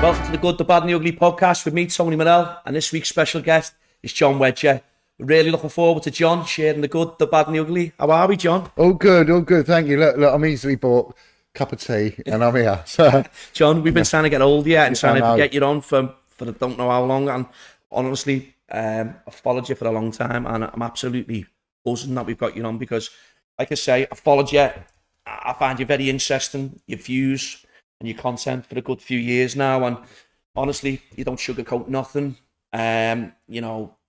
Welcome to the Good, the Bad and the Ugly podcast with me, Tony Morell, and this week's special guest is Jon Wedger. We're really looking forward to Jon sharing the good, the bad and the ugly. How are we, Jon? All good, thank you. Look, I'm easily bought. Cup of tea and I'm here. So, Jon, we've been trying to get hold of you and trying to get you on for I don't know how long, and honestly, I've followed you for a long time and I'm absolutely buzzing that we've got you on because, like I say, I followed you. I find you very interesting, your views and your content for a good few years now, and honestly, you don't sugarcoat nothing. No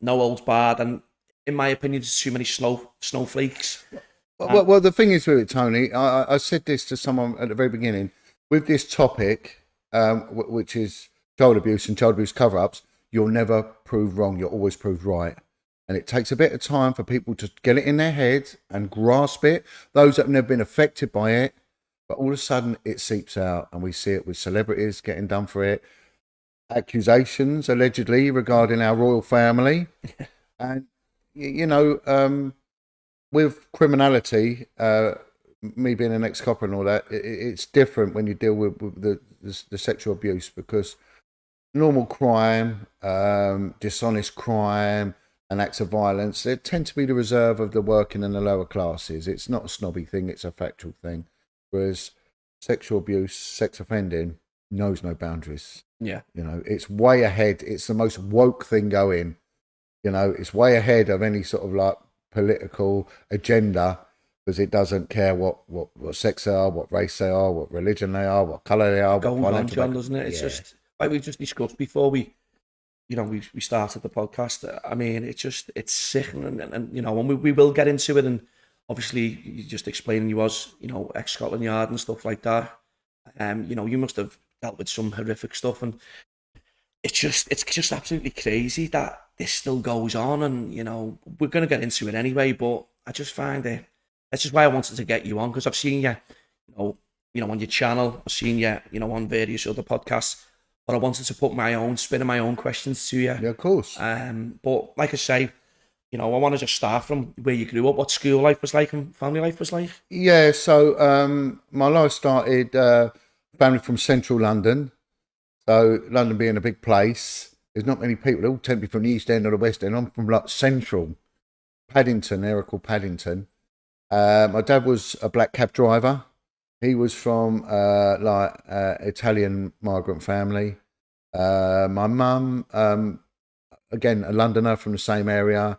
holds barred, and in my opinion, there's too many snowflakes. Well, the thing is with it, Tony, I said this to someone at the very beginning, with this topic, which is child abuse and child abuse cover-ups, you'll never prove wrong, you'll always prove right. And it takes a bit of time for people to get it in their head and grasp it, those that have never been affected by it, but all of a sudden it seeps out, and we see it with celebrities getting done for it, accusations allegedly regarding our royal family, and, with criminality, me being an ex-copper and all that, it's different when you deal with the sexual abuse, because normal crime, dishonest crime and acts of violence, they tend to be the reserve of the working and the lower classes. It's not a snobby thing, it's a factual thing. Whereas sexual abuse, sex offending, knows no boundaries. Yeah. It's way ahead. It's the most woke thing going. It's way ahead of any sort of like political agenda, because it doesn't care what sex they are, what race they are, what religion they are, what colour they are. Going on, Jon, doesn't it? It's just like we just discussed before we started the podcast. I mean, it's sickening, and we will get into it. And obviously, you just explaining you was ex Scotland Yard and stuff like that. You must have dealt with some horrific stuff, and it's just absolutely crazy that this still goes on, and we're going to get into it anyway, but I just find it, that's just why I wanted to get you on, because I've seen you on your channel, I've seen you on various other podcasts, but I wanted to put my own spin and my own questions to you. Yeah, of course. But like I say, I want to just start from where you grew up, what school life was like and family life was like. Yeah, so my life started, family from central London. So London being a big place, there's not many people. They all tend to be from the East End or the West End. I'm from like central Paddington, area called Paddington. My dad was a black cab driver. He was from Italian migrant family. My mum, again, a Londoner from the same area.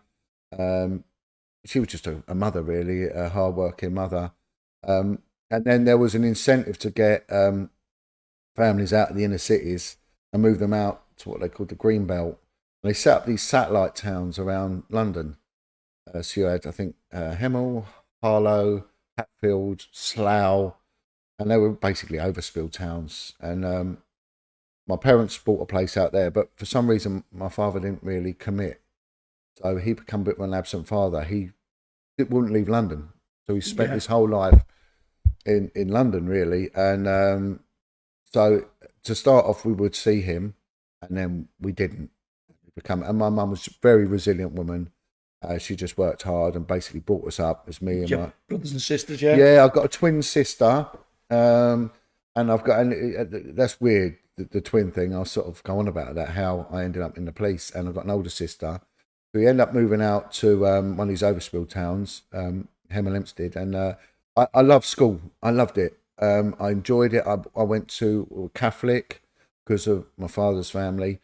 She was just a mother, really, a hard-working mother. And then there was an incentive to get families out of the inner cities and move them out to what they called the Green Belt. And they set up these satellite towns around London. So you had, I think, Hemel, Harlow, Hatfield, Slough, and they were basically overspill towns. And my parents bought a place out there, but for some reason my father didn't really commit. So he became a bit of an absent father. He wouldn't leave London. So he spent his whole life in London, really. And so to start off, we would see him, and then we didn't. And my mum was a very resilient woman. She just worked hard and basically brought us up as me and my brothers and sisters. Yeah, I've got a twin sister, and I've got. And that's weird, the twin thing. I'll sort of go on about that, how I ended up in the police, and I've got an older sister. So we end up moving out to one of these overspill towns, Hemel Hempstead, and I loved school. I loved it. I enjoyed it. I went to Catholic because of my father's family.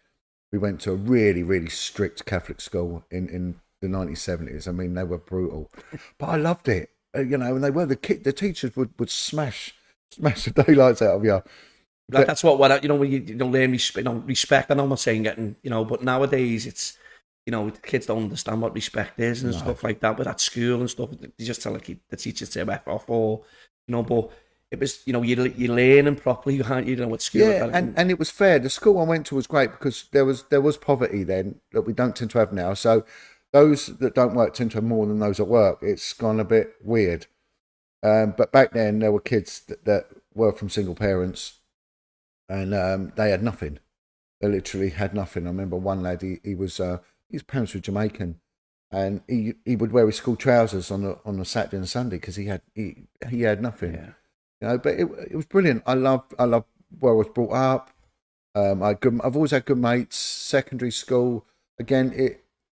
We went to a really, really strict Catholic school in the 1970s. I mean, they were brutal, but I loved it. And they were the teachers would smash the daylights out of you. That's what when you learn respect. And I'm not saying getting but nowadays it's kids don't understand what respect is and stuff like that. But at school and stuff, they just tell the teachers to F off, or but it was you're learning properly, aren't you? At school. Yeah, and it was fair. The school I went to was great because there was poverty then that we don't tend to have now. So those that don't work tend to have more than those that work. It's gone a bit weird. But back then there were kids that were from single parents, and they had nothing. They literally had nothing. I remember one lad. His parents were Jamaican, and he would wear his school trousers on a Saturday and Sunday because he had nothing. Yeah. You know, but it was brilliant. I love where I was brought up. I've always had good mates. Secondary school, again,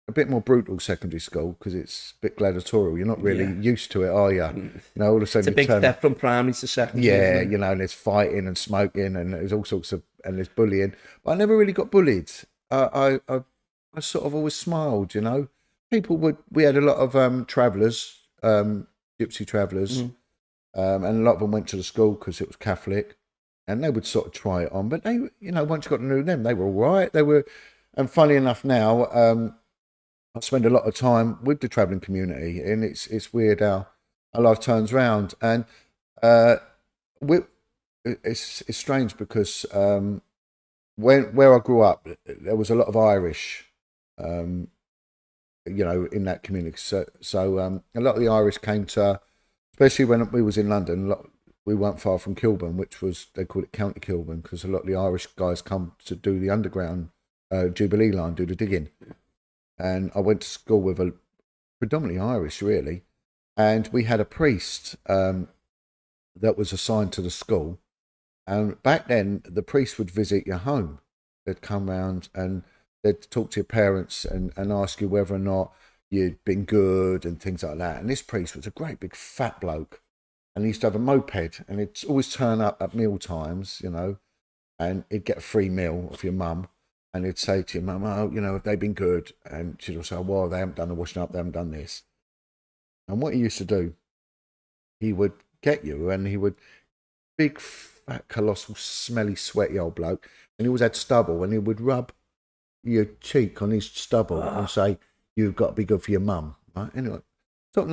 a bit more brutal secondary school because it's a bit gladiatorial. You're not really used to it, are you? You know, all of a sudden it's a big step from primary to secondary. yeah, you know, and there's fighting and smoking and there's all sorts of, and there's bullying. But I never really got bullied. I sort of always smiled, you know. We had a lot of travellers, gypsy travellers, and a lot of them went to the school because it was Catholic, and they would sort of try it on. But they, you know, once you got to know them, they were all right. They were, and funny enough now, I spend a lot of time with the travelling community, and it's weird how life turns round. And it's strange because where I grew up, there was a lot of Irish, you know, in that community. So a lot of the Irish came to, especially when we was in London. We weren't far from Kilburn, which was, they called it County Kilburn, because a lot of the Irish guys come to do the underground Jubilee line, do the digging. And I went to school with a predominantly Irish, really, and we had a priest that was assigned to the school. And back then, the priest would visit your home. They'd come round and they'd talk to your parents and ask you whether or not you'd been good and things like that. And this priest was a great big fat bloke. And he used to have a moped, and he'd always turn up at meal times, you know, and he'd get a free meal off your mum. And he'd say to your mum, oh, you know, have they been good? And she'd say, well, they haven't done the washing up, they haven't done this. And what he used to do, he would get you, and he would, big, fat, colossal, smelly, sweaty old bloke, and he always had stubble, and he would rub your cheek on his stubble and say, you've got to be good for your mum. Right? Anyway, thought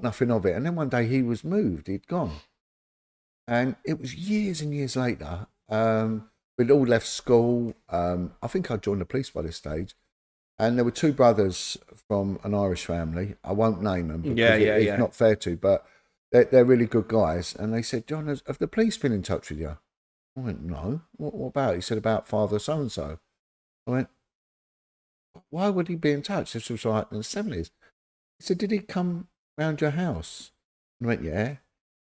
nothing of it. And then one day he was moved, he'd gone. And it was years and years later, we'd all left school. I think I joined the police by this stage. And there were two brothers from an Irish family. I won't name them because it's not fair to, but they're really good guys. And they said, John, have the police been in touch with you? I went, no. What about? He said, about Father so-and-so. I went, why would he be in touch? This was like in the 70s. He said, did he come round your house? And I went, yeah. He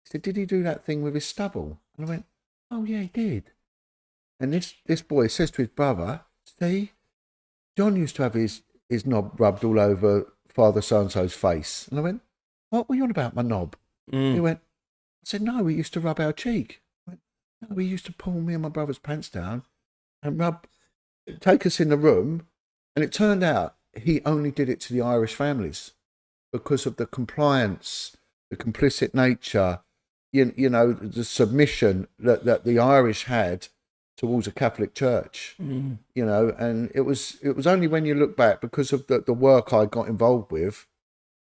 said, did he do that thing with his stubble? And I went, oh, yeah, he did. And this boy says to his brother, see, John used to have his knob rubbed all over Father so-and-so's face. And I went, what were you on about, my knob? He went, I said, no, we used to rub our cheek. I went, no, we used to pull me and my brother's pants down and take us in the room. And it turned out he only did it to the Irish families because of the compliance, the complicit nature, you know, the submission that the Irish had towards a Catholic church, you know. And it was only when you look back, because of the work I got involved with,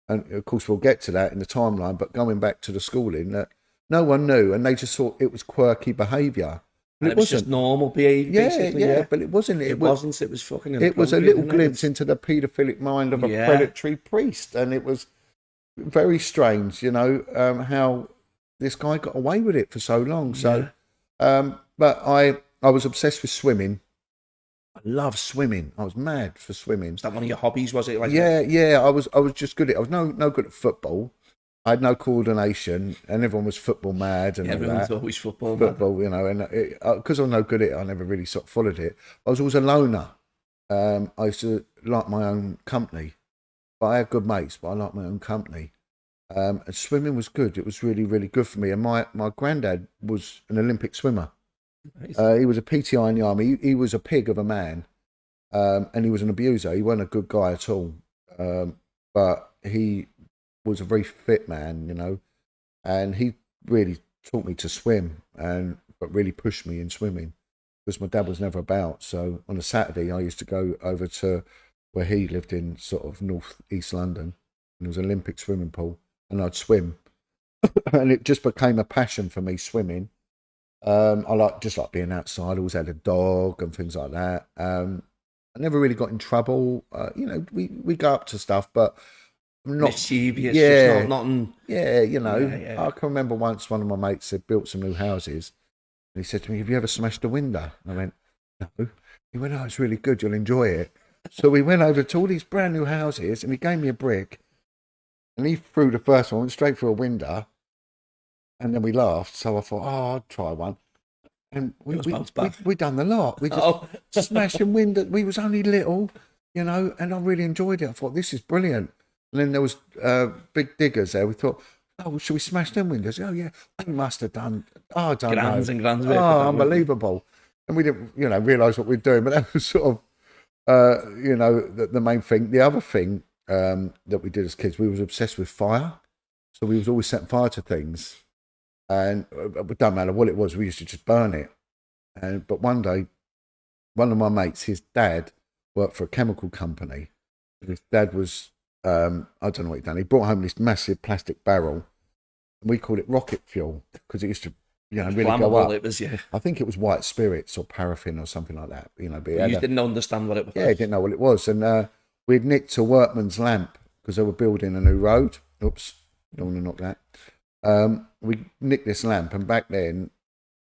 and of course we'll get to that in the timeline, but going back to the schooling, that no one knew, and they just thought it was quirky behaviour. And it was just normal behaviour, basically. Yeah, but it wasn't. It wasn't. It was fucking inappropriate. It was a little glimpse into the paedophilic mind of a predatory priest, and it was very strange, you know, how this guy got away with it for so long. So, but I was obsessed with swimming. I love swimming. I was mad for swimming. Was that one of your hobbies? Was it? Like yeah. I was just good at it. I was no good at football. I had no coordination, and everyone was football mad. And everyone was always football, you know. And because I was no good at it, I never really sort of followed it. I was always a loner. I used to like my own company, but I had good mates. But I liked my own company. And swimming was good. It was really, really good for me. And my granddad was an Olympic swimmer. Nice. He was a PTI in the army. He was a pig of a man, and he was an abuser. He wasn't a good guy at all, but he was a very fit man, you know, and he really taught me to swim, but really pushed me in swimming because my dad was never about. So on a Saturday, I used to go over to where he lived in sort of north east London, and there was an Olympic swimming pool, and I'd swim, and it just became a passion for me, swimming. I just like being outside. I always had a dog and things like that. I never really got in trouble. You know, we go up to stuff, but not mischievous. Yeah, nothing. Yeah, you know. Yeah. I can remember once one of my mates had built some new houses, and he said to me, "Have you ever smashed a window?" And I went, "No." He went, "Oh, it's really good. You'll enjoy it." So we went over to all these brand new houses, and he gave me a brick, and he threw the first one, went straight through a window. And then we laughed, so I thought, oh, I'll try one. And we done the lot. We just smashing windows. We was only little, you know, and I really enjoyed it. I thought, this is brilliant. And then there was big diggers there. We thought, oh, should we smash them windows? Oh, yeah. We must have done, oh, I don't Grands know. and grands. Oh, unbelievable. And we didn't, you know, realise what we were doing. But that was sort of, you know, the main thing. The other thing that we did as kids, we was obsessed with fire. So we was always setting fire to things. And it don't matter what it was, we used to just burn it. But one day, one of my mates, his dad worked for a chemical company. His dad was, I don't know what he'd done. He brought home this massive plastic barrel, and we called it rocket fuel because it used to, you know, really go up. It was, yeah. I think it was white spirits or paraffin or something like that. You know, but you didn't understand what it was. Yeah, he didn't know what it was, and we'd nicked a workman's lamp because they were building a new road. Oops, don't want to knock that. We nicked this lamp, and back then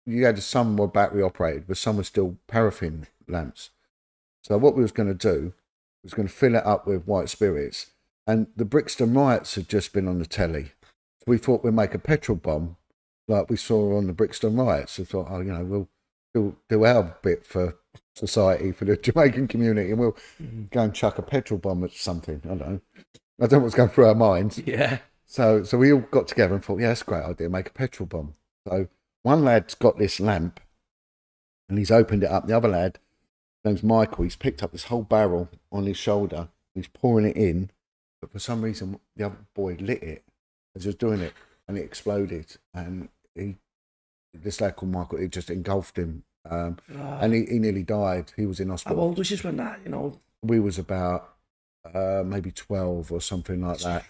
you had some were battery operated, but some were still paraffin lamps. So what we was going to do was going to fill it up with white spirits, and the Brixton riots had just been on the telly. So we thought we'd make a petrol bomb like we saw on the Brixton riots. We thought, oh, you know, we'll do our bit for society, for the Jamaican community, and we'll go and chuck a petrol bomb at something. I don't know what's going through our minds. Yeah. So we all got together and thought, yeah, that's a great idea, make a petrol bomb. So one lad's got this lamp and he's opened it up. The other lad, his name's Michael, he's picked up this whole barrel on his shoulder. He's pouring it in, but for some reason the other boy lit it as he was doing it and it exploded. And this lad called Michael, it just engulfed him. And he nearly died. He was in hospital. How old was this when that, you know? We was about maybe 12 or something like that.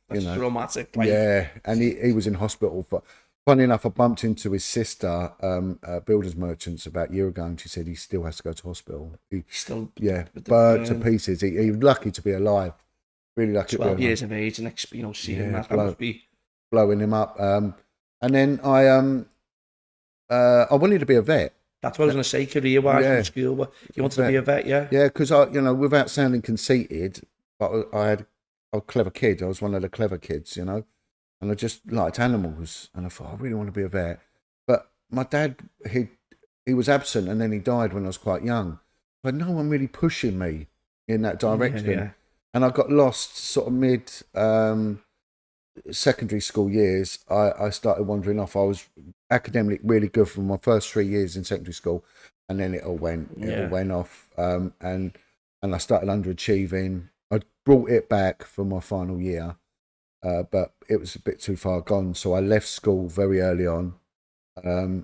That's, you know, dramatic. Like. Yeah, and he was in hospital. But funny enough, I bumped into his sister, builders merchants, about a year ago, and she said he still has to go to hospital. Still, burnt to pieces. He was lucky to be alive. Really lucky. 12 years of age, and you know, seeing that must be blowing him up. And then I wanted to be a vet. That's what I was going to say. Career-wise in school, but you wanted to be a vet, yeah? Yeah, because without sounding conceited, but I had a clever kid. I was one of the clever kids, you know, and I just liked animals. And I thought, I really want to be a vet. But my dad, he was absent, and then he died when I was quite young. But no one really pushing me in that direction. Yeah. And I got lost sort of mid secondary school years. I started wandering off. I was academically really good for my first 3 years in secondary school, and then it all went off. And I started underachieving. I brought it back for my final year, but it was a bit too far gone. So I left school very early on. I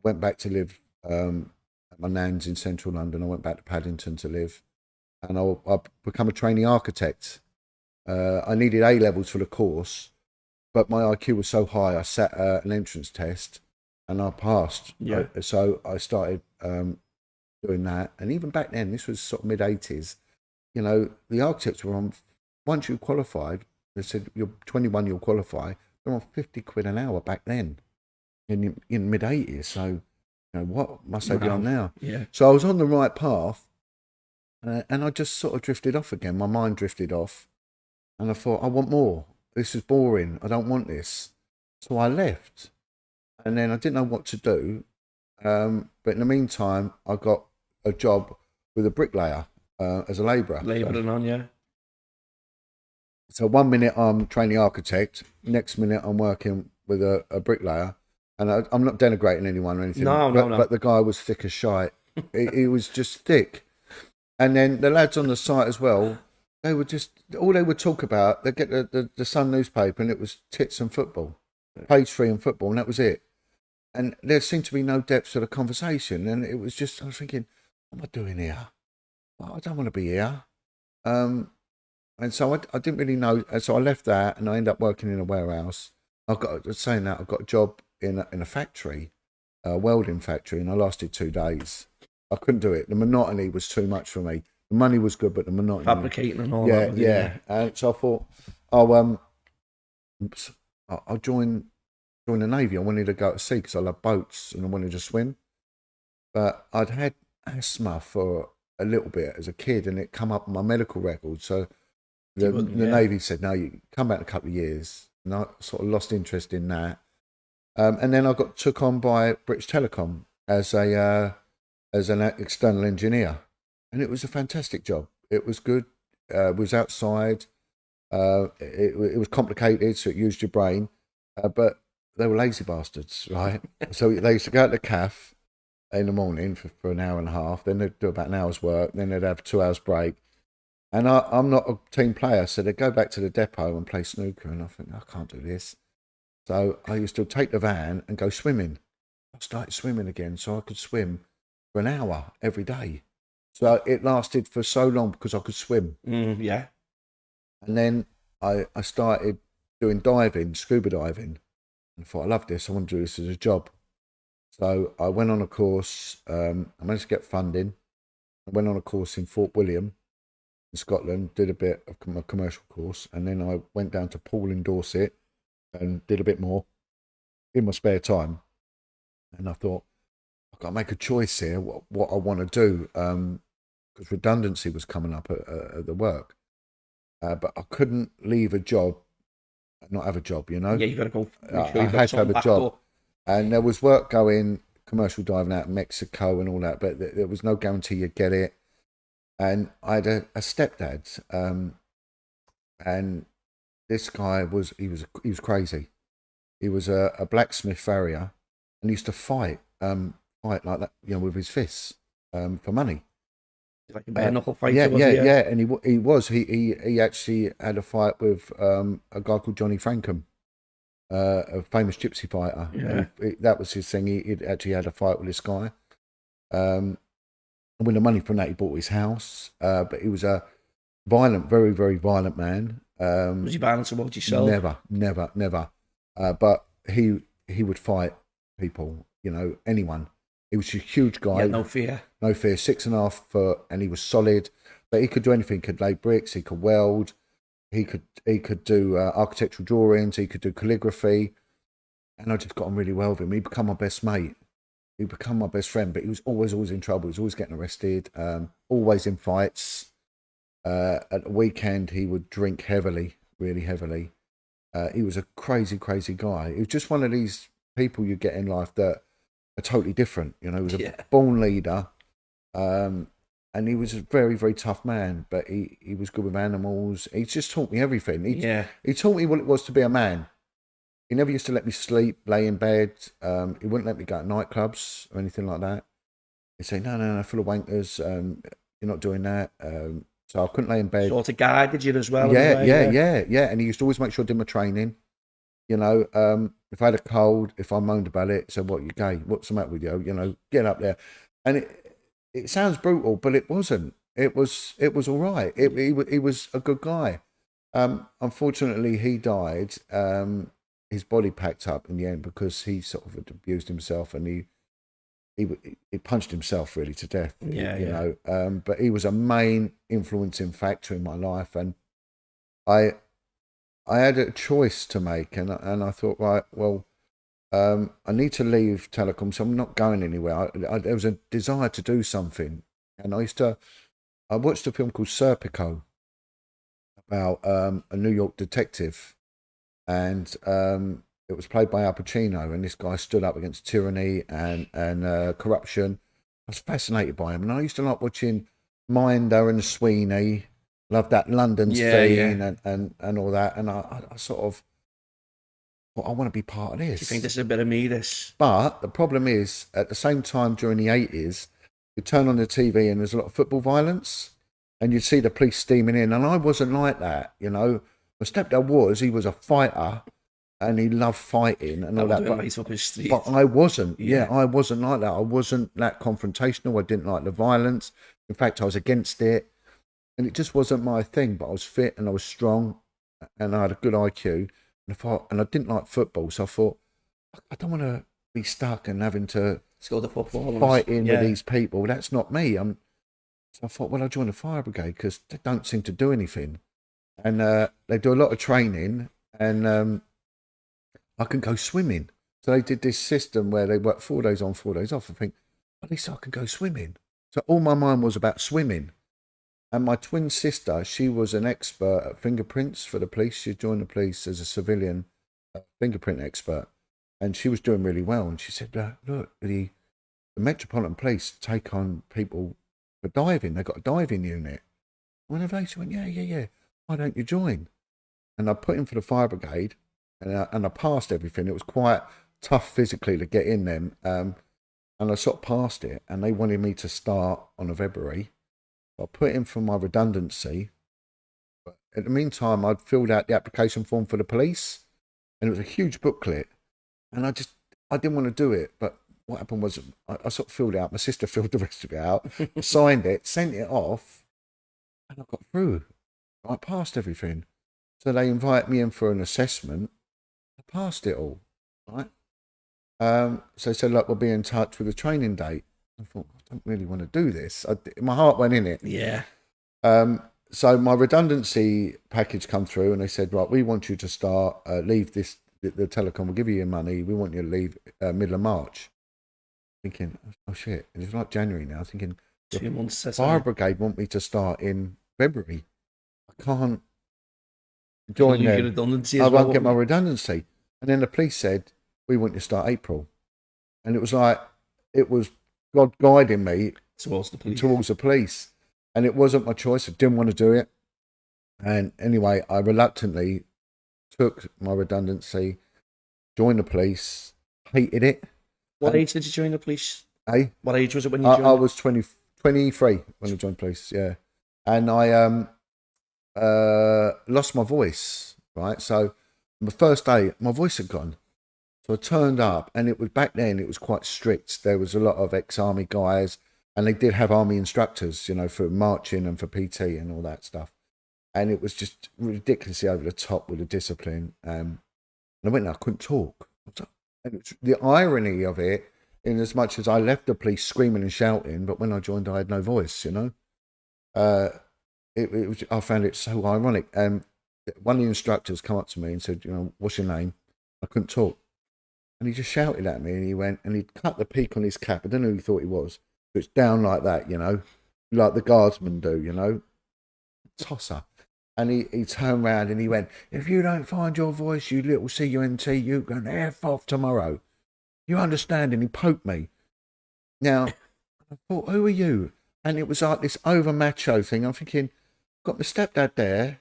went back to live at my nan's in central London. I went back to Paddington to live, and I become a trainee architect. I needed A levels for the course, but my IQ was so high, I sat an entrance test and I passed. Yeah. So I started doing that. And even back then, this was sort of mid-80s, you know, the architects were on, once you qualified, they said, you're 21, you'll qualify. They're on 50 quid an hour back then in mid-80s. So, you know, what must they be on now? Yeah. So I was on the right path, and I just sort of drifted off again. My mind drifted off. And I thought, I want more. This is boring. I don't want this. So I left. And then I didn't know what to do. But in the meantime, I got a job with a bricklayer as a labourer. Labouring on, yeah. So 1 minute I'm training architect. Next minute I'm working with a bricklayer. And I'm not denigrating anyone or anything. No. But the guy was thick as shite. he was just thick. And then the lads on the site as well, they would just, all they would talk about, they'd get the Sun newspaper and it was tits and football, page 3 and football, and that was it. And there seemed to be no depth to the conversation. And it was just, I was thinking, what am I doing here? Well, I don't want to be here. And so I didn't really know. And so I left that and I ended up working in a warehouse. I got a job in a factory, a welding factory, and I lasted 2 days. I couldn't do it. The monotony was too much for me. The money was good, but the monotony. Fabricating and all that. Yeah. And so I thought, I'll join the Navy. I wanted to go to sea because I love boats and I wanted to swim. But I'd had asthma for a little bit as a kid, and it come up on my medical record. So the Navy said, no, you come back in a couple of years. And I sort of lost interest in that. And then I got took on by British Telecom as an external engineer, and it was a fantastic job. It was good. It was outside. It was complicated, so it used your brain, but they were lazy bastards, right? So they used to go out to the cafe in the morning for an hour and a half. Then they'd do about an hour's work. Then they'd have 2 hours break. And I'm not a team player, so they'd go back to the depot and play snooker. And I think, I can't do this. So I used to take the van and go swimming. I started swimming again, so I could swim for an hour every day. So it lasted for so long because I could swim. Yeah. And then I started doing diving, scuba diving. And I thought, I love this. I want to do this as a job. So I went on a course. I managed to get funding. I went on a course in Fort William in Scotland, did a bit of a commercial course. And then I went down to Poole in Dorset and did a bit more in my spare time. And I thought, I've got to make a choice here, what I want to do, because redundancy was coming up at the work. But I couldn't leave a job, not have a job, you know? Yeah, you got to go. I had to have a job. And there was work going, commercial diving out in Mexico and all that, but there was no guarantee you'd get it. And I had a stepdad, and this guy was crazy. He was a blacksmith farrier, and he used to fight like that, you know, with his fists for money. Like a bare knuckle fighter, yeah. And he actually had a fight with a guy called Johnny Frankham, a famous gypsy fighter. Yeah. That was his thing. He actually had a fight with this guy. And with the money from that, he bought his house. But he was a violent, very, very violent man. Was he violent towards yourself? Never. But he would fight people, you know, anyone. He was a huge guy. Yeah, no fear. 6.5 foot, and he was solid. But he could do anything. He could lay bricks. He could weld. He could do architectural drawings. He could do calligraphy. And I just got on really well with him. He became my best mate. He became my best friend. But he was always in trouble. He was always getting arrested. Always in fights. At the weekend, he would drink heavily, really heavily. He was a crazy, crazy guy. He was just one of these people you get in life that are totally different. You know, he was a born leader. And he was a very, very tough man, but he was good with animals. He just taught me everything. He taught me what it was to be a man. He never used to let me sleep, lay in bed. He wouldn't let me go to nightclubs or anything like that. He'd say, no, full of wankers. You're not doing that. So I couldn't lay in bed. Sort of guided you as well. Yeah. And he used to always make sure I did my training. You know, if I had a cold, if I moaned about it, so what, you gay? What's the matter with you? You know, get up there. And it sounds brutal, but it wasn't. It was all right. He was a good guy. Unfortunately, he died. His body packed up in the end because he sort of abused himself, and he punched himself really to death. You know. But he was a main influencing factor in my life, and I had a choice to make, and I thought, right, well, I need to leave telecom, so I'm not going anywhere. There was a desire to do something, and I watched a film called Serpico about a New York detective, and it was played by Al Pacino, and this guy stood up against tyranny and corruption. I was fascinated by him, and I used to like watching Minder and Sweeney. Loved that London scene and all that, and I sort of, well, I want to be part of this. Do you think this is a bit of me, this? But the problem is, at the same time during the 80s, you turn on the TV and there's a lot of football violence, and you'd see the police steaming in, and I wasn't like that, you know. My stepdad he was a fighter, and he loved fighting and all that. But I wasn't. I wasn't like that. I wasn't that confrontational. I didn't like the violence. In fact, I was against it. And it just wasn't my thing, but I was fit and I was strong and I had a good IQ. And I didn't like football, so I thought, I don't want to be stuck and having to score the football, fight in with these people. That's not me. So I thought, well, I'll join the fire brigade because they don't seem to do anything. And they do a lot of training, and I can go swimming. So they did this system where they work 4 days on, 4 days off. I think, at least I can go swimming. So all my mind was about swimming. And my twin sister, she was an expert at fingerprints for the police. She joined the police as a civilian fingerprint expert. and she was doing really well. And she said, look, the Metropolitan Police take on people for diving. They've got a diving unit. When have they? She went, yeah. Why don't you join? And I put in for the fire brigade, and I passed everything. It was quite tough physically to get in them. And I sort of passed it, and they wanted me to start on a February. I put in for my redundancy. But in the meantime, I'd filled out the application form for the police, and it was a huge booklet. And I didn't want to do it. But what happened was I sort of filled it out. My sister filled the rest of it out, signed it, sent it off, and I got through. I passed everything. So they invite me in for an assessment. I passed it all, right? So they said, look, we'll be in touch with a training date. I thought, I don't really want to do this. My heart went in it. Yeah. So my redundancy package come through, and they said, right, we want you to start, leave this, the telecom will give you your money. We want you to leave middle of March. Thinking, oh shit, it's like January now. Thinking, 2 months. Fire brigade want me to start in February. I can't join them. Redundancy I as won't well, get my redundancy. And then the police said, we want you to start April. And it was like, it was God guiding me towards the police. And it wasn't my choice. I didn't want to do it. And anyway, I reluctantly took my redundancy, joined the police, hated it. What age did you join the police? What age was it when you joined? I was 23 when I joined police, yeah. And I lost my voice, right? So the first day, my voice had gone. So I turned up, and it was back then, it was quite strict. There was a lot of ex-army guys, and they did have army instructors, you know, for marching and for PT and all that stuff. And it was just ridiculously over the top with the discipline. And I went there, I couldn't talk. And it's the irony of it, in as much as I left the police screaming and shouting, but when I joined, I had no voice, you know. It was, I found it so ironic. And one of the instructors come up to me and said, you know, what's your name? I couldn't talk. And he just shouted at me, and he went, and he'd cut the peak on his cap. I don't know who he thought he was. But it's down like that, you know, like the guardsmen do, you know. Tosser. And he turned around and he went, if you don't find your voice, you little CUNT, you can F off tomorrow. You understand? And he poked me. Now, I thought, who are you? And it was like this over macho thing. I'm thinking, got my stepdad there,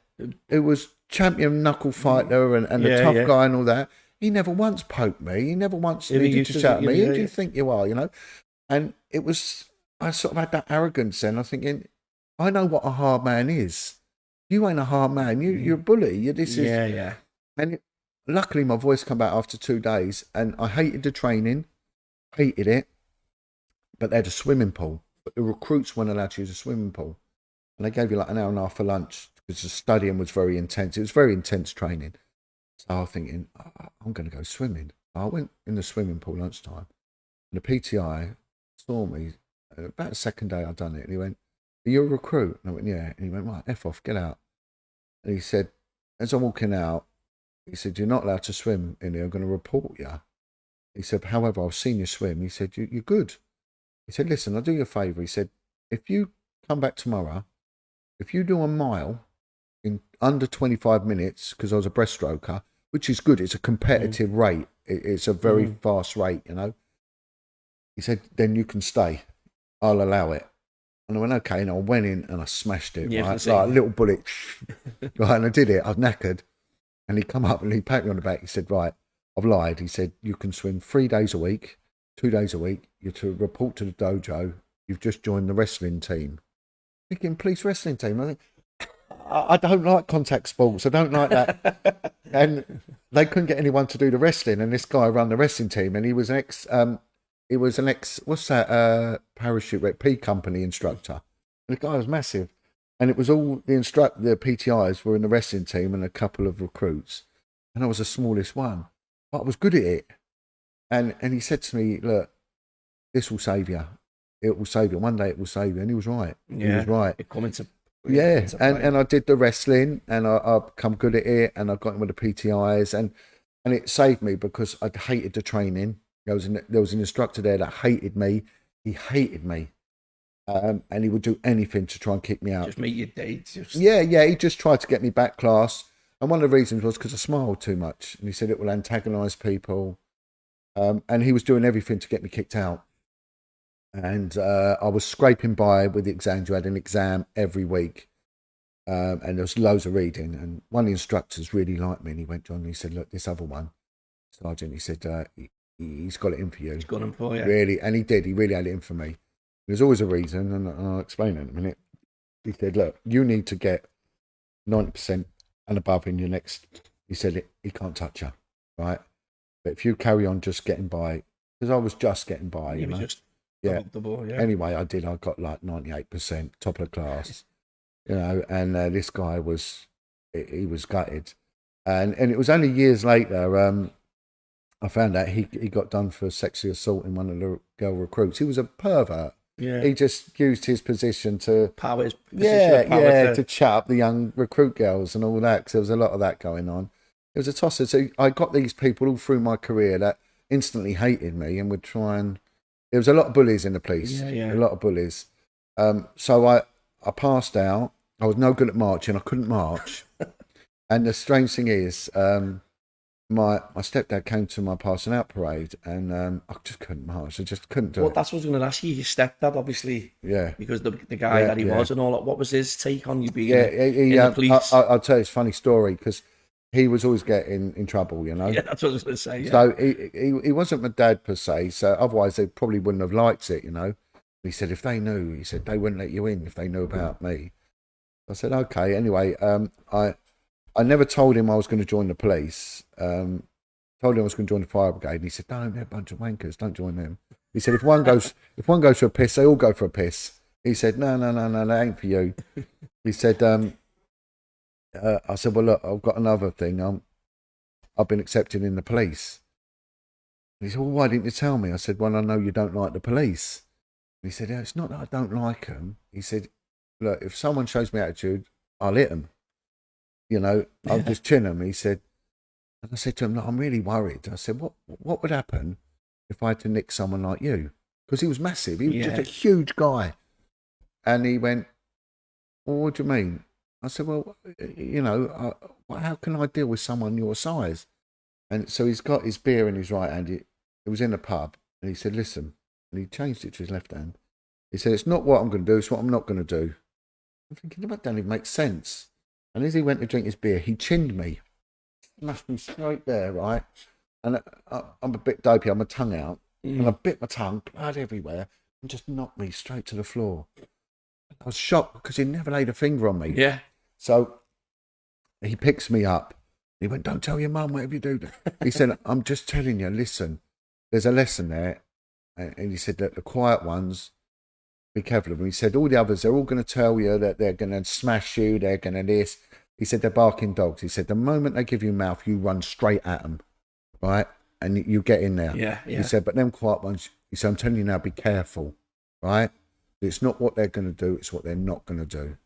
who was champion knuckle fighter and the tough guy and all that. He never once poked me. He never once needed to shout at me. Who do you think you are, you know? And it was, I sort of had that arrogance then. I'm thinking, I know what a hard man is. You ain't a hard man. You're a bully. Yeah. And luckily, my voice came back after 2 days, and I hated the training, hated it. But they had a swimming pool. But the recruits weren't allowed to use a swimming pool, and they gave you like an hour and a half for lunch because the studying was very intense. It was very intense training. So I was thinking, I'm going to go swimming. I went in the swimming pool lunchtime, and the PTI saw me. About the second day I'd done it, and he went, are you a recruit? And I went, yeah. And he went, right, F off, get out. And he said, as I'm walking out, he said, you're not allowed to swim in here. I'm going to report you. He said, however, I've seen you swim. He said, you're good. He said, listen, I'll do you a favour. He said, if you come back tomorrow, if you do a mile in under 25 minutes, because I was a breaststroker, which is good. It's a competitive rate. It's a very fast rate, you know. He said, then you can stay. I'll allow it. And I went, okay, and I went in and I smashed it, right? Like a little bullet. Right, and I did it. I was knackered. And he come up and he patted me on the back. He said, right, I've lied. He said, you can swim 3 days a week, 2 days a week. You're to report to the dojo. You've just joined the wrestling team. Thinking, police wrestling team. I think, I don't like contact sports. I don't like that. And they couldn't get anyone to do the wrestling. And this guy ran the wrestling team, and he was an ex... what's that, parachute, P company instructor. And the guy was massive. And it was all, the PTIs were in the wrestling team and a couple of recruits. And I was the smallest one. But I was good at it. And he said to me, look, this will save you. It will save you. One day it will save you. And he was right. Yeah. He was right. And I did the wrestling, and I become good at it, and I got in with the PTIs, and it saved me because I hated the training. There was an instructor there that hated me. He hated me. And he would do anything to try and kick me out. Just make your day. Yeah. He just tried to get me back class. And one of the reasons was because I smiled too much. And he said it will antagonise people. And he was doing everything to get me kicked out. And I was scraping by with the exams. You had an exam every week. And there was loads of reading. And one of the instructors really liked me. And he went, John, he said, look, this other one, Sergeant, he said, he's got it in for you. He's got him for you. Really, and he did. He really had it in for me. There's always a reason, and I'll explain it in a minute. He said, look, you need to get 90% and above in your next. He said, he can't touch you, right? But if you carry on just getting by, because I was just getting by, you know. Just the ball, yeah. Anyway, I got like 98%, top of the class, you know, and this guy he was gutted. And it was only years later, I found out he got done for sexually assaulting one of the girl recruits. He was a pervert. Yeah. He just used his position to to chat up the young recruit girls and all that, because there was a lot of that going on. It was a tosser. So I got these people all through my career that instantly hated me and would try and. There was a lot of bullies in the police. Yeah. A lot of bullies. So I passed out. I was no good at marching. I couldn't march. And the strange thing is, my stepdad came to my passing out parade, and I just couldn't march. I just couldn't do it. Well, that's what I was going to ask you. Your stepdad, obviously, because the guy that he was and all that. What was his take on you being in the police? I'll tell you, it's a funny story, because he was always getting in trouble, you know. Yeah, that's what I was going to say. Yeah. So he wasn't my dad per se. So otherwise they probably wouldn't have liked it, you know. He said if they knew, he said they wouldn't let you in if they knew about me. I said okay. Anyway, I never told him I was going to join the police. Told him I was going to join the fire brigade, and he said, "No, they're a bunch of wankers. Don't join them." He said, "If one goes for a piss, they all go for a piss." He said, "No, that ain't for you." He said, "I said, well, look, I've got another thing. I've been accepted in the police." And he said, "Well, why didn't you tell me?" I said, "Well, I know you don't like the police." And he said, "Yeah, it's not that I don't like them." He said, "Look, if someone shows me attitude, I'll hit them. You know, I'll just chin them." He said, and I said to him, "Look, I'm really worried." I said, what would happen if I had to nick someone like you?" Because he was massive. He was just a huge guy. And he went, "Well, what do you mean?" I said, "Well, you know, how can I deal with someone your size?" And so he's got his beer in his right hand. It was in a pub. And he said, "Listen," and he changed it to his left hand. He said, "It's not what I'm going to do, it's what I'm not going to do." I'm thinking, that don't even make sense. And as he went to drink his beer, he chinned me. Smashed me straight there, right? And I'm a bit dopey, I'm a tongue out. And I bit my tongue, blood everywhere, and just knocked me straight to the floor. I was shocked because he never laid a finger on me. Yeah. So he picks me up. He went, "Don't tell your mum, whatever you do." He said, "I'm just telling you, listen, there's a lesson there." And he said that the quiet ones, be careful of them. He said, all the others, they're all going to tell you that they're going to smash you, they're going to this. He said, they're barking dogs. He said, the moment they give you mouth, you run straight at them, right? And you get in there. Yeah. He said, but them quiet ones, he said, I'm telling you now, be careful, right? It's not what they're going to do, it's what they're not going to do.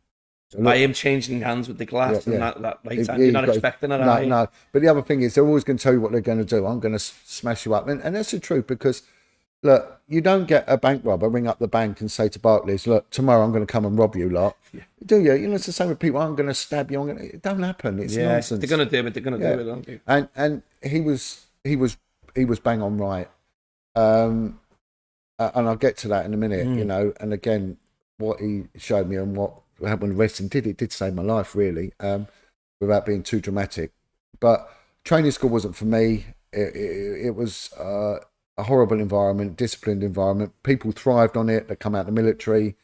So by him changing hands with the glass and that right time, you're not expecting it, No. But the other thing is, they're always going to tell you what they're going to do. I'm going to smash you up. And that's the truth, because, look, you don't get a bank robber ring up the bank and say to Barclays, "Look, tomorrow I'm going to come and rob you lot." Yeah. Do you? You know, it's the same with people. "I'm going to stab you." It don't happen. It's nonsense. They're going to do it. They're going to do it, aren't they? And he was bang on right. And I'll get to that in a minute. You know, and again, what he showed me and what happened wrestling did save my life, really, without being too dramatic. But training school wasn't for me. It was a horrible environment, disciplined environment. People thrived on it. They come out of the military,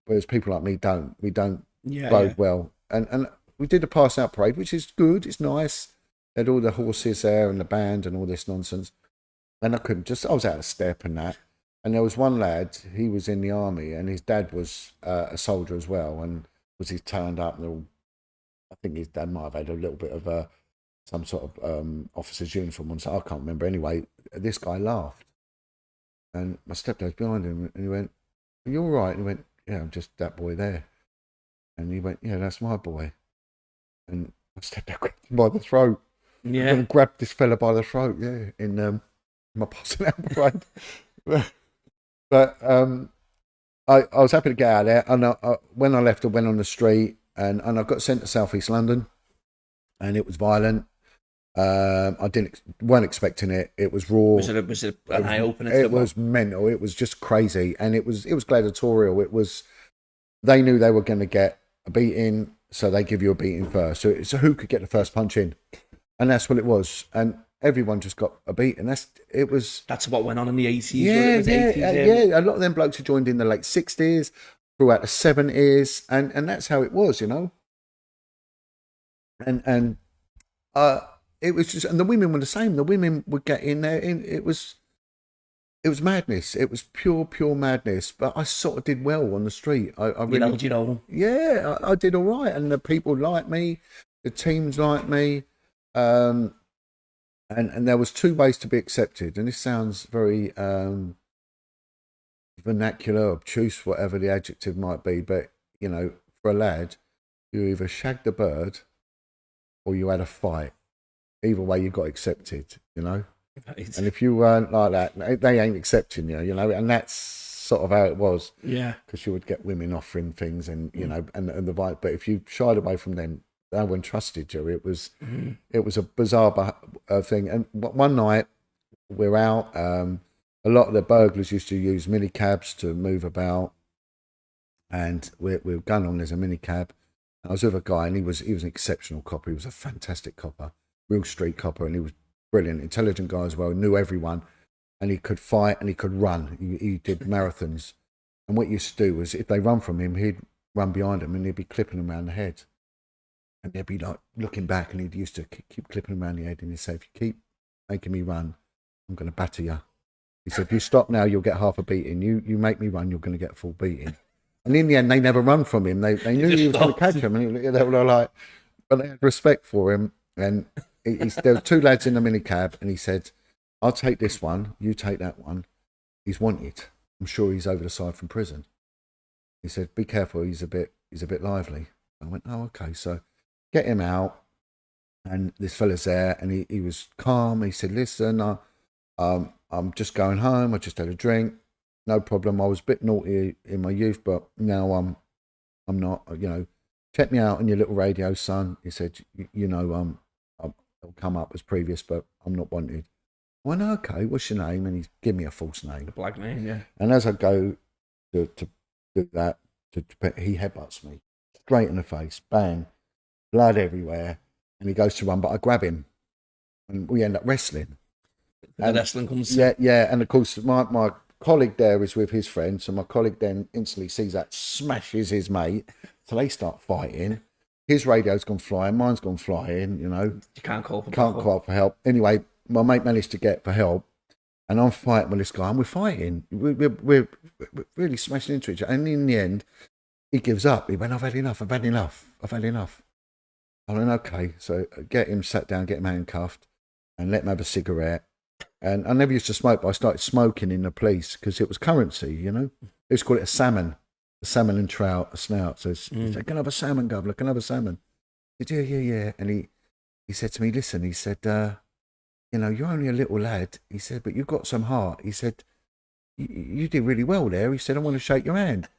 whereas people like me don't. We don't bode well. And we did a pass out parade, which is good. It's nice. They had all the horses there and the band and all this nonsense. And I was out of step and that. And there was one lad, he was in the army, and his dad was a soldier as well. And he turned up, and I think his dad might have had a little bit of some sort of officer's uniform on, so I can't remember. Anyway, this guy laughed, and my stepdad's behind him, and he went, "Are you all right?" And he went, "Yeah, I'm just that boy there." And he went, "Yeah, that's my boy." And my stepdad grabbed him by the throat. Yeah. And grabbed this fella by the throat, in my passing out parade. But I was happy to get out of there. And when I left, I went on the street, and I got sent to South East London, and it was violent. Weren't expecting it. It was raw. Was it an eye opener? It was mental. It was just crazy, and it was gladiatorial. They knew they were going to get a beating, so they give you a beating first. So who could get the first punch in, and that's what it was. And everyone just got a beating. That's what went on in the 80s. Yeah, yeah. A lot of them blokes had joined in the late 60s, throughout the 70s, and that's how it was, you know. And it was just, and the women were the same. The women would get in there, and it was madness. It was pure madness. But I sort of did well on the street. I really, you know. Yeah, I did all right, and the people liked me, the teams liked me, and there was two ways to be accepted. And this sounds very vernacular, obtuse, whatever the adjective might be. But you know, for a lad, you either shagged a bird or you had a fight. Either way, you got accepted, you know. Right. And if you weren't like that, they ain't accepting you, you know. And that's sort of how it was. Yeah. Because you would get women offering things, and you know, and the vibe. But if you shied away from them, no one trusted you. It was a bizarre thing. And one night we're out. A lot of the burglars used to use minicabs to move about, and we're going on. There's a minicab. I was with a guy, and he was an exceptional copper. He was a fantastic copper, real street copper, and he was brilliant, intelligent guy as well. Knew everyone, and he could fight and he could run. He did marathons, and what he used to do was, if they run from him, he'd run behind them, and he'd be clipping them around the head, and they'd be like looking back, and he used to keep clipping them around the head, and he'd say, "If you keep making me run, I'm going to batter you." He said, "If you stop now, you'll get half a beating. You make me run, you're going to get a full beating." And in the end, they never run from him. They knew he was going to catch him, and they were like, but they had respect for him. And there were two lads in the minicab, and he said, "I'll take this one, you take that one. He's wanted. I'm sure he's over the side from prison." He said, "Be careful. He's a bit lively." I went, "Oh, okay." So get him out, and this fella's there, and he was calm. He said, "Listen, I'm just going home. I just had a drink. No problem. I was a bit naughty in my youth, but now I'm not. You know, check me out on your little radio, son." He said, "You know, I'll come up as previous, but I'm not wanted." I went, "Okay, what's your name?" And he's give me a false name, a black name, yeah. And as I go to do that, he headbutts me straight in the face, bang, blood everywhere, and he goes to run, but I grab him, and we end up wrestling. And wrestling comes. Yeah, and of course my colleague there is with his friend, so my colleague then instantly sees that, smashes his mate, so they start fighting. His radio's gone flying, mine's gone flying, you know. You can't call for help. Anyway, my mate managed to get for help, and I'm fighting with this guy, and we're fighting. We're really smashing into each other, and in the end, he gives up. He went, I've had enough. I went, okay, so get him sat down, get him handcuffed, and let him have a cigarette. And I never used to smoke, but I started smoking in the police because it was currency, you know. They used to call it a salmon and trout, a snout. So he said, "Can I have a salmon, Governor? Can I have a salmon?" I said, yeah. And he said to me, "Listen," he said, "you know, you're only a little lad." He said, "But you've got some heart." He said, you did really well there." He said, "I want to shake your hand."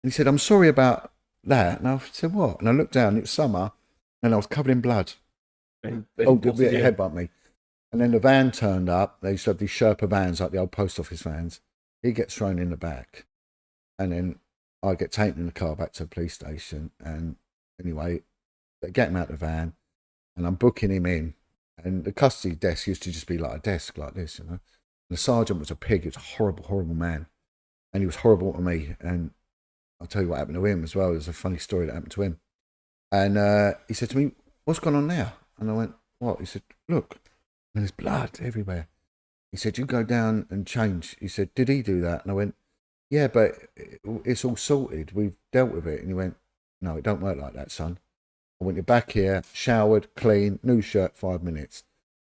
And he said, "I'm sorry about that." And I said, "What?" And I looked down, it was summer, and I was covered in blood. It headbutt me. And then the van turned up. They used to have these Sherpa vans, like the old post office vans. He gets thrown in the back. And then I get taken in the car back to the police station. And anyway, they get him out of the van. And I'm booking him in. And the custody desk used to just be like a desk like this, you know. And the sergeant was a pig. He was a horrible, horrible man. And he was horrible to me. And I'll tell you what happened to him as well. There's a funny story that happened to him. And he said to me, "What's gone on now?" And I went, "What?" He said, "Look. And there's blood everywhere." He said, "You go down and change." He said, "Did he do that?" And I went, "Yeah, but it's all sorted. We've dealt with it." And he went, "No, it don't work like that, son. I want you back here, showered, clean, new shirt, 5 minutes."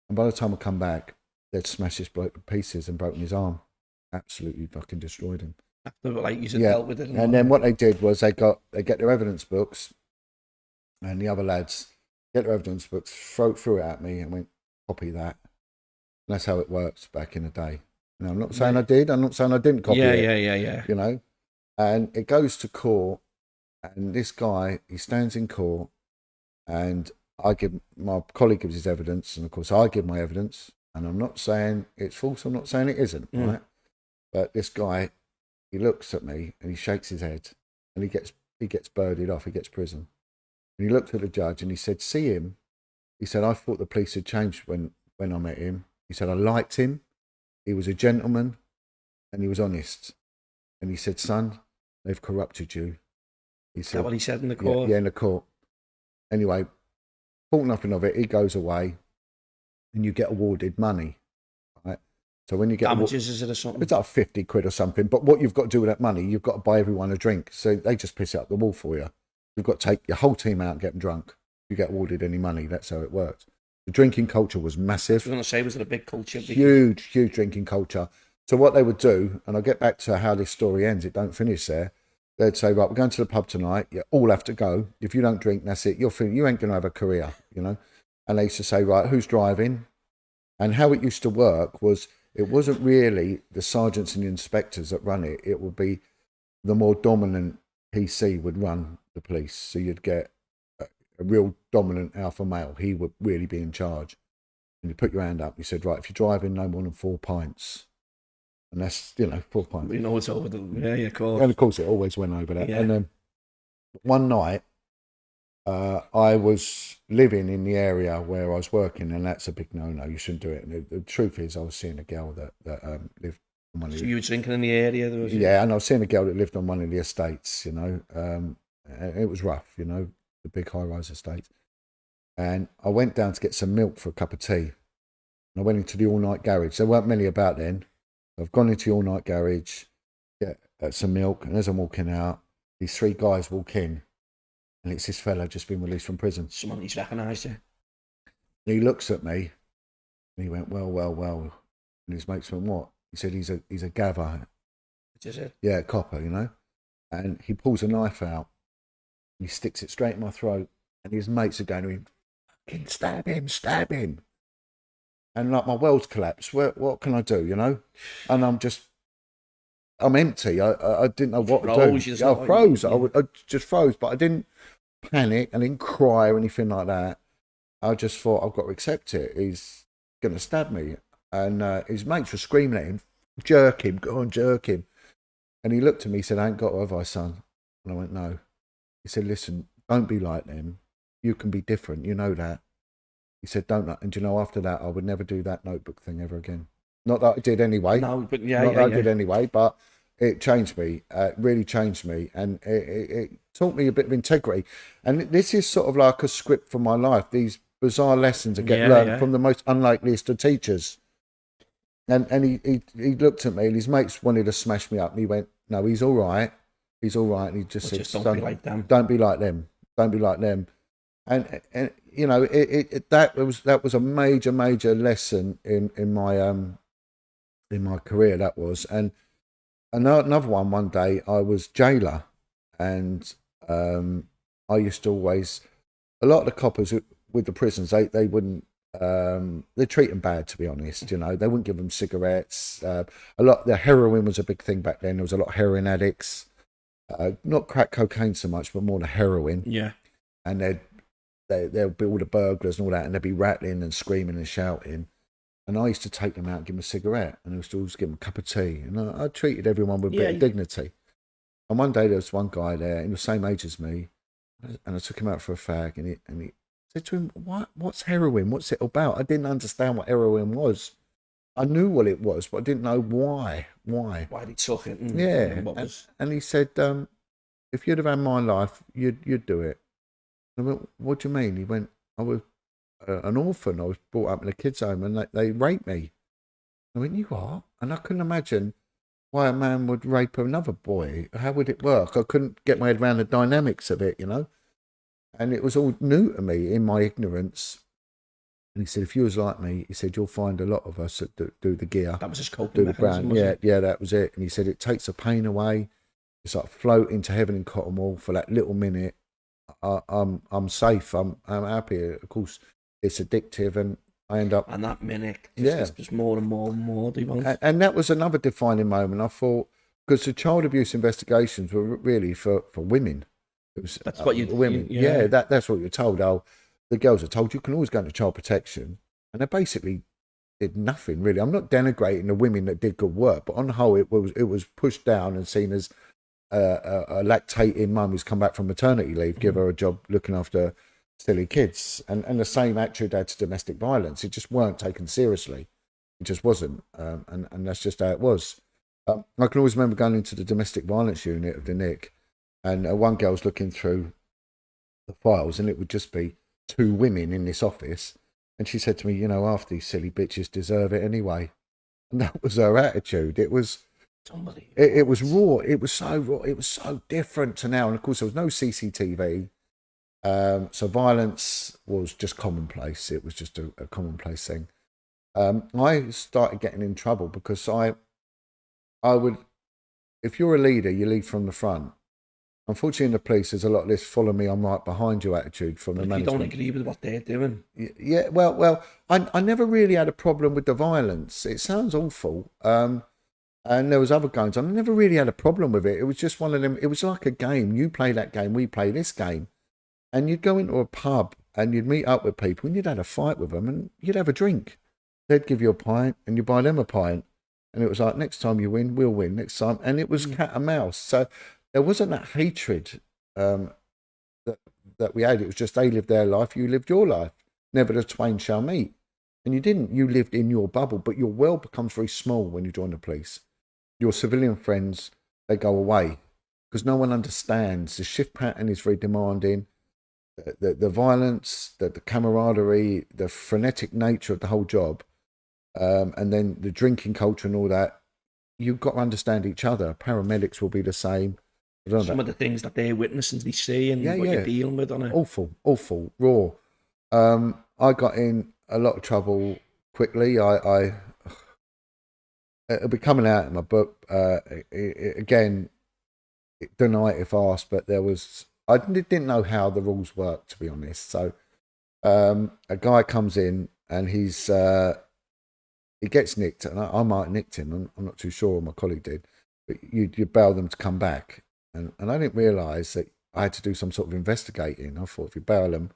And by the time I come back, they'd smashed this bloke to pieces and broken his arm. Absolutely fucking destroyed him. After, like, you said, dealt with it. And then what they did was they get their evidence books, and the other lads get their evidence books, threw it at me, and went, "Copy that." And that's how it works back in the day. Now, I'm not saying I did. I'm not saying I didn't copy it. Yeah. You know, and it goes to court, and this guy, he stands in court, and my colleague gives his evidence, and of course I give my evidence. And I'm not saying it's false. I'm not saying it isn't, right? But this guy, he looks at me and he shakes his head, and he gets birded off. He gets prison. And he looked at the judge and he said, "See him." He said, "I thought the police had changed when I met him." He said, "I liked him. He was a gentleman, and he was honest." And he said, "Son, they've corrupted you." He said, Is that what he said in the court? Yeah, in the court. Anyway, thought nothing of it. He goes away, and you get awarded money, right? So when you get damages, is it or something? it's like 50 quid or something. But what you've got to do with that money, you've got to buy everyone a drink. So they just piss it up the wall for you. You've got to take your whole team out and get them drunk. You get awarded any money. That's how it works. The drinking culture was massive. I was going to say, was it a big culture? Huge drinking culture. So what they would do, and I'll get back to how this story ends, it don't finish there. They'd say, right, we're going to the pub tonight. You all have to go. If you don't drink, that's it. You ain't going to have a career, you know. And they used to say, right, who's driving? And how it used to work was, it wasn't really the sergeants and the inspectors that run it. It would be the more dominant PC would run the police. So you'd get a real dominant alpha male. He would really be in charge. And you put your hand up. You said, right, if you're driving no more than 4 pints, and that's, 4 pints. You know, it's over the, yeah, of course. And of course, it always went over that. Yeah. And then one night, I was living in the area where I was working, and that's a big no-no. You shouldn't do it. And the truth is, I was seeing a girl that lived on one of So you were drinking in the area? There was, yeah, and I was seeing a girl that lived on one of the estates, and it was rough, the big high-rise estates. And I went down to get some milk for a cup of tea. And I went into the all-night garage. There weren't many about then. I've gone into the all-night garage, get some milk, and as I'm walking out, these 3 guys walk in, and it's this fella just been released from prison. someone he's recognised you. And he looks at me, and he went, well. And his mates went, what? He said, he's a gaffer. Which is it? Yeah, copper, And he pulls a knife out, and he sticks it straight in my throat, and his mates are going to him, fucking stab him. And like my world's collapsed. What can I do, And I'm empty. I didn't know what to do. I froze. I just froze, but I didn't panic. I didn't cry or anything like that. I just thought, I've got to accept it. He's going to stab me. And his mates were screaming at him, jerk him, go on, jerk him. And he looked at me, he said, I ain't got to, have I, son? And I went, no. He said, listen, don't be like them. You can be different. You know that. He said, don't. And after that, I would never do that notebook thing ever again. Not that I did anyway. No, but I did anyway, but it changed me. It really changed me. And it taught me a bit of integrity. And this is sort of like a script for my life. These bizarre lessons that get learned from the most unlikeliest of teachers. And he looked at me, and his mates wanted to smash me up. And he went, no, he's all right. He's all right. And he just said, don't be like them. Don't be like them. Don't be like them. And that was a major lesson in my career. That was. And another one day I was jailer, and I used to always, a lot of the coppers with the prisons, they wouldn't, they treat them bad, to be honest. They wouldn't give them cigarettes. The heroin was a big thing back then. There was a lot of heroin addicts, not crack cocaine so much, but more the heroin. Yeah. And they'll be all the burglars and all that, and they'd be rattling and screaming and shouting. And I used to take them out and give them a cigarette, and I used to always give them a cup of tea. And I treated everyone with a bit of dignity. And one day there was one guy there, in the same age as me, and I took him out for a fag, and he said to him, what's heroin? What's it about? I didn't understand what heroin was. I knew what it was, but I didn't know why. Why he took it. And he said, if you'd have had my life, you'd do it. I went, what do you mean? He went, I was an orphan. I was brought up in a kids' home, and they raped me. I went, you are? And I couldn't imagine why a man would rape another boy. How would it work? I couldn't get my head around the dynamics of it, And it was all new to me in my ignorance. And he said, if you was like me, he said, you'll find a lot of us that do the gear. That was his coping mechanism, Yeah, that was it. And he said, it takes the pain away. It's like floating to heaven in Cottonwall for that little minute. I'm safe. I'm happy. Of course, it's addictive, and I end up. And that minute, just more and more and more. And that was another defining moment. I thought, because the child abuse investigations were really for women. It was, that's what you. Women. Yeah. That's what you're told. Oh, the girls are told you can always go into child protection, and they basically did nothing really. I'm not denigrating the women that did good work, but on the whole, it was pushed down and seen as a lactating mum who's come back from maternity leave, give her a job looking after silly kids, and the same attitude had to domestic violence. It just weren't taken seriously. It just wasn't, and that's just how it was. I can always remember going into the domestic violence unit of the NIC, and one girl's looking through the files, and it would just be two women in this office, and she said to me, you know, half these silly bitches deserve it anyway. And that was her attitude. It was it was raw. It was so raw. It was so different to now. And of course, there was no CCTV. So violence was just commonplace. It was just a commonplace thing. I started getting in trouble because I would, if you're a leader, you lead from the front. Unfortunately, in the police, there's a lot of this "follow me, I'm right behind you" attitude from the management. You don't agree with what they're doing. Yeah, well, I never really had a problem with the violence. It sounds awful. And there was other games. I never really had a problem with it. It was just one of them. It was like a game. You play that game, we play this game. And you'd go into a pub and you'd meet up with people and you'd have a fight with them and you'd have a drink. They'd give you a pint and you buy them a pint. And it was like, next time you win, we'll win next time. And it was cat and mouse. So there wasn't that hatred that we had. It was just they lived their life, you lived your life. Never the twain shall meet. And you didn't. You lived in your bubble, but your world becomes very small when you join the police. Your civilian friends, they go away because no one understands. The shift pattern is very demanding. The violence, the camaraderie, the frenetic nature of the whole job, and then the drinking culture and all that. You've got to understand each other. Paramedics will be the same. Some of the things that they're witnessing, they see, and what you're dealing with on it. Awful, raw. I got in a lot of trouble quickly. It'll be coming out in my book. Again, deny it if asked, but I didn't know how the rules work, to be honest. So a guy comes in and he gets nicked, and I might have nicked him. I'm not too sure. My colleague did, but you bail them to come back. And I didn't realise that I had to do some sort of investigating. I thought if you bail them,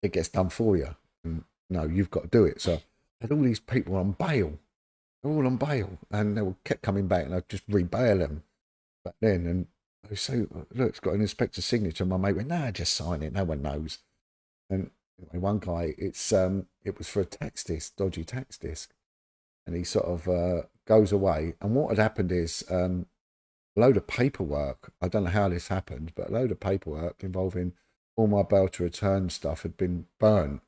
it gets done for you. And no, you've got to do it. So I had all these people on bail. They're all on bail. And they kept coming back and I'd just re-bail them back then. And I say, look, it's got an inspector's signature. My mate went, nah, just sign it. No one knows. And anyway, one guy, it was for a tax disc, dodgy tax disc. And he sort of goes away. And what had happened is... a load of paperwork. I don't know how this happened, but a load of paperwork involving all my bail to return stuff had been burnt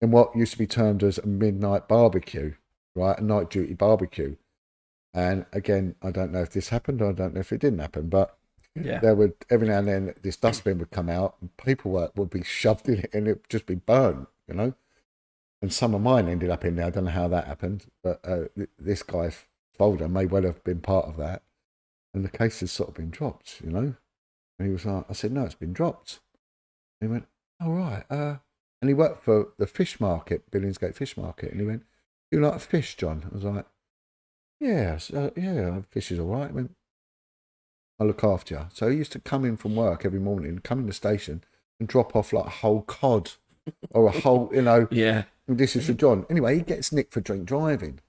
in what used to be termed as a midnight barbecue, right? A night duty barbecue. And again, I don't know if this happened or I don't know if it didn't happen, but there would, every now and then, this dustbin would come out and paperwork would be shoved in it and it would just be burnt, you know? And some of mine ended up in there. I don't know how that happened, but this guy folder may well have been part of that, and the case has sort of been dropped, you know. And he was like, I said, no, it's been dropped. And he went, all right. And he worked for the fish market, Billingsgate Fish Market, and he went, do you like fish, John? I was like, yeah, fish is all right. I went, I look after you. So he used to come in from work every morning, come in the station and drop off like a whole cod or a whole, you know. Yeah. And this is for John. Anyway, he gets nicked for drink driving.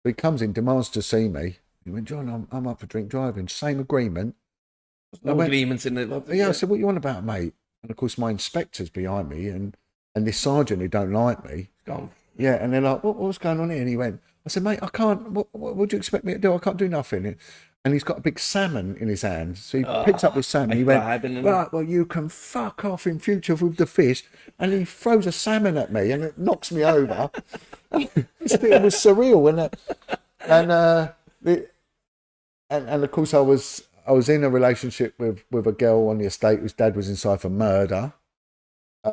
So he comes in, demands to see me. He went, John, I'm up for drink driving. Same agreement. No agreements in it. Yeah, I said, what you want about, mate? And of course, my inspector's behind me and this sergeant who don't like me. Gone. Yeah, and they're like, what's going on here? And he went, I said, mate, I can't, what do you expect me to do? I can't do nothing. And he's got a big salmon in his hand. So he picks up his salmon. He went, right, well, you can fuck off in future with the fish. And he throws a salmon at me and it knocks me over. It was surreal. And of course, I was in a relationship with a girl on the estate whose dad was inside for murder.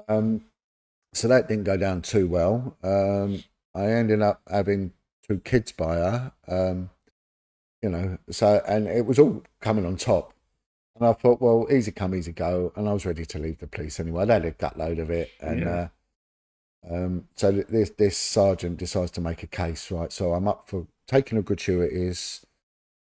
So that didn't go down too well. I ended up having 2 kids by her. You know, so, and it was all coming on top. And I thought, well, easy come, easy go. And I was ready to leave the police anyway. I'd had a gut load of it. And so this sergeant decides to make a case, right? So I'm up for taking a gratuities,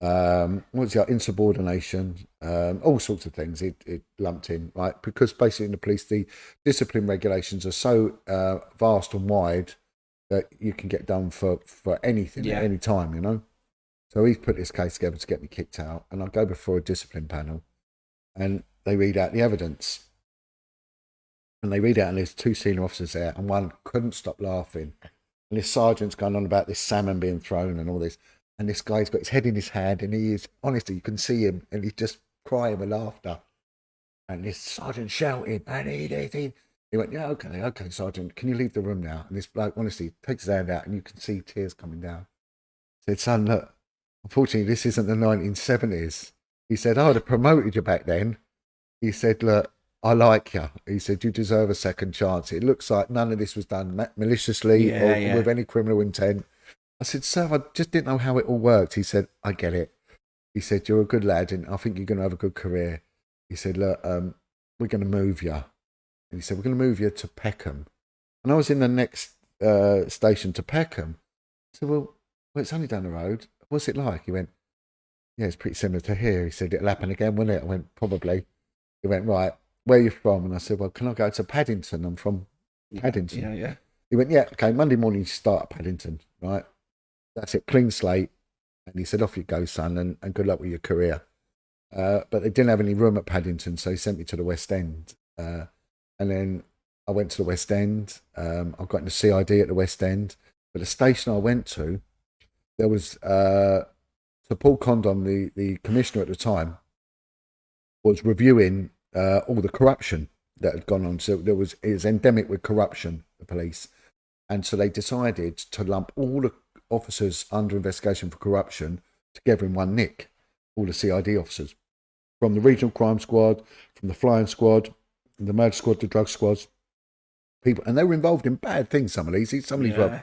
what was it, insubordination, all sorts of things it lumped in, right? Because basically in the police, the discipline regulations are so vast and wide that you can get done for anything at any time, you know? So he's put this case together to get me kicked out, and I go before a discipline panel, and they read out the evidence. And they read out, and there's 2 senior officers there, and one couldn't stop laughing. And this sergeant's going on about this salmon being thrown and all this. And this guy's got his head in his hand, and he is, honestly, you can see him, and he's just crying with laughter. And this sergeant shouting, and he went, yeah, okay, sergeant, can you leave the room now? And this bloke, honestly, takes his hand out, and you can see tears coming down. He said, son, look, unfortunately, this isn't the 1970s. He said, I would have promoted you back then. He said, look, I like you. He said, you deserve a second chance. It looks like none of this was done maliciously or with any criminal intent. I said, sir, I just didn't know how it all worked. He said, I get it. He said, you're a good lad, and I think you're going to have a good career. He said, look, we're going to move you. And he said, we're going to move you to Peckham. And I was in the next station to Peckham. I said, well, it's only down the road. What's it like? He went, yeah, it's pretty similar to here. He said, it'll happen again, won't it? I went, probably. He went, right, where are you from? And I said, well, can I go to Paddington? I'm from Paddington. Yeah. He went, yeah, okay, Monday morning you start at Paddington, right? That's it, clean slate. And he said, off you go, son, and good luck with your career. But they didn't have any room at Paddington, so he sent me to the West End. And then I went to the West End. I got into CID at the West End. But the station I went to, there was so Paul Condon, the commissioner at the time, was reviewing all the corruption that had gone on. So it was endemic with corruption, the police. And so they decided to lump all the officers under investigation for corruption together in one nick, all the CID officers, from the regional crime squad, from the flying squad, from the murder squad, the drug squads, people. And they were involved in bad things, some of these were,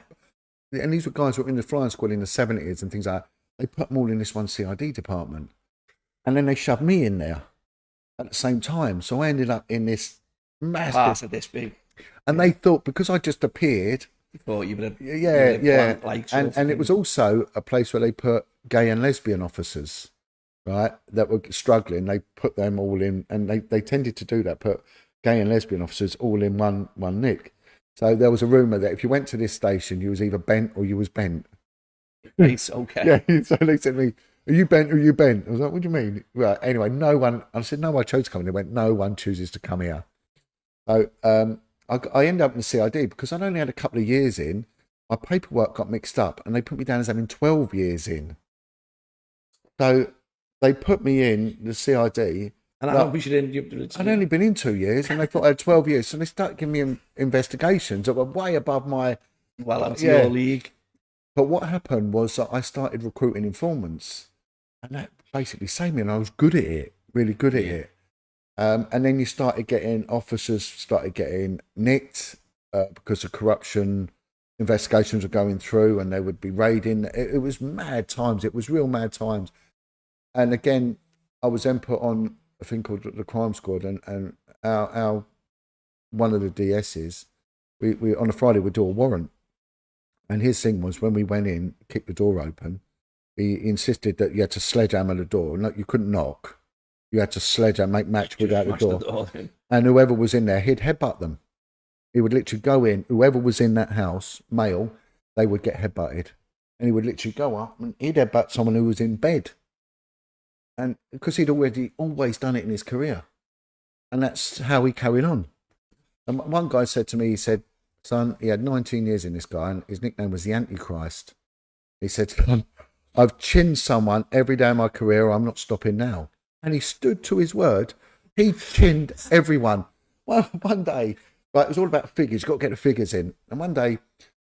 and these were guys who were in the flying squad in the 70s and things like that. They put them all in this one CID department. And then they shoved me in there at the same time. So I ended up in this massive... Part of this big. And they thought, because I just appeared... Thought you would have... Yeah. And it was also a place where they put gay and lesbian officers, right, that were struggling. They put them all in, and they tended to do that, put gay and lesbian officers all in one nick. So there was a rumour that if you went to this station, you was either bent or you was bent. It's okay. Yeah, so they said to me, are you bent or are you bent? I was like, what do you mean? Well, anyway, no one, I said, no, I chose to come. And they went, no one chooses to come here. So I ended up in the CID because I'd only had a couple of years in. My paperwork got mixed up and they put me down as having 12 years in. So they put me in the CID. And I know we should end. I'd only been in 2 years and they thought I had 12 years. So they started giving me investigations that were way above my... Well, that's your league. But what happened was that I started recruiting informants. And that basically saved me, and I was good at it, really good at it. And then you started getting, officers started getting nicked because of corruption investigations were going through, and they would be raiding. It was mad times. It was real mad times. And again, I was then put on a thing called the crime squad, and our one of the DSs, we on a Friday would do a warrant. And his thing was, when we went in, kicked the door open, he insisted that you had to sledgehammer the door. No, you couldn't knock. You had to sledgehammer, make match without the door. And whoever was in there, he'd headbutt them. He would literally go in. Whoever was in that house, male, they would get headbutted. And he would literally go up and he'd headbutt someone who was in bed. And because he'd always done it in his career. And that's how he carried on. And one guy said to me, he said, son, he had 19 years in this guy, and his nickname was the Antichrist. He said, son, I've chinned someone every day of my career, I'm not stopping now. And he stood to his word. He chinned everyone. Well, one day, right, it was all about figures. You've got to get the figures in. And one day,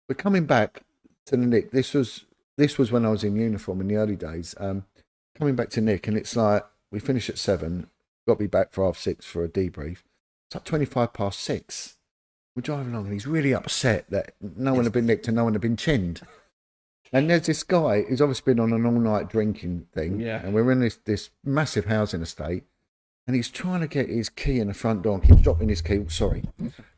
we're coming back to the Nick. This was when I was in uniform in the early days. Coming back to Nick, and it's like, we finish at 7, got to be back for 6:30 for a debrief. It's like 6:25. We're driving along, and he's really upset that no one had been nicked and no one had been chinned. And there's this guy who's obviously been on an all-night drinking thing, and we're in this massive housing estate, and he's trying to get his key in the front door and keeps dropping his key.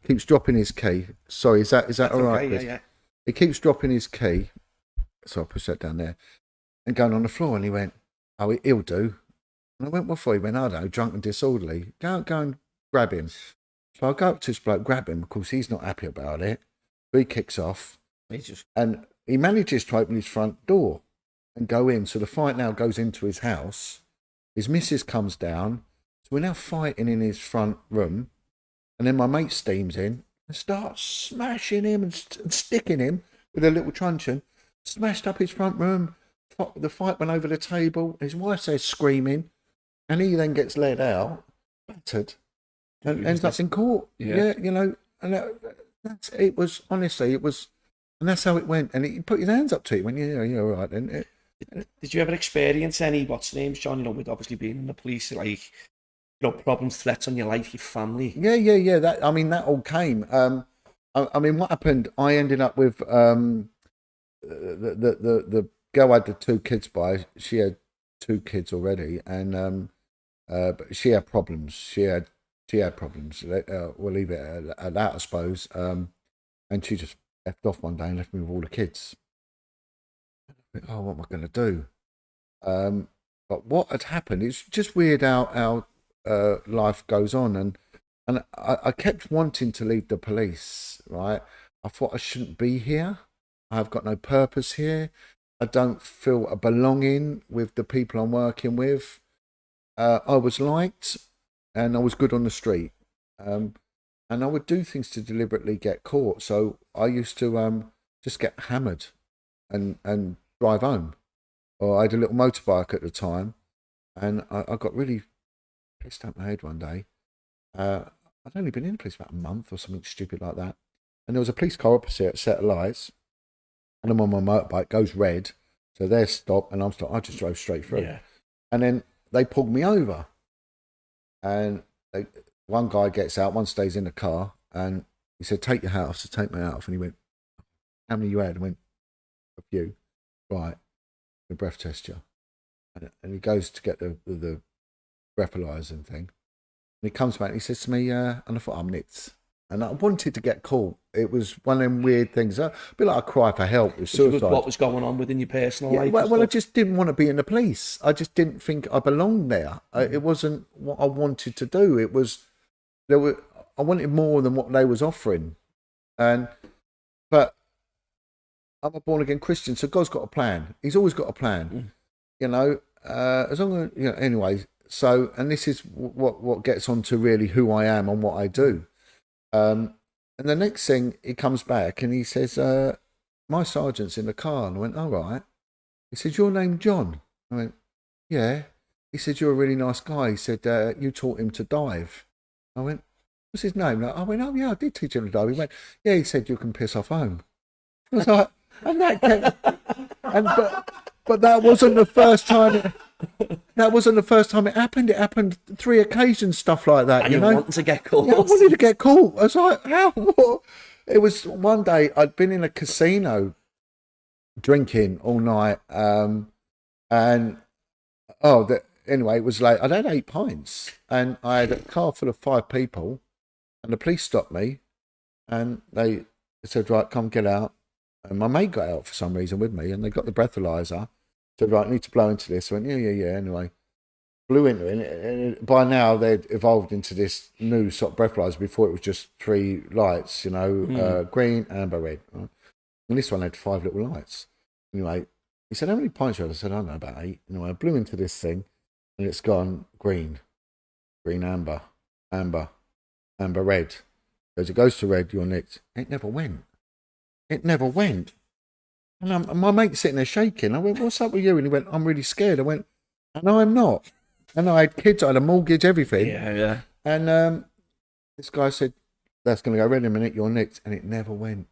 Keeps dropping his key. Sorry, is that all right? Okay, yeah. He keeps dropping his key, so I'll push that down there, and going on the floor, and he went, oh, he'll do. And I went, what for? He went, I don't know, drunk and disorderly. Go and grab him. So I go up to this bloke, grab him. Of course, he's not happy about it. But he kicks off. And he manages to open his front door and go in. So the fight now goes into his house. His missus comes down. So we're now fighting in his front room. And then my mate steams in and starts smashing him and sticking him with a little truncheon. Smashed up his front room. The fight went over the table. His wife says screaming. And he then gets led out, battered, and ends up in court. Yeah, you know, and it was, honestly, it was, and that's how it went. And he put his hands up to it when you're all right. And did you ever experience any, what's names, John, you know, with obviously being in the police, like, you know, problems, threats on your life, your family? Yeah. That, I mean, that all came. I mean, what happened? I ended up with the girl I had the 2 kids by. She had 2 kids already, and but she had problems. She had problems. We'll leave it at that, I suppose. And she just left off one day and left me with all the kids. Oh, what am I going to do? But what had happened? It's just weird how life goes on, and I kept wanting to leave the police. Right? I thought I shouldn't be here. I've got no purpose here. I don't feel a belonging with the people I'm working with. I was liked, and I was good on the street, and I would do things to deliberately get caught. So I used to just get hammered and drive home. Or I had a little motorbike at the time, and I got really pissed out my head one day. I'd only been in the police about a month or something stupid like that, and there was a police car opposite, a set of lights, and I'm on my motorbike, goes red, so they're stopped, and I'm stopped. I just drove straight through, and then they pulled me over, and one guy gets out, one stays in the car, and he said, "Take your hat off." So take my hat off, and he went, "How many you had?" I went, "A few." Right, the breath test you, and he goes to get the breathalyzer and thing, and he comes back and he says to me, and I thought, I'm nicked, and I wanted to get caught. It was one of them weird things. A bit like a cry for help with suicide. What was going on within your personal life? Well, I just didn't want to be in the police. I just didn't think I belonged there. It wasn't what I wanted to do. It was I wanted more than what they was offering, but I'm a born again Christian, so God's got a plan. He's always got a plan, you know. As long as anyway. So, and this is what gets on to really who I am and what I do. And the next thing, he comes back and he says, "My sergeant's in the car." And I went, "All right." He said, "Your name John?" I went, "Yeah." He said, "You're a really nice guy." He said, "You taught him to dive." I went, "What's his name?" I went, "Oh yeah, I did teach him to dive." He went, "Yeah." He said, "You can piss off home." I was like, and that came, but that wasn't the first time. That wasn't the first time it happened. It happened 3 occasions, stuff like that. And you wanted to get caught. Yeah, I wanted to get caught. I was like, how? What? It was one day I'd been in a casino drinking all night, and anyway, it was late. I'd had 8 pints, and I had a car full of 5 people, and the police stopped me, and they said, "Right, come get out." And my mate got out for some reason with me, and they got the breathalyzer. Said, "Right, I need to blow into this." I went, yeah. Anyway, blew into it. And by now, they'd evolved into this new sort of breathalyzer. Before it was just 3 lights, green, amber, red. Right? And this one had 5 little lights. Anyway, he said, "How many pints you had?" I said, "I don't know, about 8. Anyway, I blew into this thing, and it's gone green, amber, red. As it goes to red, you're nicked. It never went. And my mate's sitting there shaking. I went, "What's up with you?" And he went, "I'm really scared." I went, "No, I'm not." And I had kids, I had a mortgage, everything. Yeah. And this guy said, "That's going to go red in a minute, you're nicked." And it never went.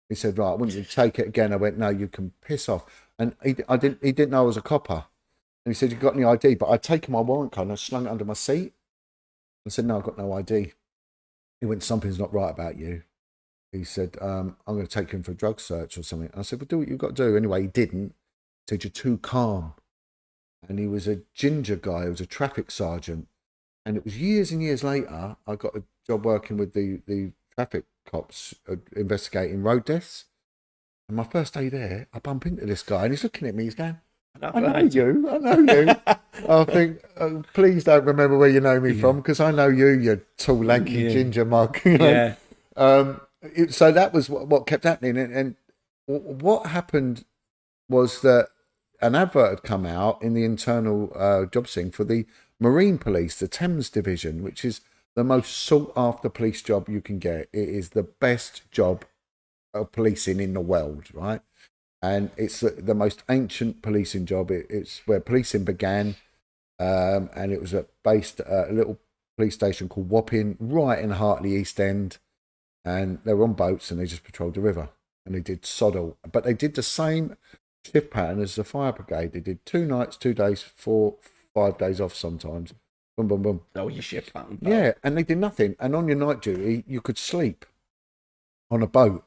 He said, "Right, I want you to take it again." I went, "No, you can piss off." And he didn't know I was a copper. And he said, "You got any ID?" But I'd taken my warrant card and I slung it under my seat. I said, "No, I've got no ID. He went, "Something's not right about you." He said, "I'm going to take him for a drug search or something." And I said, "Well, do what you've got to do." Anyway, he didn't. He said, "You're too calm." And he was a ginger guy. He was a traffic sergeant. And it was years and years later, I got a job working with the traffic cops investigating road deaths. And my first day there, I bump into this guy and he's looking at me. He's going, I know you. I know you. I think, please don't remember where you know me from, because I know you, you tall, lanky ginger mug. You know? So that was what kept happening. And what happened was that an advert had come out in the internal job scene for the Marine Police, the Thames Division, which is the most sought after police job you can get. It is the best job of policing in the world, right? And it's the most ancient policing job. It's where policing began, and it was based at a little police station called Wapping, right in the heart of the East End. And they were on boats and they just patrolled the river, and they did sod all. But they did the same shift pattern as the fire brigade. They did 2 nights, 2 days, 4, 5 days off sometimes. Boom, boom, boom. That was your shift pattern. Yeah, and they did nothing. And on your night duty, you could sleep on a boat,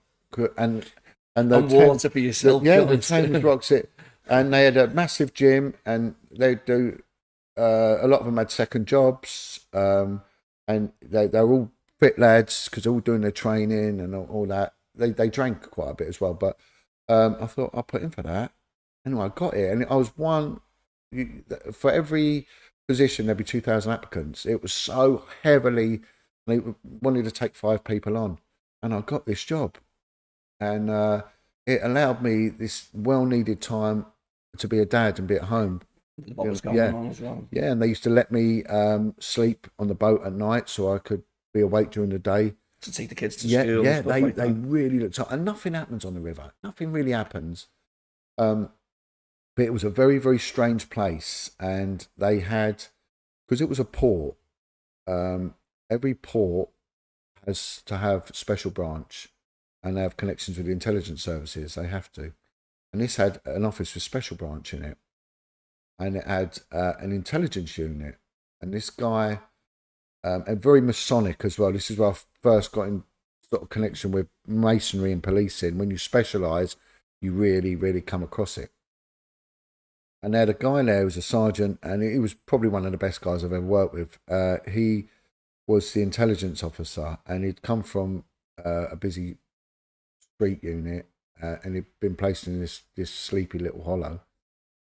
and water for yourself. The Thames rocks it. And they had a massive gym, and they do. A lot of them had second jobs, and they're all fit lads because they're all doing their training and all that. They drank quite a bit as well, but I thought I'll put in for that. Anyway, I got it, and I was one for every position. There'd be 2,000 applicants. It was so heavily. They wanted to take 5 people on, and I got this job. And it allowed me this well-needed time to be a dad and be at home. What was going on as well. Yeah, and they used to let me sleep on the boat at night so I could be awake during the day. To take the kids to school. Yeah, they really looked up. And nothing happens on the river. Nothing really happens. But it was a very, very strange place. And they had, because it was a port, every port has to have a special branch. And they have connections with the intelligence services. They have to. And this had an office with special branch in it. And it had an intelligence unit. And this guy, and very Masonic as well. This is where I first got in sort of connection with masonry and policing. When you specialise, you really, really come across it. And they had a guy there who was a sergeant, and he was probably one of the best guys I've ever worked with. He was the intelligence officer, and he'd come from a busy street unit, and he'd been placed in this sleepy little hollow.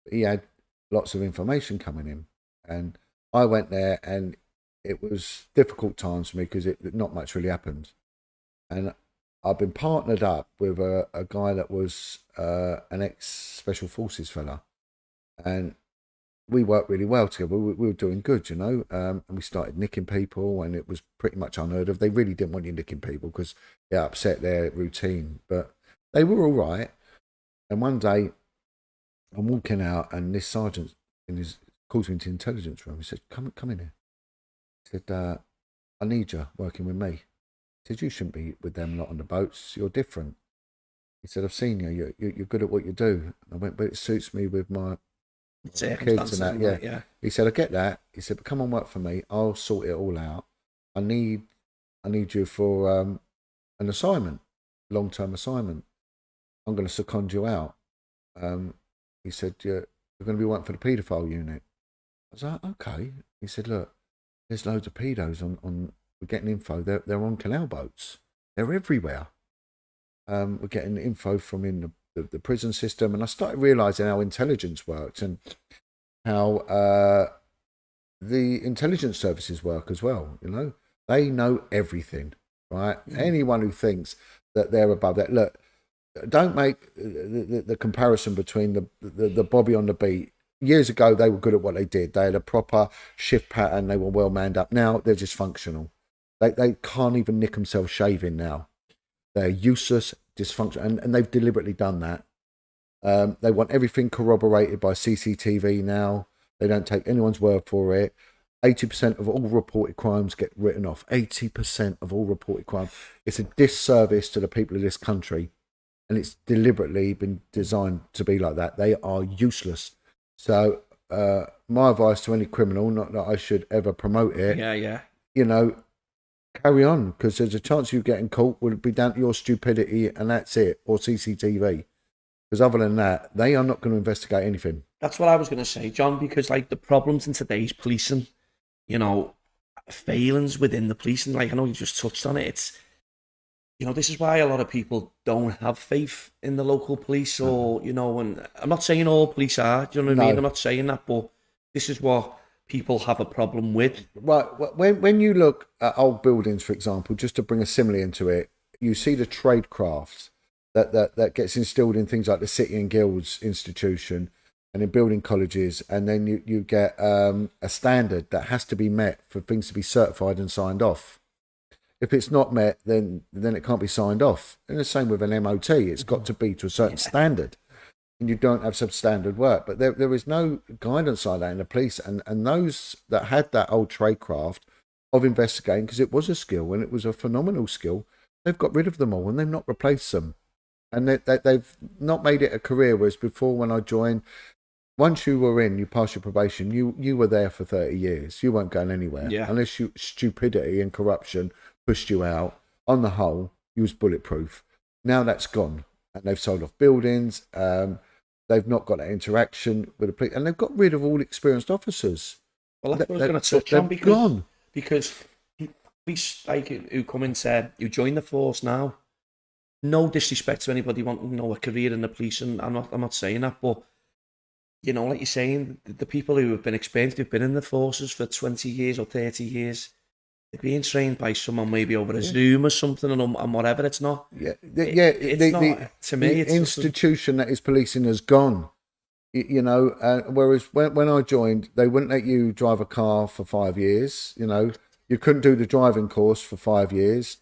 He had lots of information coming in, and I went there, and it was difficult times for me because not much really happened. And I've been partnered up with a guy that was an ex-special forces fella, and we worked really well together. We were doing good, you know, and we started nicking people, and it was pretty much unheard of. They really didn't want you nicking people because it upset their routine, but they were all right. And one day I'm walking out, and this sergeant calls me into the intelligence room. He said, come in here. He said, I need you working with me. He said, you shouldn't be with them lot on the boats. You're different. He said, I've seen you. You're good at what you do. I went, but it suits me with my kids and that. Yeah. He said, I get that. He said, but come on, work for me. I'll sort it all out. I need you for an assignment, long-term assignment. I'm going to second you out. He said, you're going to be working for the paedophile unit. I was like, okay. He said, look, there's loads of pedos on we're getting info. They're on canal boats. They're everywhere. We're getting info from in the prison system. And I started realising how intelligence works and how the intelligence services work as well. You know, they know everything, right? Anyone who thinks that they're above that, look, don't make the comparison between the Bobby on the beat. Years ago, they were good at what they did. They had a proper shift pattern. They were well manned up. Now they're just functional. They can't even nick themselves shaving now. They're useless, dysfunctional, and they've deliberately done that. They want everything corroborated by CCTV now. They don't take anyone's word for it. 80% of all reported crimes get written off. 80% of all reported crimes. It's a disservice to the people of this country. And it's deliberately been designed to be like that. They are useless. So my advice to any criminal, not that I should ever promote it, you know, carry on, because there's a chance you getting caught will be down to your stupidity, and that's it, or CCTV. Because other than that, they are not going to investigate anything. That's what I was going to say, John, because like the problems in today's policing, you know, failings within the policing, like I know you just touched on it, this is why a lot of people don't have faith in the local police, or and I'm not saying all police are. Do you know what I mean? No. I'm not saying that, but this is what people have a problem with. Right. When you look at old buildings, for example, just to bring a simile into it, you see the trade crafts that gets instilled in things like the City and Guilds institution and in building colleges, and then you get a standard that has to be met for things to be certified and signed off. If it's not met, then it can't be signed off. And the same with an MOT; it's got to be to a certain standard, and you don't have substandard work. But there is no guidance like that in the police, and those that had that old trade craft of investigating, because it was a skill and it was a phenomenal skill, they've got rid of them all and they've not replaced them, and they've not made it a career. Whereas before, when I joined, once you were in, you passed your probation, you were there for 30 years. You weren't going anywhere unless stupidity and corruption pushed you out. On the whole, you was bulletproof. Now that's gone, and they've sold off buildings. They've not got that interaction with the police, and they've got rid of all experienced officers. Well, that's what I was going to touch on, because police like who come into, who join the force now. No disrespect to anybody wanting a career in the police, and I'm not saying that, but like you're saying, the people who have been experienced, who've been in the forces for 20 years or 30 years, they're being trained by someone maybe over a Zoom or something, and whatever. It's not. It's not. To me, the institution that is policing has gone. Whereas when I joined, they wouldn't let you drive a car for 5 years. You couldn't do the driving course for 5 years.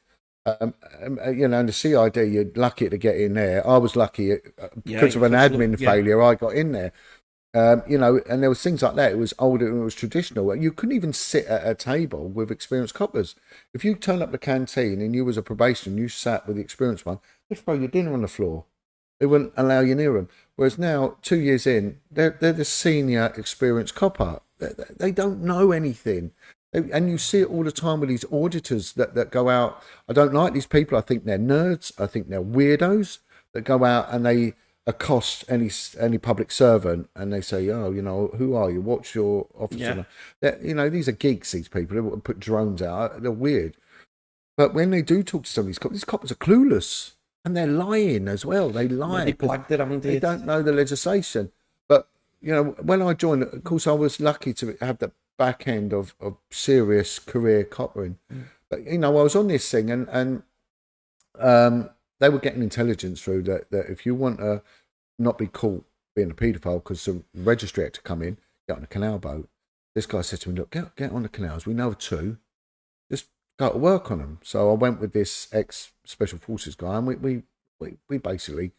And the CID, you're lucky to get in there. I was lucky because of an admin failure. I got in there. And there was things like that. It was older and it was traditional. You couldn't even sit at a table with experienced coppers. If you turn up the canteen and you was a probation and you sat with the experienced one, they'd throw your dinner on the floor. They wouldn't allow you near them. Whereas now, 2 years in, they're the senior experienced copper. They don't know anything. And you see it all the time with these auditors that go out. I don't like these people. I think they're nerds. I think they're weirdos that go out and they accost any public servant and they say, who are you? What's your officer? These are geeks, these people. They put drones out. They're weird. But when they do talk to some of these coppers are clueless and they're lying as well. They lie. They don't know the legislation. But, when I joined, of course, I was lucky to have the back end of serious career coppering. But, I was on this thing and they were getting intelligence through that if you want to not be caught being a paedophile, because the registry had to come in, get on a canal boat. This guy said to me, look, get on the canals. We know of 2. Just go to work on them. So I went with this ex-Special Forces guy, and we basically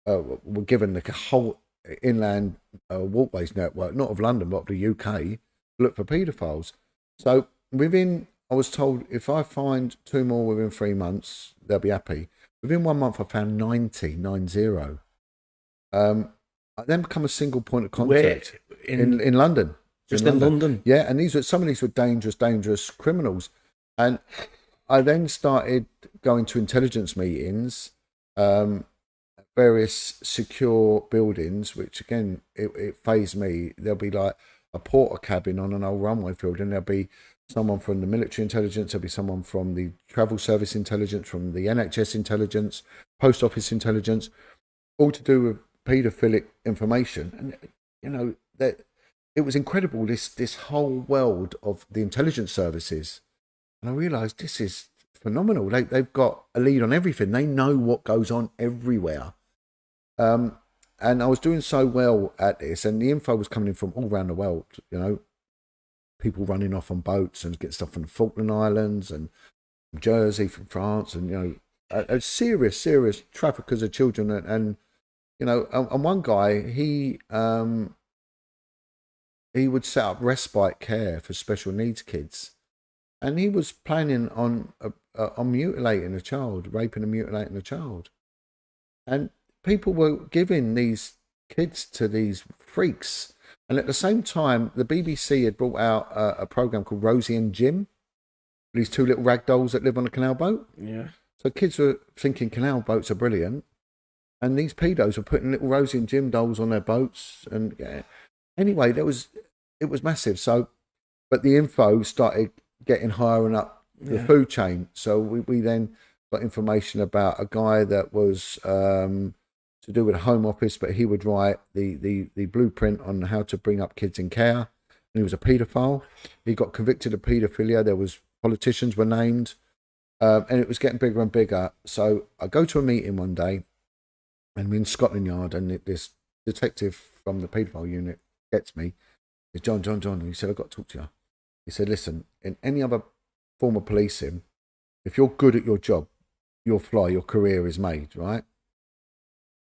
were given the whole inland walkways network, not of London, but of the UK, to look for paedophiles. So I was told, if I find 2 more within 3 months, they'll be happy. Within 1 month, I found 90. I then become a single point of contact in London. Just in London? Yeah, and some of these were dangerous criminals. And I then started going to intelligence meetings, various secure buildings, which again, it fazed me. There'll be like a porter cabin on an old runway field, and there'll be someone from the military intelligence, there'll be someone from the travel service intelligence, from the NHS intelligence, post office intelligence, all to do with paedophilic information. And that it was incredible, this whole world of the intelligence services. And I realised this is phenomenal. They've got a lead on everything. They know what goes on everywhere. And I was doing so well at this, and the info was coming in from all around the world, people running off on boats and get stuff from the Falkland Islands and from Jersey, from France, and a serious traffickers of children. And one guy, he would set up respite care for special needs kids, and he was planning on mutilating a child, raping and mutilating a child, and people were giving these kids to these freaks. And at the same time, the BBC had brought out a program called Rosie and Jim, these 2 little rag dolls that live on a canal boat. Yeah. So kids were thinking canal boats are brilliant, and these pedos were putting little Rosie and Jim dolls on their boats. And anyway, it was massive. So, but the info started getting higher and up the food chain. So we then got information about a guy that was to do with a Home Office, but he would write the blueprint on how to bring up kids in care. And he was a paedophile. He got convicted of paedophilia. There was politicians were named, and it was getting bigger and bigger. So I go to a meeting one day, and I'm in Scotland Yard, and this detective from the paedophile unit gets me. He's John. And he said, I've got to talk to you. He said, listen, in any other form of policing, if you're good at your job, you'll fly, your career is made, right?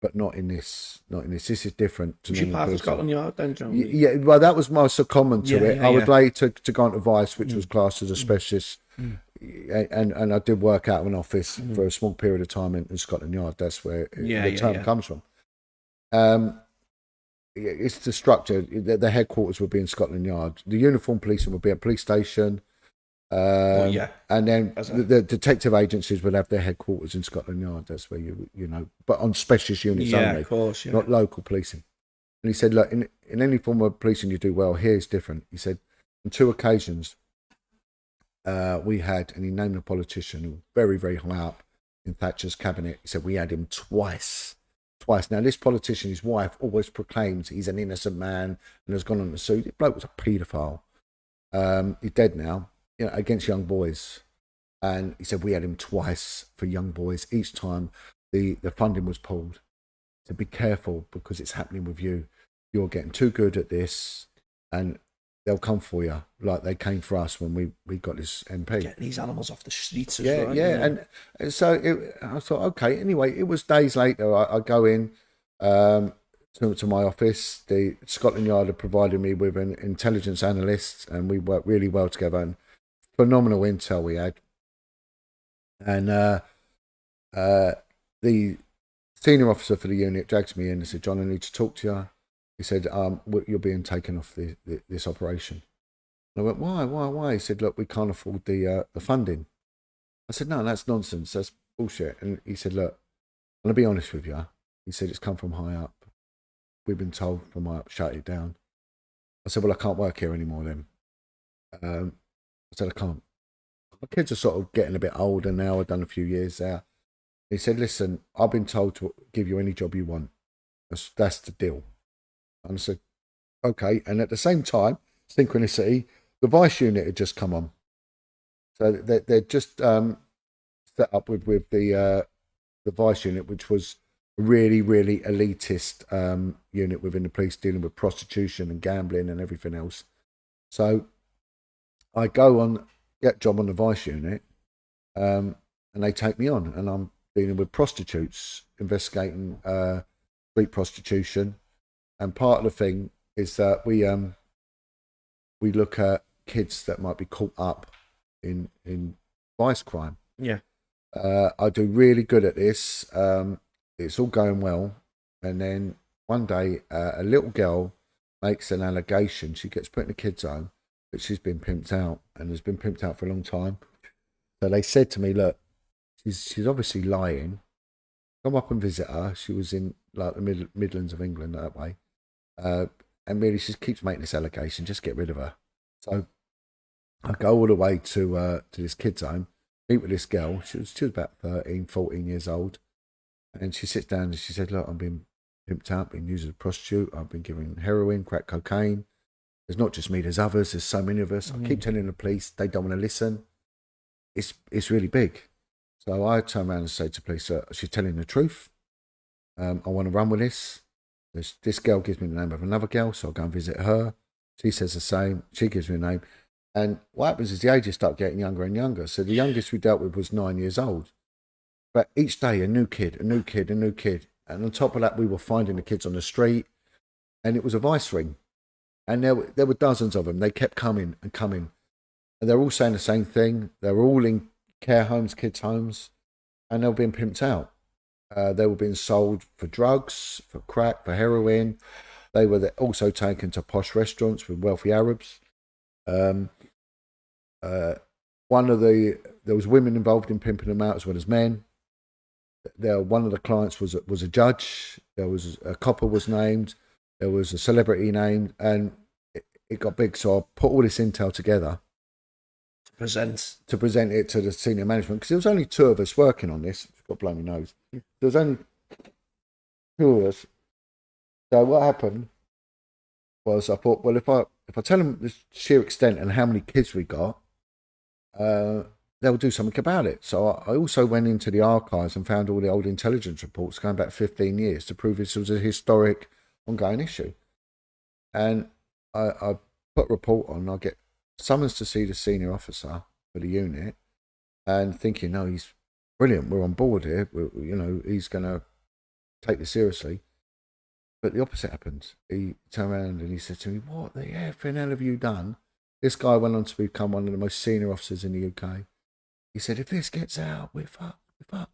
But not in this. This is different. Was you part of Scotland Yard then, John? Yeah, well, that was my secondment to it. I was later to go into Vice, which was classed as a specialist. And I did work out of an office for a small period of time in Scotland Yard. That's where the term comes from. It's the structure. The headquarters would be in Scotland Yard. The uniformed policing would be at police station. And then the detective agencies would have their headquarters in Scotland Yard. That's where you know, but on specialist units only, of course, not local policing. And he said, look, in any form of policing you do well, here it's different. He said, on 2 occasions, we had, and he named a politician who was very, very high up in Thatcher's cabinet. He said, we had him twice. Now, this politician, his wife, always proclaims he's an innocent man and has gone on the suit. The bloke was a paedophile. He's dead now, you know, against young boys. And he said, we had him twice for young boys. Each time the funding was pulled. So be careful because it's happening with you. You're getting too good at this and they'll come for you like they came for us when we got this MP. Getting these animals off the streets. And so I thought, okay. Anyway, it was days later. I go in to my office. The Scotland Yard had provided me with an intelligence analyst, and we worked really well together. And phenomenal intel we had. And the senior officer for the unit drags me in and said, John, I need to talk to you. He said, you're being taken off this operation. And I went, why? He said, look, we can't afford the funding. I said, no, that's nonsense. That's bullshit. And he said, look, I'm going to be honest with you. He said, it's come from high up. We've been told from high up, shut it down. I said, well, I can't work here anymore then. I said, I can't. My kids are sort of getting a bit older now. I've done a few years there. He said, listen, I've been told to give you any job you want. That's the deal. And I said, okay. And at the same time, synchronicity, the Vice unit had just come on. So they're just set up with the Vice unit, which was a really, really elitist unit within the police dealing with prostitution and gambling and everything else. So I go on, get a job on the Vice unit, and they take me on. And I'm dealing with prostitutes, investigating street prostitution. And part of the thing is that we look at kids that might be caught up in vice crime. Yeah. I do really good at this. It's all going well. And then one day, a little girl makes an allegation. She gets put in a kid's home that she's been pimped out and has been pimped out for a long time. So they said to me, look, she's obviously lying. Come up and visit her. She was in like the Midlands of England that way. And really, she keeps making this allegation. Just get rid of her. So I go all the way to this kid's home, meet with this girl. She was about 13, 14 years old. And she sits down and she said, look, I've been pimped out, been used as a prostitute. I've been given heroin, crack cocaine. There's not just me, there's others. There's so many of us. I keep telling the police, they don't want to listen. It's really big. So I turn around and say to police, she's telling the truth. I want to run with this. This girl gives me the name of another girl, so I'll go and visit her. She says the same. She gives me a name. And what happens is the ages start getting younger and younger. So the youngest we dealt with was 9 years old. But each day, a new kid. And on top of that, we were finding the kids on the street. And it was a vice ring. And there were dozens of them. They kept coming and coming. And they're all saying the same thing. They were all in care homes, kids' homes. And they were being pimped out. They were being sold for drugs, for crack, for heroin. They were also taken to posh restaurants with wealthy Arabs. There was women involved in pimping them out as well as men. One of the clients was a judge. There was a copper was named. There was a celebrity named, and it got big. So I put all this intel together, present it to the senior management, because there was only 2 of us working on this. I've got to blow my nose. There was only 2 of us. So what happened was, I thought, well, if I tell them the sheer extent and how many kids we got, they'll do something about it. So I also went into the archives and found all the old intelligence reports going back 15 years to prove this was a historic, ongoing issue. And I put a report on. I get summons to see the senior officer for the unit, and thinking, no, he's brilliant. We're on board here. He's going to take this seriously. But the opposite happened. He turned around and he said to me, "What the effing hell have you done?" This guy went on to become one of the most senior officers in the UK. He said, "If this gets out, we're fucked. We're fucked."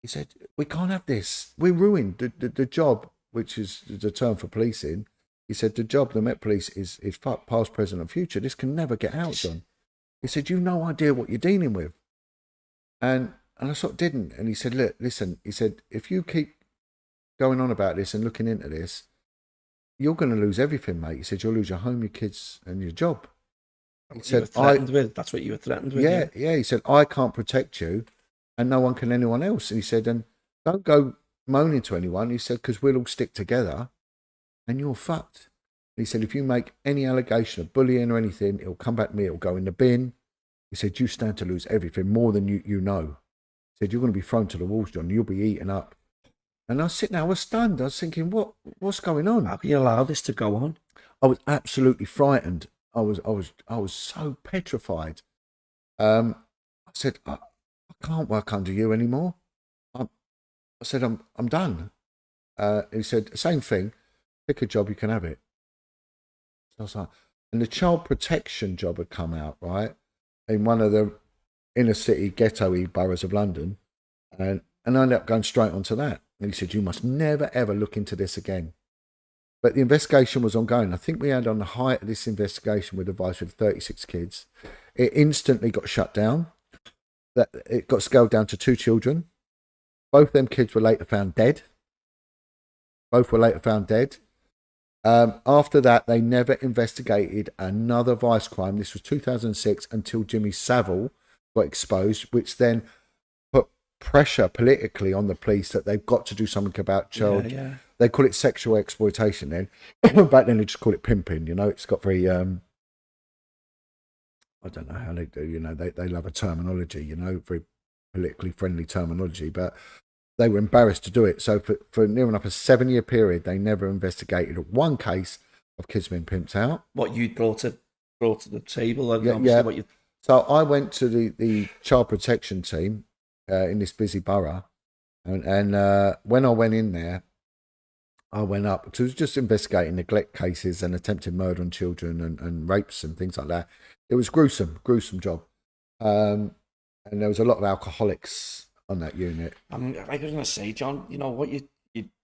He said, "We can't have this. We're ruined. The job," which is the term for policing, he said, "the job, the Met Police, is fucked, past, present and future. This can never get out, John." He said, "You've no idea what you're dealing with." And I sort of didn't. And he said, "Look, listen," he said, "if you keep going on about this and looking into this, you're going to lose everything, mate." He said, "You'll lose your home, your kids and your job." He said, That's what you were threatened with. Yeah. He said, "I can't protect you and no one can anyone else." And he said, "And don't go moaning to anyone." He said, "because we'll all stick together and you're fucked." He said, "If you make any allegation of bullying or anything, it'll come back to me. It'll go in the bin." He said, "You stand to lose everything, more than you know." He said, "You're going to be thrown to the wolves, John. You'll be eaten up." And I was sitting there, I was stunned. I was thinking, what's going on? How can you allow this to go on? I was absolutely frightened. I was so petrified. I said, I can't work under you anymore. I said, I'm done. He said, "Same thing. Pick a job, you can have it." So I was like, and the child protection job had come out, right, in one of the inner city ghetto-y boroughs of London, and I ended up going straight onto that. And he said, "You must never ever look into this again." But the investigation was ongoing. I think we had, on the height of this investigation with advice with 36 kids, it instantly got shut down. That it got scaled down to 2 children. Both them kids were later found dead. After that, they never investigated another vice crime. This was 2006, until Jimmy Savile got exposed, which then put pressure politically on the police that they've got to do something about child. Yeah. They call it sexual exploitation then. Back then they just call it pimping, It's got very, I don't know how they do, they love a terminology, very politically friendly terminology, but they were embarrassed to do it. So for near enough a 7-year period, they never investigated one case of kids being pimped out. What you brought to the table, and yeah. What you... So I went to the child protection team in this busy borough, and when I went in there, I went up to just investigating neglect cases and attempted murder on children and rapes and things like that. It was gruesome job. And there was a lot of alcoholics on that unit. I was going to say, John, what you're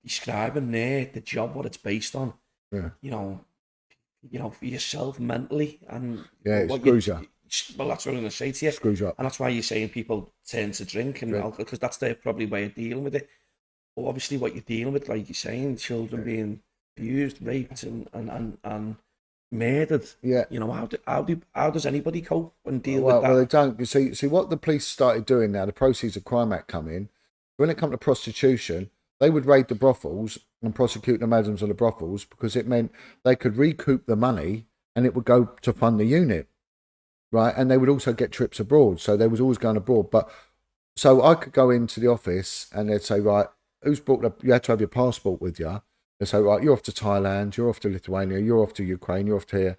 describing there, the job, what it's based on, Yeah. For yourself mentally, and it screws you. Well, that's what I'm going to say to you. Screws you up. And that's why you're saying people turn to drink and alcohol, because that's their probably way of dealing with it. But obviously what you're dealing with, like you're saying, children being abused, raped and murdered. Yeah. How does anybody cope and deal with that? Well, they don't. You see what the police started doing now, the Proceeds of Crime Act come in. When it come to prostitution, they would raid the brothels and prosecute the madams of the brothels, because it meant they could recoup the money and it would go to fund the unit, right? And they would also get trips abroad. So they was always going abroad. But so I could go into the office and they'd say, "Right, who's brought up?" You had to have your passport with you. They'd say, "Right, you're off to Thailand, you're off to Lithuania, you're off to Ukraine, you're off to here."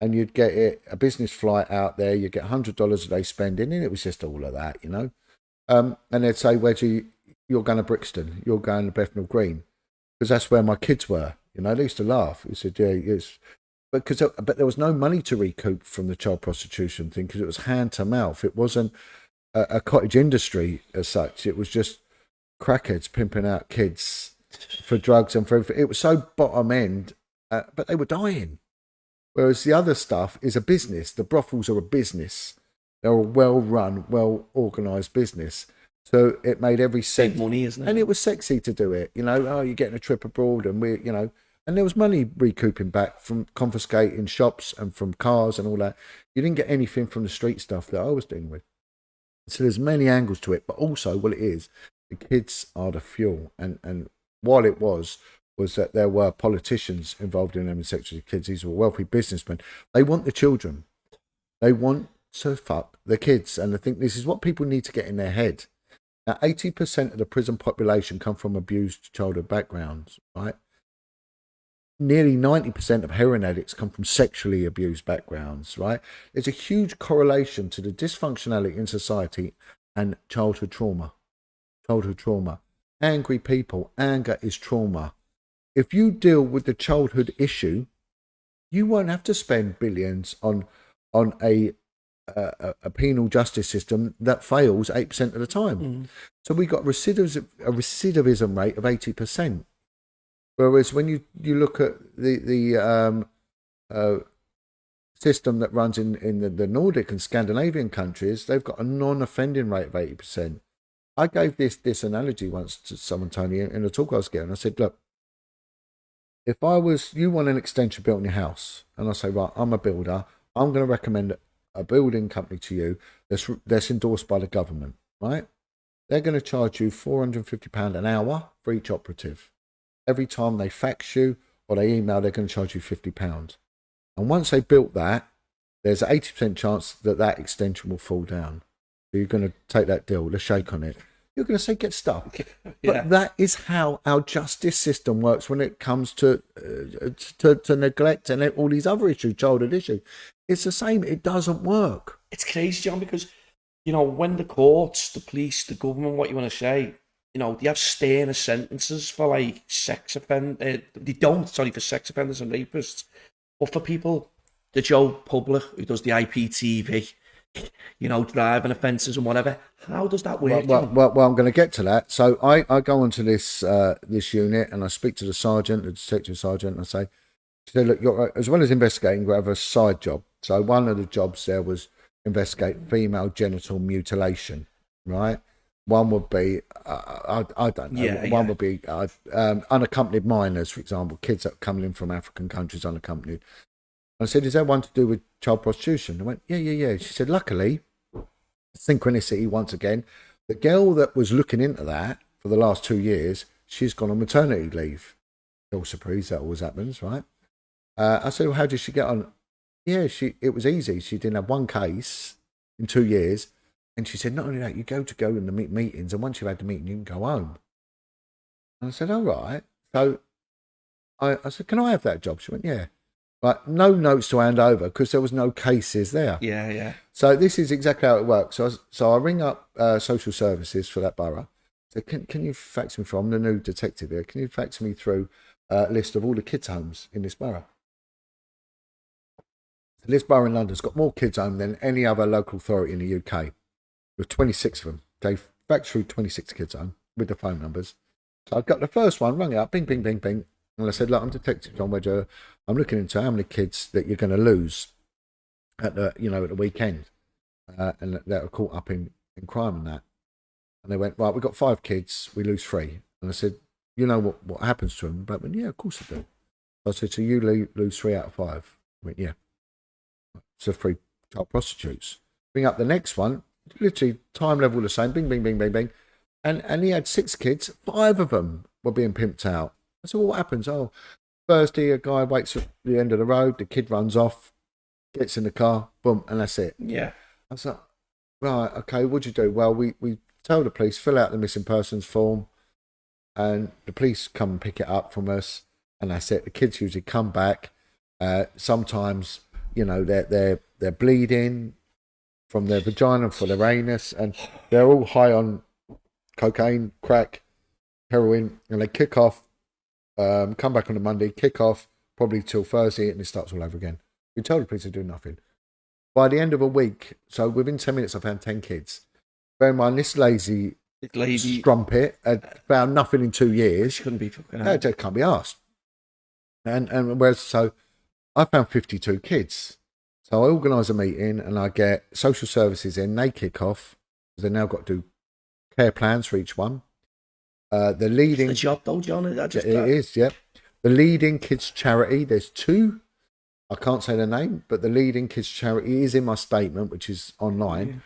And you'd get a business flight out there, you get $100 a day spending, and it was just all of that, And they'd say, "You're going to Brixton, you're going to Bethnal Green," because that's where my kids were. They used to laugh. He said, "Yeah, it's," but there was no money to recoup from the child prostitution thing, because it was hand to mouth. It wasn't a cottage industry as such. It was just crackheads pimping out kids for drugs and for everything. It was so bottom end, but they were dying. Whereas the other stuff is a business. The brothels are a business. They're a well-run, well-organised business. So it made every sense. Big money, isn't it? And it was sexy to do it. "Oh, you're getting a trip abroad, and And there was money recouping back from confiscating shops and from cars and all that. You didn't get anything from the street stuff that I was dealing with. So there's many angles to it, but also what it is, the kids are the fuel. And while it was that there were politicians involved in having sex with the kids. These were wealthy businessmen. They want the children. They want to fuck the kids. And I think this is what people need to get in their head. Now, 80% of the prison population come from abused childhood backgrounds, right? Nearly 90% of heroin addicts come from sexually abused backgrounds, right? There's a huge correlation to the dysfunctionality in society and childhood trauma. Childhood trauma. Angry people, anger is trauma. If you deal with the childhood issue, you won't have to spend billions on a penal justice system that fails 8% of the time. So we got a recidivism rate of 80%. Whereas when you look at the system that runs in the Nordic and Scandinavian countries, they've got a non-offending rate of 80%. I gave this analogy once to someone, Tony, in a talk I was getting. I said, look, if you want an extension built in your house, and I say, right, I'm a builder, I'm going to recommend a building company to you that's endorsed by the government, right? They're going to charge you £450 an hour for each operative. Every time they fax you or they email, they're going to charge you £50. And once they built that, there's an 80% chance that extension will fall down. So you're going to take that deal, the shake on it. You're going to say, get stuck. Yeah. But that is how our justice system works when it comes to neglect and all these other issues, childhood issues. It's the same. It doesn't work. It's crazy, John, because, when the courts, the police, the government, what you want to say, they have sterner sentences for like sex offenders. They don't, for sex offenders and rapists. But for people, the Joe Public who does the IPTV, driving offences and whatever. How does that work? Well, I'm going to get to that. So I go onto this unit and I speak to the sergeant, the detective sergeant, and I say, look, as well as investigating, you have a side job. So one of the jobs there was investigate female genital mutilation, right? One would be, I don't know, one would be unaccompanied minors, for example, kids that are coming in from African countries unaccompanied. I said, is that one to do with child prostitution? I went, yeah. She said, luckily, synchronicity once again, the girl that was looking into that for the last 2 years, she's gone on maternity leave. No surprise, that always happens, right? I said, well, how did she get on? Yeah, it was easy. She didn't have one case in 2 years. And she said, not only that, you go in the meetings, and once you've had the meeting, you can go home. And I said, all right. So I said, can I have that job? She went, yeah. But no notes to hand over because there was no cases there. Yeah. So this is exactly how it works. So I ring up social services for that borough. So can you fax me from, I'm the new detective here, can you fax me through a list of all the kids' homes in this borough? So this borough in London's got more kids' homes than any other local authority in the UK. With 26 of them. They faxed through 26 kids' home with the phone numbers. So I got the first one, rung it up, bing, bing, bing, bing. And I said, look, I'm Detective Jon Wedger. I'm looking into how many kids that you're going to lose at the weekend, and that are caught up in crime and that. And they went, right, we've got 5 kids, we lose 3. And I said, you know what happens to them? But I went, yeah, of course I do. So I said, so you lose 3 out of 5? I went, yeah. So 3 child prostitutes. Bring up the next one, literally time level the same, bing, bing, bing, bing, bing. And he had 6 kids, 5 of them were being pimped out. I said, well, what happens? Oh, Thursday, a guy waits at the end of the road, the kid runs off, gets in the car, boom, and that's it. Yeah. I was like, right, okay, what'd you do? Well, we tell the police, fill out the missing persons form, and the police come and pick it up from us, and that's it. The kids usually come back. Sometimes, they're bleeding from their vagina, for their anus, and they're all high on cocaine, crack, heroin, and they kick off, come back on a Monday, kick off, probably till Thursday, and it starts all over again. We tell the police to do nothing. By the end of a week, so within 10 minutes, I found 10 kids. Bear in mind, this lady strumpet had found nothing in 2 years. She couldn't be fucking out. No, it can't be asked. And whereas, so I found 52 kids. So I organise a meeting and I get social services in, they kick off, because they've now got to do care plans for each one. The leading... It's the job though, John. It is, yeah. The leading kids charity, there's two. I can't say the name, but the leading kids charity is in my statement, which is online.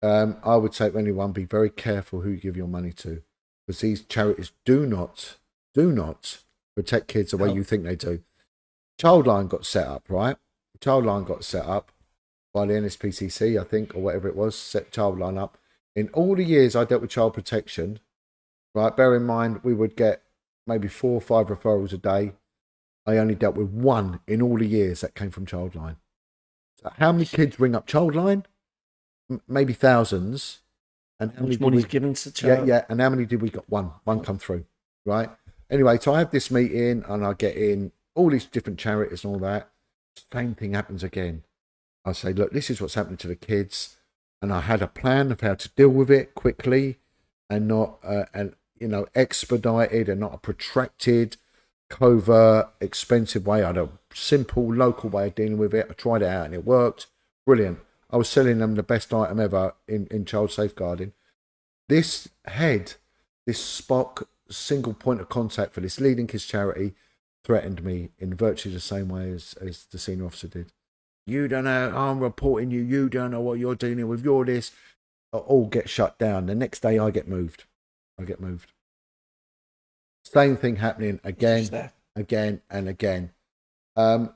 I would say to anyone, be very careful who you give your money to, because these charities do not protect kids the way you think they do. Childline got set up, right? Childline got set up by the NSPCC, I think, or whatever it was, set Childline up. In all the years I dealt with child protection, right, bear in mind, we would get maybe 4 or 5 referrals a day. I only dealt with one in all the years that came from Childline. So how many kids ring up Childline? Maybe thousands. And how many money's given to child? Yeah. And how many did we got? One come through, right? Anyway, so I have this meeting and I get in all these different charities and all that. Same thing happens again. I say, look, this is what's happening to the kids, and I had a plan of how to deal with it quickly, and not expedited and not a protracted, covert, expensive way. I had a simple local way of dealing with it. I tried it out and it worked. Brilliant. I was selling them the best item ever in child safeguarding. This Spock single point of contact for this leading kids charity threatened me in virtually the same way as the senior officer did. You don't know, I'm reporting you, you don't know what you're dealing with, you're this. I all get shut down. The next day I get moved. Same thing happening again and again. And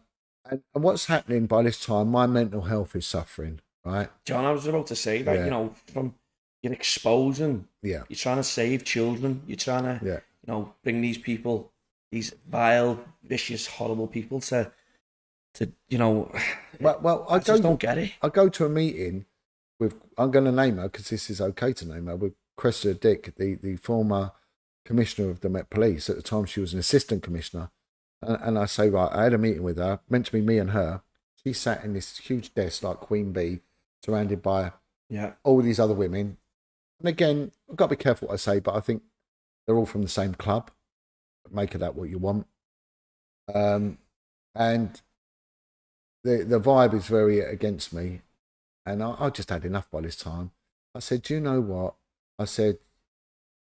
what's happening by this time, my mental health is suffering, right? John, I was about to say that, from you're exposing, you're trying to save children, you're trying to, bring these people, these vile, vicious, horrible people to well, I just don't get it. I go to a meeting with, I'm going to name her because this is okay to name her, with Cressida Dick, the former commissioner of the Met Police. At the time, she was an assistant commissioner. And I say, right, I had a meeting with her, meant to be me and her. She sat in this huge desk like Queen Bee, surrounded by all these other women. And again, I've got to be careful what I say, but I think they're all from the same club. Make of that what you want. And the vibe is very against me. And I just had enough by this time. I said, do you know what? I said,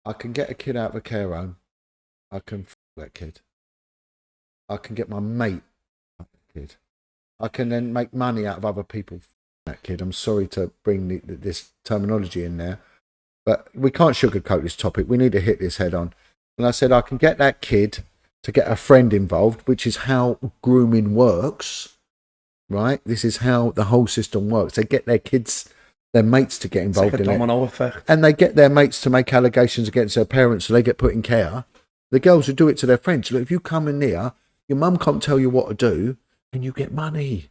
I can get a kid out of a care home. I can f that kid. I can get my mate f that kid. I can then make money out of other people f that kid. I'm sorry to bring this terminology in there, but we can't sugarcoat this topic. We need to hit this head on. And I said, I can get that kid to get a friend involved, which is how grooming works, right? This is how the whole system works. They get their kids, their mates to get involved in it. It's like a domino effect. And they get their mates to make allegations against their parents so they get put in care. The girls will do it to their friends. Look, if you come in here, your mum can't tell you what to do, and you get money.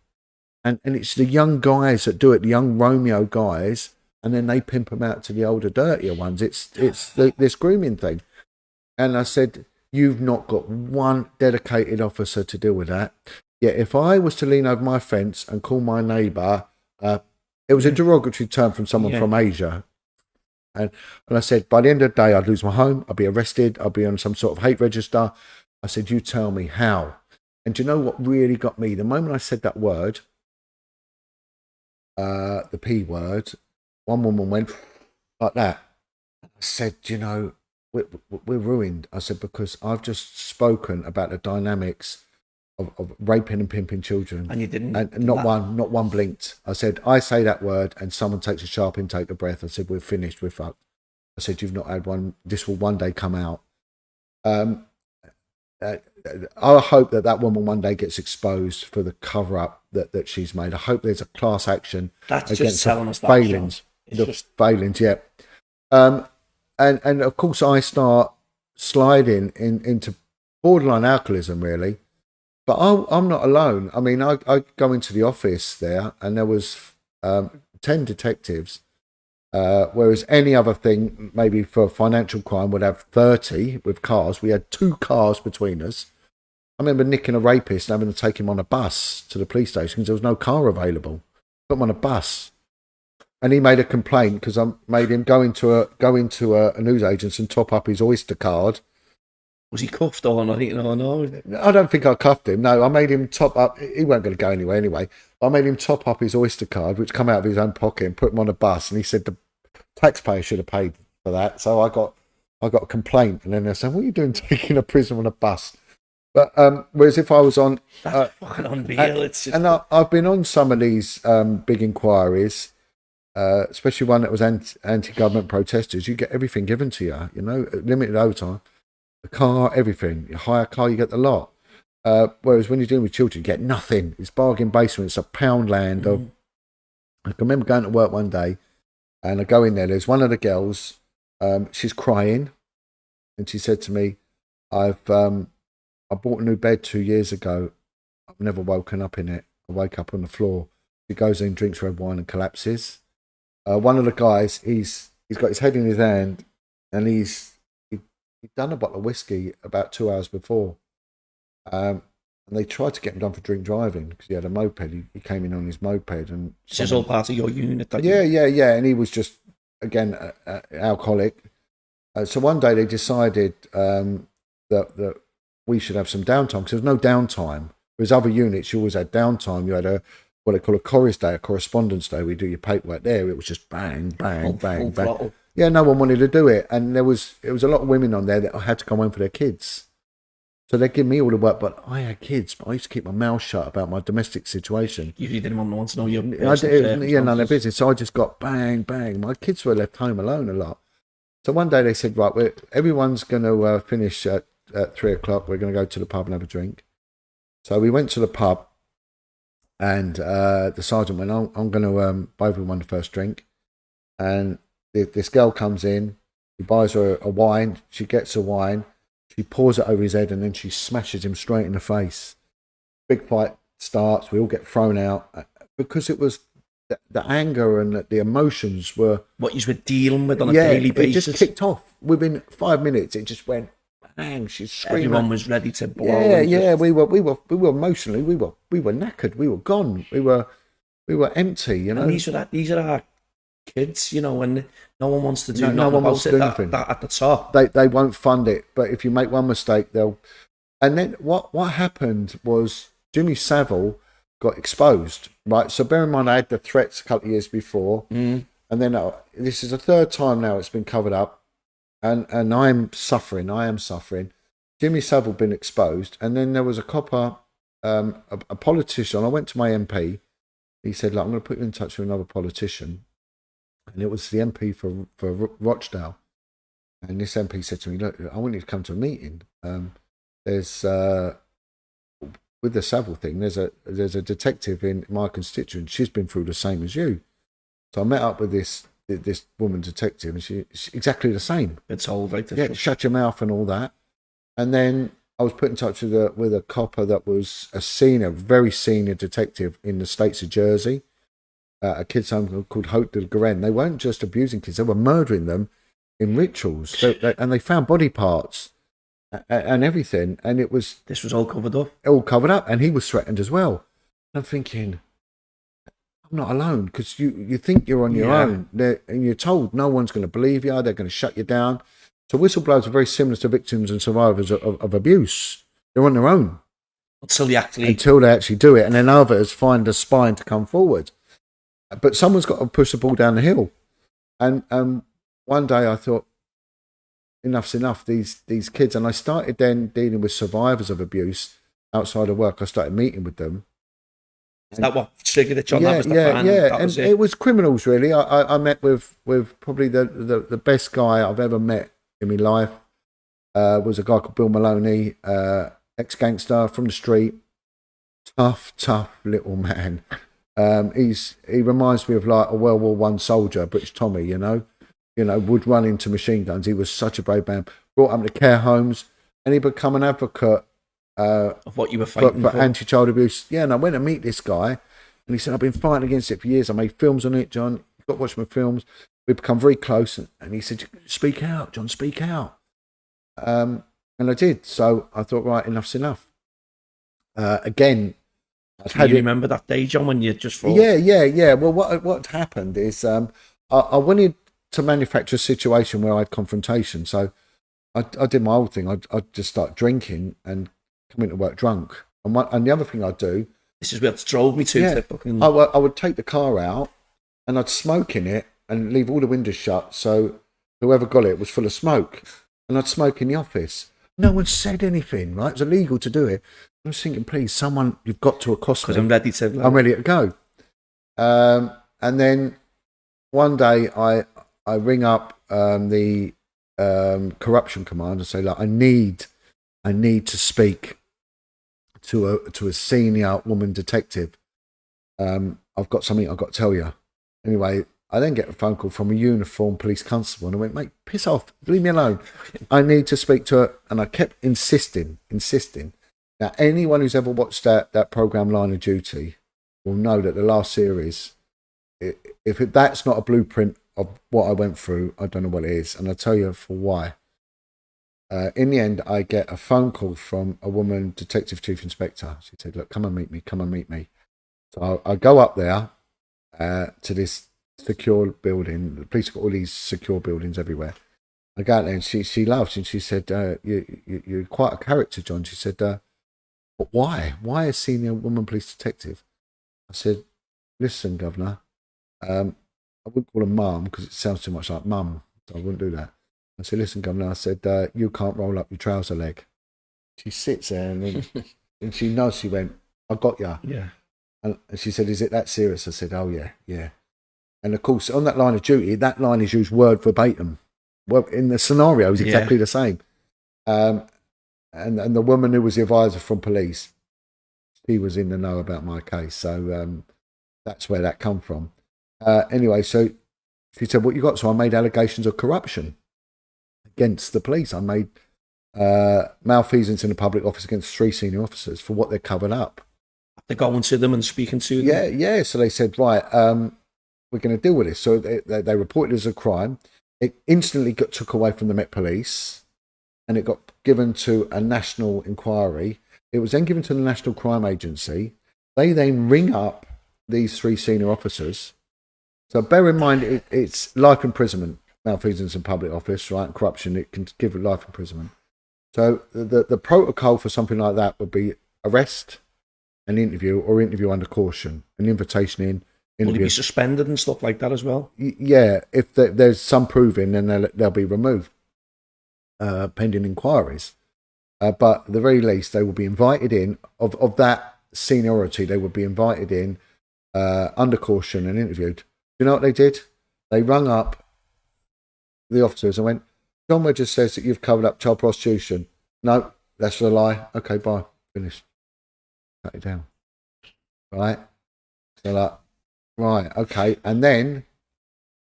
And it's the young guys that do it, the young Romeo guys, and then they pimp them out to the older, dirtier ones. It's this grooming thing. And I said, you've not got one dedicated officer to deal with that. Yet if I was to lean over my fence and call my neighbour, it was a derogatory term from someone from Asia. And I said, by the end of the day, I'd lose my home. I'd be arrested. I'd be on some sort of hate register. I said, you tell me how. And do you know what really got me? The moment I said that word, the P word, one woman went like that. I said, we're ruined. I said, because I've just spoken about the dynamics of raping and pimping children. And you didn't? And not one blinked. I said, I say that word and someone takes a sharp intake of breath. I said, we're finished, we're fucked. I said, you've not had one. This will one day come out. I hope that woman one day gets exposed for the cover-up that she's made. I hope there's a class action against her failings. Failings, yeah. And of course, I start sliding into borderline alcoholism, really. But I'm not alone. I mean, I go into the office there, and there was 10 detectives, whereas any other thing, maybe for financial crime, would have 30 with cars. We had 2 cars between us. I remember nicking a rapist and having to take him on a bus to the police station because there was no car available. Put him on a bus. And he made a complaint because I made him go into a newsagent's and top up his Oyster card. Was he cuffed or not? No. I don't think I cuffed him. No, I made him top up. He weren't going to go anywhere anyway. I made him top up his Oyster card, which come out of his own pocket, and put him on a bus. And he said the taxpayer should have paid for that. So I got a complaint. And then they said, what are you doing taking a prisoner on a bus? But whereas if I was on, That's fucking unreal. It's just... and I've been on some of these big inquiries, especially one that was anti-government protesters. You get everything given to you, you know, limited overtime, a car, everything. You hire a car, you get the lot. Whereas when you're dealing with children, you get nothing. It's bargain basement. It's a pound land of. I can remember going to work one day, and I go in there. There's one of the girls. She's crying, and she said to me, I bought a new bed 2 years ago. I've never woken up in it. I wake up on the floor. She goes in, drinks red wine, and collapses. One of the guys, he's got his head in his hand, and he'd done a bottle of whiskey about 2 hours before. And they tried to get him done for drink driving because he had a moped. He came in on his moped, and this is all part of your unit. Yeah. And he was just again alcoholic. So one day they decided that we should have some downtime because there was no downtime. Whereas other units, you always had downtime. You had what they call a chorus day, a correspondence day. We do your paperwork there. It was just bang, bang, bang, bang. Throttle. Yeah, no one wanted to do it, and it was a lot of women on there that had to come home for their kids. So they'd give me all the work, but I had kids. But I used to keep my mouth shut about my domestic situation. You didn't want to know your none of their business. So I just got bang, bang. My kids were left home alone a lot. So one day they said, right, everyone's going to finish at 3 o'clock. We're going to go to the pub and have a drink. So we went to the pub, and the sergeant went, I'm going to buy everyone the first drink. And this girl comes in. He buys her a wine. She gets a wine. She pours it over his head, and then she smashes him straight in the face. Big fight starts. We all get thrown out because it was the anger and the emotions were what you were dealing with on a daily basis. It just kicked off within 5 minutes. It just went bang. She's screaming. Everyone was ready to blow. Yeah. We were emotionally. We were knackered. We were gone. We were empty. You know. And these are our kids, you know, and no one wants to do no one wants to do anything. That at the top. They won't fund it, but if you make one mistake, they'll. And then what happened was Jimmy Savile got exposed, right? So bear in mind, I had the threats a couple of years before, and then this is the third time now it's been covered up, and I'm suffering. I am suffering. Jimmy Savile been exposed, and then there was a copper, a politician. I went to my MP. He said, "Look, I'm going to put you in touch with another politician." And it was the MP for Rochdale. And this MP said to me, look, I want you to come to a meeting. There's, with the Savile thing, there's a detective in my constituent. She's been through the same as you. So I met up with this woman detective, and she's exactly the same. It's all right. Yeah, shut your mouth and all that. And then I was put in touch with a copper that was a very senior detective in the states of Jersey. A kid's home called Haute de Garenne. They weren't just abusing kids; they were murdering them in rituals, and they found body parts and everything. And this was all covered up. All covered up, and he was threatened as well. I'm thinking, I'm not alone because you think you're on your own, and you're told no one's going to believe you. They're going to shut you down. So whistleblowers are very similar to victims and survivors of abuse. They're on their own until they actually do it, and then others find a spine to come forward. But someone's got to push the ball down the hill. And one day I thought, enough's enough, these kids. And I started then dealing with survivors of abuse outside of work. I started meeting with them. Is that what triggered it, John? And it was criminals, really. I met with probably the best guy I've ever met in my life. Was a guy called Bill Maloney, ex-gangster from the street. Tough little man. He reminds me of like a World War I soldier, British Tommy, you know, would run into machine guns. He was such a brave man. Brought him to care homes, and he become an advocate of what you were fighting for anti-child abuse. Yeah, and I went to meet this guy, and he said, I've been fighting against it for years. I made films on it, John. You've got to watch my films. We've become very close, and he said, speak out, John, speak out. And I did. So I thought, right, enough's enough. Again, Can you remember that day, John, when you just thought... Yeah. Well, what happened is I wanted to manufacture a situation where I had confrontation. So I did my old thing. I'd just start drinking and come into work drunk. And the other thing I'd do... This is where it drove me to. Yeah, fucking... I would take the car out and I'd smoke in it and leave all the windows shut so whoever got it was full of smoke. And I'd smoke in the office. No one said anything, right? It's illegal to do it. I was thinking, please, someone, you've got to accost me. Because I'm ready to. Like, I'm ready to go. And then one day I ring up the corruption command and say, like, I need to speak to a senior woman detective. I've got something I've got to tell you. Anyway, I then get a phone call from a uniformed police constable, and I went, mate, piss off, leave me alone. I need to speak to her. And I kept insisting. Now, anyone who's ever watched that program Line of Duty will know that the last series, if that's not a blueprint of what I went through, I don't know what it is. And I'll tell you for why. In the end, I get a phone call from a woman, Detective Chief Inspector. She said, look, come and meet me. So I go up there to this secure building. The police have got all these secure buildings everywhere. I go out there and she laughed and she said, you're quite a character, John. She said, but why? Why a senior woman police detective? I said, listen, Governor, I wouldn't call her mum because it sounds too much like mum, so I wouldn't do that. I said, listen, Governor, I said, you can't roll up your trouser leg. She sits there and she nods, she went, I got ya. Yeah. And she said, is it that serious? I said, oh, yeah. And of course, on that line of duty, that line is used word verbatim. Well, in the scenario, it's exactly the same. And the woman who was the advisor from police, she was in the know about my case. So that's where that come from. Anyway, so she said, what you got? So I made allegations of corruption against the police. I made malfeasance in the public office against 3 senior officers for what they covered up. They're going to them and speaking to them. Yeah. So they said, right, we're going to deal with this. So they reported it as a crime. It instantly got took away from the Met Police, and it got given to a national inquiry. It was then given to the National Crime Agency. They then ring up these 3 senior officers. So bear in mind, it's life imprisonment, malfeasance in public office, right? And corruption, it can give life imprisonment. So the protocol for something like that would be arrest, an interview, or interview under caution, an invitation in. Will he be suspended and stuff like that as well? Yeah, if there's some proving, then they'll be removed, pending inquiries. But at the very least, they will be invited in, of that seniority, they would be invited in under caution and interviewed. You know what they did? They rung up the officers and went, Jon Wedger says that you've covered up child prostitution. No, that's a lie. Okay, bye. Finished. Cut it down. Right? So like, right, okay. And then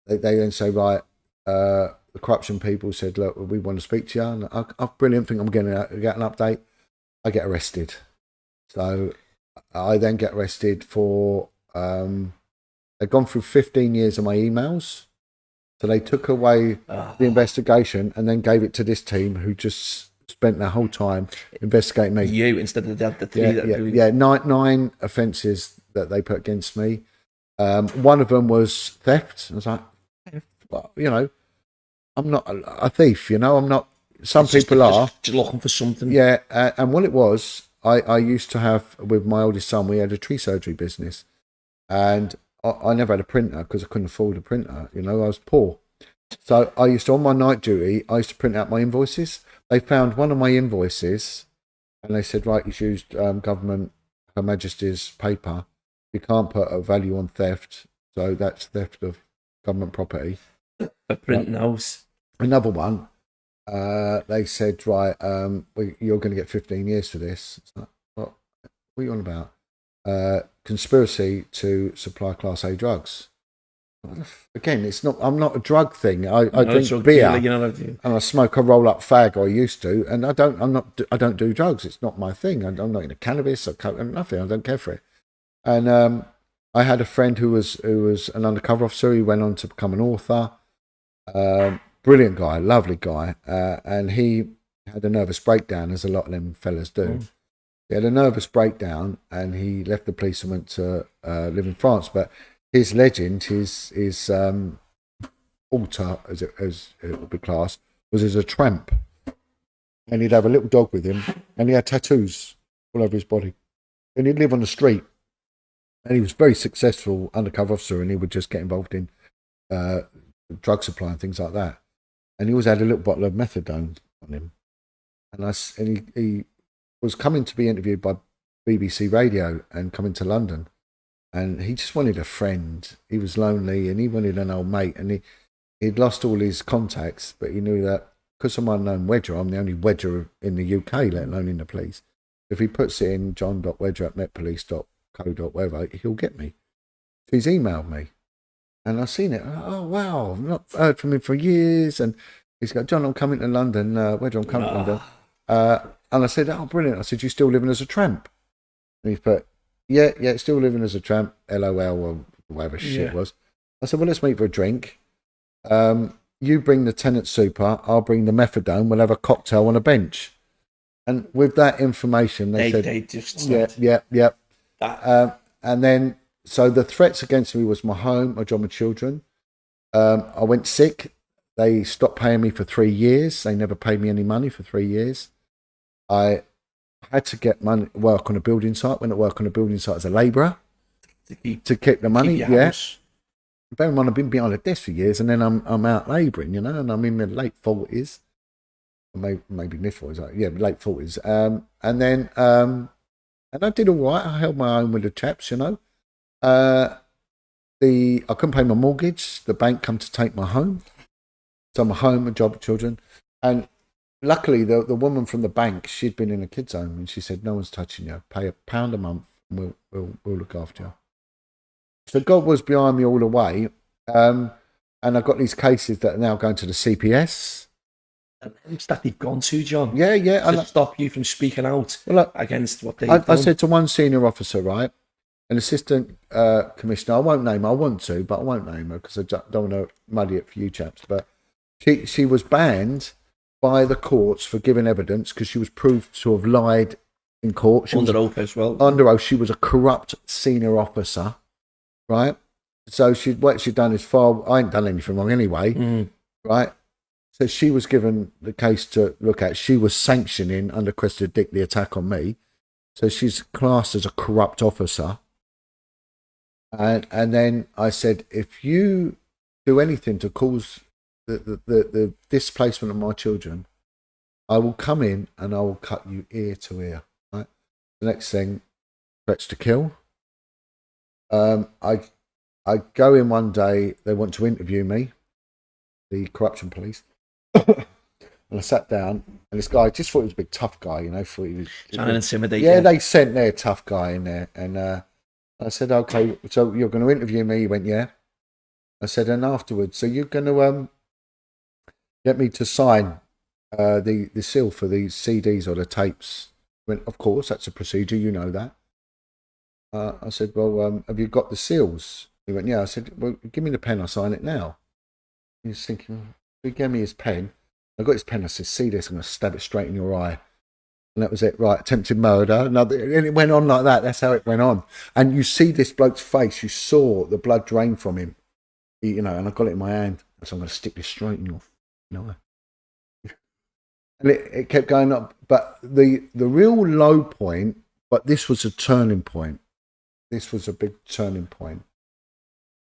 they then say, right, the corruption people said, look, we want to speak to you. And brilliant, think I'm going to get an update. I get arrested. So I then get arrested for, they've gone through 15 years of my emails. So they took away the investigation and then gave it to this team who just spent their whole time investigating me. You, instead of the 3. Yeah, nine offences that they put against me. One of them was theft. I was like, well, you know, I'm not a thief, you know, I'm not. Some people are. Just looking for something. Yeah, and what it was, I used to have, with my oldest son, we had a tree surgery business. And I never had a printer because I couldn't afford a printer, you know, I was poor. So I used to, on my night duty, I used to print out my invoices. They found one of my invoices and they said, right, he's used government, Her Majesty's paper. You can't put a value on theft, so that's theft of government property. A printing house. Another one, they said, right, you're going to get 15 years for this. It's like, what are you on about? Conspiracy to supply Class A drugs. Again, it's not. I'm not a drug thing. I drink beer, you know, and I smoke a roll-up fag. I used to, and I don't do drugs. It's not my thing. I'm not into cannabis or nothing. I don't care for it. And I had a friend who was an undercover officer. He went on to become an author. Brilliant guy, lovely guy, and he had a nervous breakdown, as a lot of them fellas do. He had a nervous breakdown, and he left the police and went to live in France. But his legend, his altar, as it would be classed, was as a tramp, and he'd have a little dog with him, and he had tattoos all over his body, and he'd live on the street. And he was a very successful undercover officer, and he would just get involved in drug supply and things like that. And he always had a little bottle of methadone on him. and he was coming to be interviewed by BBC Radio and coming to London, and he just wanted a friend. He was lonely and he wanted an old mate, and he'd lost all his contacts, but he knew that because I'm unknown Wedger, I'm the only Wedger in the UK, let alone in the police. If he puts it in john.wedger@metpolice.co.whatever, he'll get me. So he's emailed me, and I've seen it. Oh, wow, I've not heard from him for years. And he's got, John, I'm coming to London. Wedger, I'm coming to London. And I said, oh, brilliant. I said, you still living as a tramp? And he's put, yeah, still living as a tramp, LOL, or whatever shit it was. I said, well, let's meet for a drink. You bring the tenant super, I'll bring the methadone, we'll have a cocktail on a bench. And with that information, they said, they just yeah. And then, so the threats against me was my home, my job, my children. I went sick. They stopped paying me for 3 years. They never paid me any money for 3 years. I had to get work on a building site. Went to work on a building site as a labourer to keep the money. Yes. Bear in mind, I've been behind a desk for years, and then I'm out labouring, and I'm in my late 40s, maybe mid 40s, late 40s. And I did all right. I held my own with the chaps, I couldn't pay my mortgage. The bank come to take my home, so my home, my job, children, and luckily the woman from the bank, she'd been in a kids' home, and she said, "No one's touching you. Pay £1 a month, and we'll look after you." So God was behind me all the way. And I've got these cases that are now going to the CPS. It's that they've gone to, John. Yeah. To stop you from speaking out against what they've done. I said to one senior officer, right, an assistant commissioner, I won't name her, I want to, but I won't name her because I don't want to muddy it for you chaps. But she was banned by the courts for giving evidence because she was proved to have lied in court. Under oath as well. Under oath, she was a corrupt senior officer. Right, so what she'd done is I ain't done anything wrong anyway, right? So she was given the case to look at. She was sanctioning under Cressida Dick the attack on me, so she's classed as a corrupt officer. And then I said, if you do anything to cause the displacement of my children, I will come in and I will cut you ear to ear. Right. The next thing, threats to kill. I go in one day, they want to interview me, the corruption police, and I sat down, and this guy, just thought he was a big tough guy, thought he was trying to intimidate. Yeah, they sent their tough guy in there, and I said, okay, so you're going to interview me? He went, yeah. I said, and afterwards, so you're going to get me to sign the seal for the CDs or the tapes? He went, of course, that's a procedure, you know that. I said, well, have you got the seals? He went, yeah. I said, well, give me the pen, I'll sign it now. He was thinking, he gave me his pen. I got his pen, I said, see this, I'm going to stab it straight in your eye. And that was it, right, attempted murder. And it went on like that, that's how it went on. And you see this bloke's face, you saw the blood drain from him, and I got it in my hand. So I'm going to stick this straight in your eye. And it kept going up. But the real low point, but this was a turning point. This was a big turning point.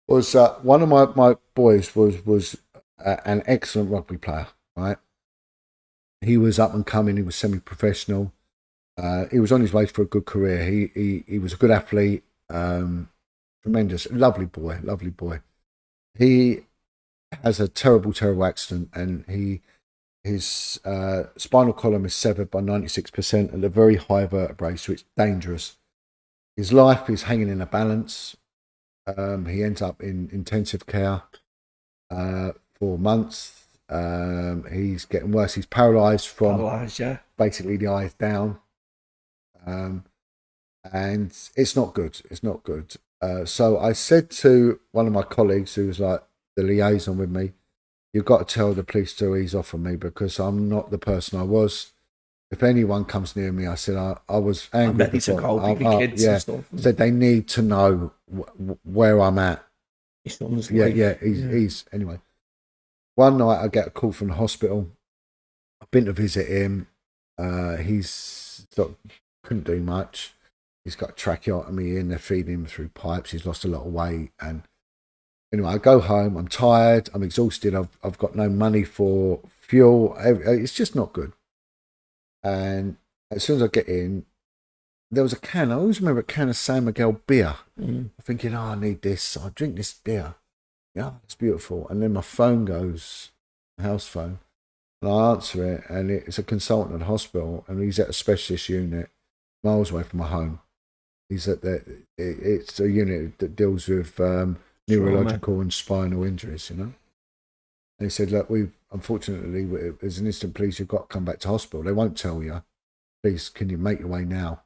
Was one of my boys was an excellent rugby player, right? He was up and coming. He was semi-professional. He was on his way for a good career. He was a good athlete. Tremendous, lovely boy. He has a terrible accident, and his spinal column is severed by 96% at a very high vertebrae, so it's dangerous. His life is hanging in a balance. He ends up in intensive care for months. He's getting worse. He's paralysed from basically the eyes down. And it's not good. So I said to one of my colleagues who was like the liaison with me, you've got to tell the police to ease off on me because I'm not the person I was. If anyone comes near me, I said, I was angry. I'm ready to go. Kids and stuff. Said they need to know where I'm at. His son's he's anyway. One night I get a call from the hospital. I've been to visit him. He's couldn't do much. He's got tracheotomy in. They're feeding him through pipes. He's lost a lot of weight. And anyway, I go home. I'm tired. I'm exhausted. I've got no money for fuel. It's just not good. And as soon as I get in, there was a can. I always remember a can of San Miguel beer. I'm thinking, I need this. I drink this beer. Yeah, it's beautiful. And then my phone goes, house phone, and I answer it, and it's a consultant at the hospital, and he's at a specialist unit miles away from my home. He's at it's a unit that deals with neurological and spinal injuries, you know. And he said, look, unfortunately, as an instant police, you've got to come back to hospital. They won't tell you. Please, can you make your way now?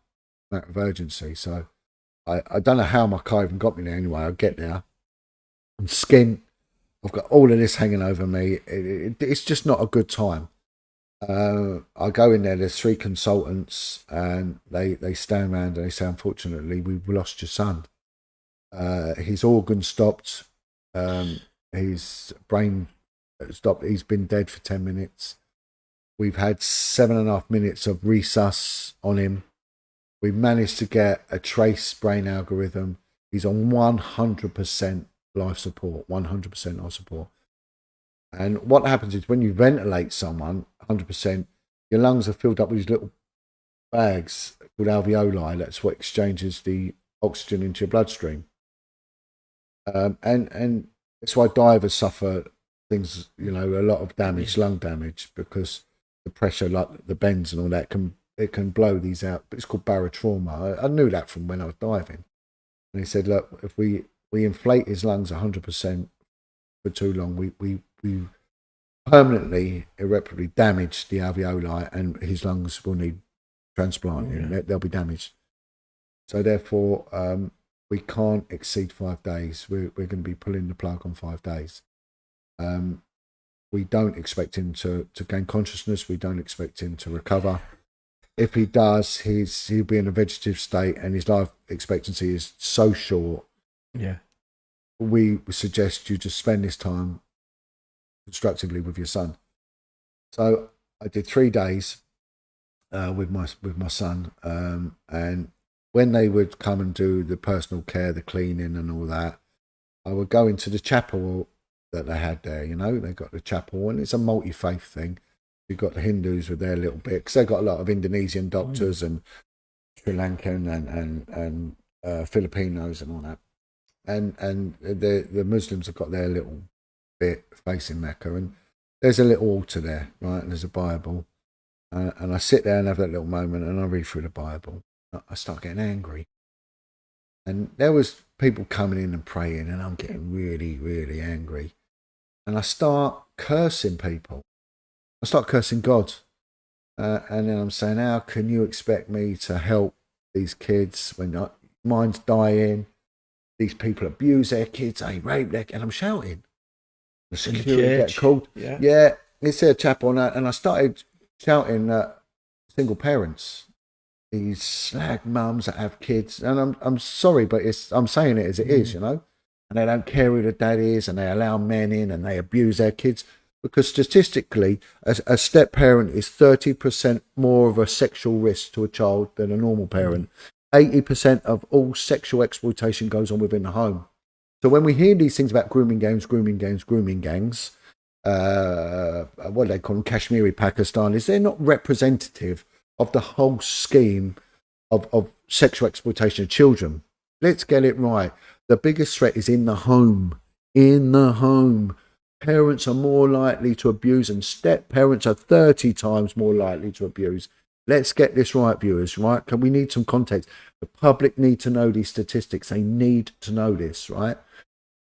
Matter of urgency. So I don't know how my car even got me there anyway. I get there. I'm skint. I've got all of this hanging over me. It's just not a good time. I go in there, there's 3 consultants, and they stand around and they say, unfortunately, we've lost your son. His organ stopped. His brain stopped. He's been dead for 10 minutes. We've had 7.5 minutes of resus on him. We managed to get a trace brain algorithm. He's on 100% life support, 100% life support. And what happens is when you ventilate someone 100%, your lungs are filled up with these little bags called alveoli. That's what exchanges the oxygen into your bloodstream. And that's why divers suffer things, a lot of damage, lung damage, because the pressure, like the bends and all that, it can blow these out. But it's called barotrauma. I knew that from when I was diving. And he said, look, if we inflate his lungs 100% for too long, we permanently, irreparably damage the alveoli, and his lungs will need transplanting. They'll be damaged. So therefore, we can't exceed 5 days. We're going to be pulling the plug on 5 days. We don't expect him to gain consciousness. We don't expect him to recover. If he does, he'll be in a vegetative state, and his life expectancy is so short. Yeah. We suggest you just spend this time constructively with your son. So I did 3 days with my son, and when they would come and do the personal care, the cleaning and all that, I would go into the chapel that they had there. They got the chapel, and it's a multi-faith thing. You've got the Hindus with their little bit, because they've got a lot of Indonesian doctors and Sri Lankan and Filipinos and all that. And the Muslims have got their little bit facing Mecca, and there's a little altar there, right? And there's a Bible, and I sit there and have that little moment, and I read through the Bible. I start getting angry, and there was people coming in and praying, and I'm getting really, really angry, and I start cursing people. I start cursing God, and then I'm saying, how can you expect me to help these kids when mine's dying? These people abuse their kids, they rape their kids, and I'm shouting. The security get called. Yeah, it's a chapel, and I started shouting at single parents, these slag mums that have kids, and I'm sorry, but I'm saying it as it is, and they don't care who the dad is, and they allow men in, and they abuse their kids, because statistically, a step parent is 30% more of a sexual risk to a child than a normal parent. 80% of all sexual exploitation goes on within the home. So when we hear these things about grooming gangs, what do they call them, Kashmiri Pakistanis, they're not representative of the whole scheme of sexual exploitation of children. Let's get it right. The biggest threat is in the home. In the home. Parents are more likely to abuse, and step parents are 30 times more likely to abuse. Let's get this right, viewers, right? We need some context. The public need to know these statistics. They need to know this, right?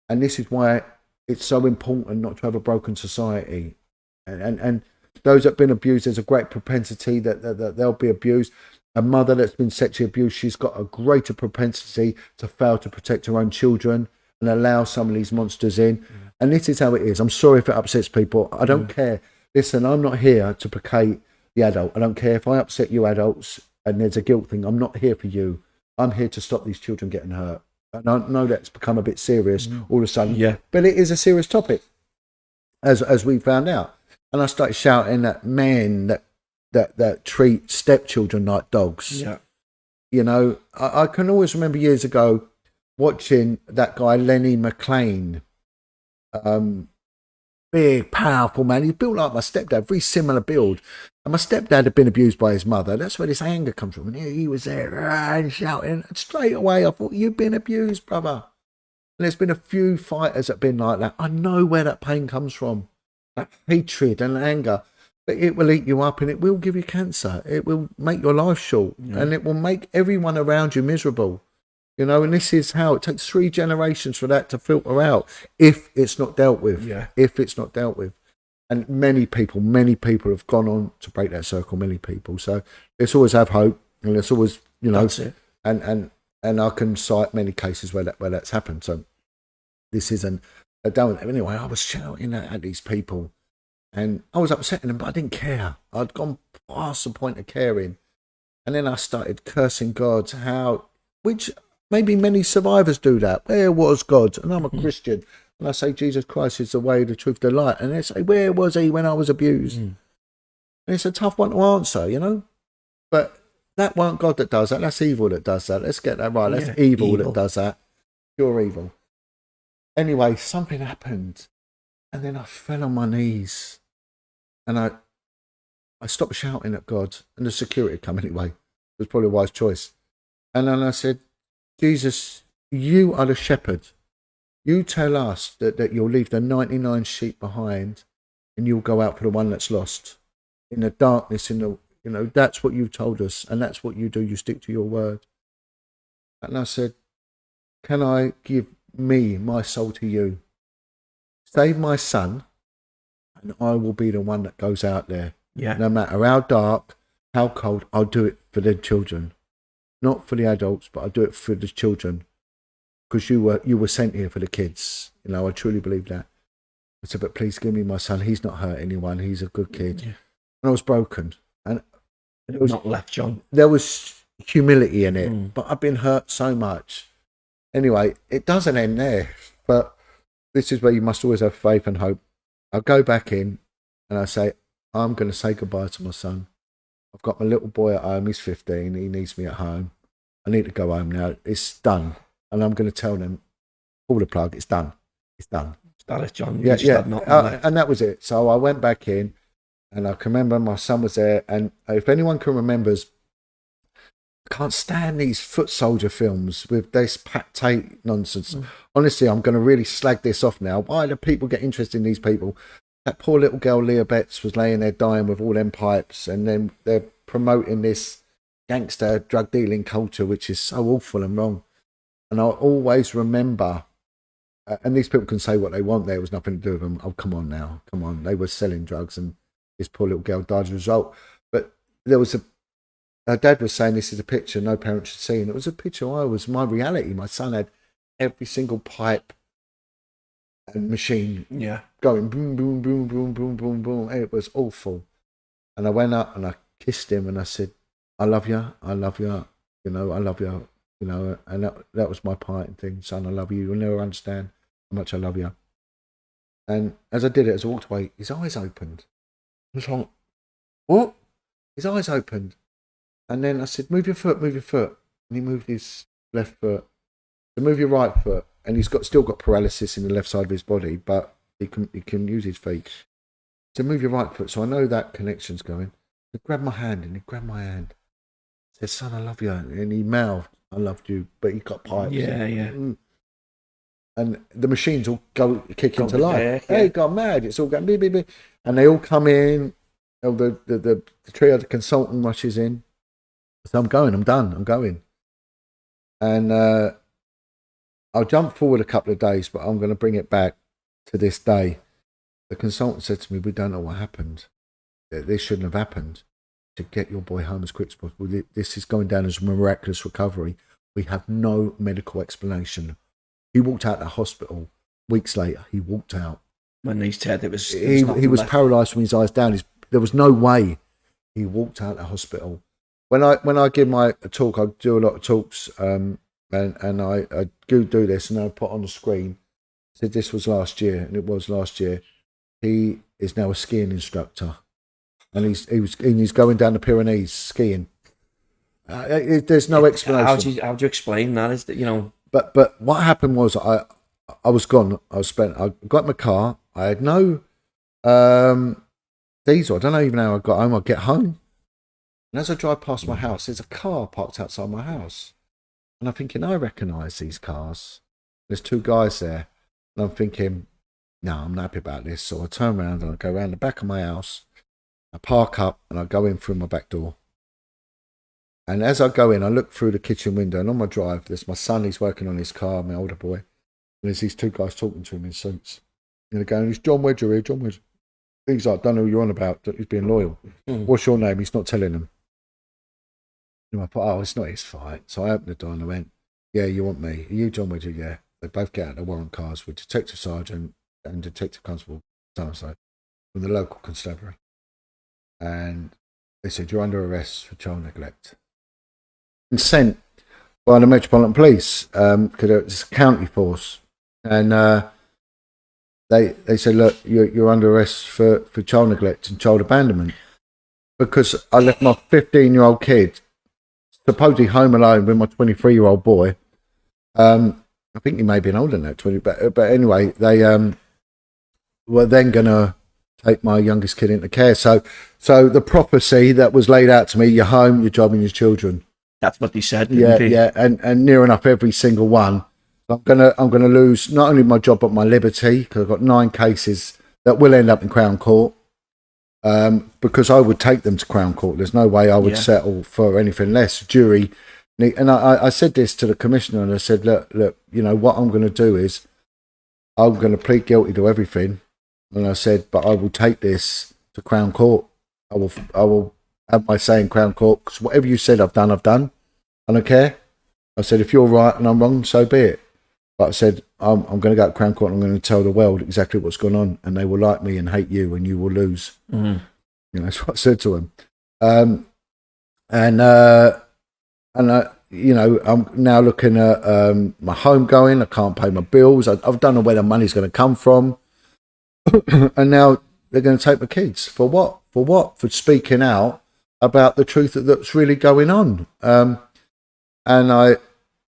And this is why it's so important not to have a broken society. And those that have been abused, there's a great propensity that they'll be abused. A mother that's been sexually abused, she's got a greater propensity to fail to protect her own children and allow some of these monsters in. And this is how it is. I'm sorry if it upsets people. I don't care. Listen, I'm not here to placate the adult. I don't care if I upset you adults and there's a guilt thing. I'm not here for you. I'm here to stop these children getting hurt. And I know that's become a bit serious all of a sudden, but it is a serious topic, as we found out. And I started shouting at men that treat stepchildren like dogs. Yeah. I can always remember years ago watching that guy Lenny McLean. big, powerful man. He's built like my stepdad, very similar build. And my stepdad had been abused by his mother. That's where this anger comes from. And he was there and shouting. And straight away, I thought, you've been abused, brother. And there's been a few fighters that have been like that. I know where that pain comes from. That hatred and anger. But it will eat you up and it will give you cancer. It will make your life short. Yeah. And it will make everyone around you miserable. You know, and this is how it takes 3 generations for that to filter out if it's not dealt with. Yeah. If it's not dealt with. And many people have gone on to break that circle, many people. So let's always have hope. And let's always, you know, that's it. And I can cite many cases where that's happened. So this isn't a down. Anyway, I was shouting at these people and I was upsetting them, but I didn't care. I'd gone past the point of caring. And then I started cursing God, which maybe many survivors do that. Where was God? And I'm a Christian. And I say, Jesus Christ is the way, the truth, the light. And they say, where was he when I was abused? And it's a tough one to answer, you know. But that weren't God that does that. That's evil that does that. Let's get that right. That's evil that does that. Pure evil. Anyway, something happened. And then I fell on my knees. And I stopped shouting at God. And the security come anyway. It was probably a wise choice. And then I said, Jesus, you are the shepherd. You tell us that you'll leave the 99 sheep behind and you'll go out for the one that's lost. In the darkness, that's what you've told us and that's what you do. You stick to your word. And I said, can I give my soul to you? Save my son and I will be the one that goes out there. Yeah. No matter how dark, how cold, I'll do it for the children. Not for the adults, but I'll do it for the children. Because you were sent here for the kids. You know, I truly believe that. I said, but please give me my son. He's not hurt anyone. He's a good kid. Yeah. And I was broken. And it was not left, John. There was humility in it, but I've been hurt so much. Anyway, it doesn't end there. But this is where you must always have faith and hope. I go back in and I say, I'm going to say goodbye to my son. I've got my little boy at home. He's 15. He needs me at home. I need to go home now. It's done. And I'm going to tell them, pull the plug, it's done. It's done. That is, John. Yeah. And that was it. So I went back in and I can remember my son was there. And if anyone can remembers, I can't stand these foot soldier films with this Pat Tate nonsense. Honestly, I'm going to really slag this off now. Why do people get interested in these people? That poor little girl, Leah Betts, was laying there dying with all them pipes. And then they're promoting this gangster drug dealing culture, which is so awful and wrong. And I always remember, and these people can say what they want, there was nothing to do with them. Oh, come on now, come on. They were selling drugs and this poor little girl died as a result. But there was her dad was saying this is a picture no parent should see. And it was a picture my reality. My son had every single pipe and machine going boom, boom, boom, boom, boom, boom, boom. It was awful. And I went up and I kissed him and I said, I love you, I love you, I love you. And that was my parting thing. Son, I love you. You'll never understand how much I love you. And as I did it, as I walked away, his eyes opened. I was like, what? His eyes opened. And then I said, move your foot. And he moved his left foot. So move your right foot. And he's still got paralysis in the left side of his body, but he can use his feet. So move your right foot. So I know that connection's going. He grabbed my hand and he grabbed my hand. He said, son, I love you. And he mouthed, I loved you, but he got pipes. Yeah. And the machines all kick into life. Hey, got mad. It's all going beep, beep, beep. And they all come in. The trio, the consultant rushes in. So I'm done. I'm going. And I'll jump forward a couple of days, but I'm going to bring it back to this day. The consultant said to me, we don't know what happened. This shouldn't have happened. To get your boy home as quick as possible. This is going down as a miraculous recovery. We have no medical explanation. He walked out of the hospital weeks later. He walked out. When he said he was paralysed from his eyes down. There was no way. He walked out of the hospital. When I give my talk, I do a lot of talks, and I do this, and I put on the screen. I said this was last year, and it was last year. He is now a skiing instructor. And he's going down the Pyrenees skiing. There's no explanation. How do you explain that? Is that But what happened was I was gone. I got in my car. I had no Diesel. I don't know even how I got home. I get home, and as I drive past my house, there's a car parked outside my house, and I'm thinking, I recognise these cars. There's two guys there, and I'm thinking, no, I'm not happy about this. So I turn around and I go around the back of my house. I park up and I go in through my back door. And as I go in, I look through the kitchen window, and on my drive, there's my son. He's working on his car, my older boy. And there's these two guys talking to him in suits. And they're going, it's Jon Wedger here, Jon Wedger. He's like, don't know who you're on about. He's being loyal. What's your name? He's not telling them. And I thought, oh, it's not his fight. So I opened the door and I went, yeah, you want me? Are you Jon Wedger? Yeah. They both get out of the warrant cars with Detective Sergeant and Detective Constable so from the local constabulary. And they said, you're under arrest for child neglect. And sent by the Metropolitan Police, because it's a county force. And they said, look, you're under arrest for child neglect and child abandonment. Because I left my 15-year-old kid supposedly home alone with my 23-year-old boy. I think he may be older than that, 20. But anyway, they were then going to take my youngest kid into care. So the prophecy that was laid out to me: your home, your job, and your children. That's what they said. Didn't they? Yeah, and near enough every single one. I'm gonna lose not only my job but my liberty, because I've got 9 cases that will end up in Crown Court. Because I would take them to Crown Court. There's no way I would settle for anything less. Jury. And I said this to the commissioner, and I said, look, you know, what I'm going to do is I'm going to plead guilty to everything. And I said, but I will take this to Crown Court. I will have my say in Crown Court, because whatever you said I've done. I don't care. I said, if you're right and I'm wrong, so be it. But I said, I'm going to go to Crown Court and I'm going to tell the world exactly what's going on, and they will like me and hate you, and you will lose. You know, that's what I said to him. You know, I'm now looking at my home going. I can't pay my bills. I don't know where the money's going to come from. And now they're going to take my kids. For what? For what? For speaking out about the truth that's really going on.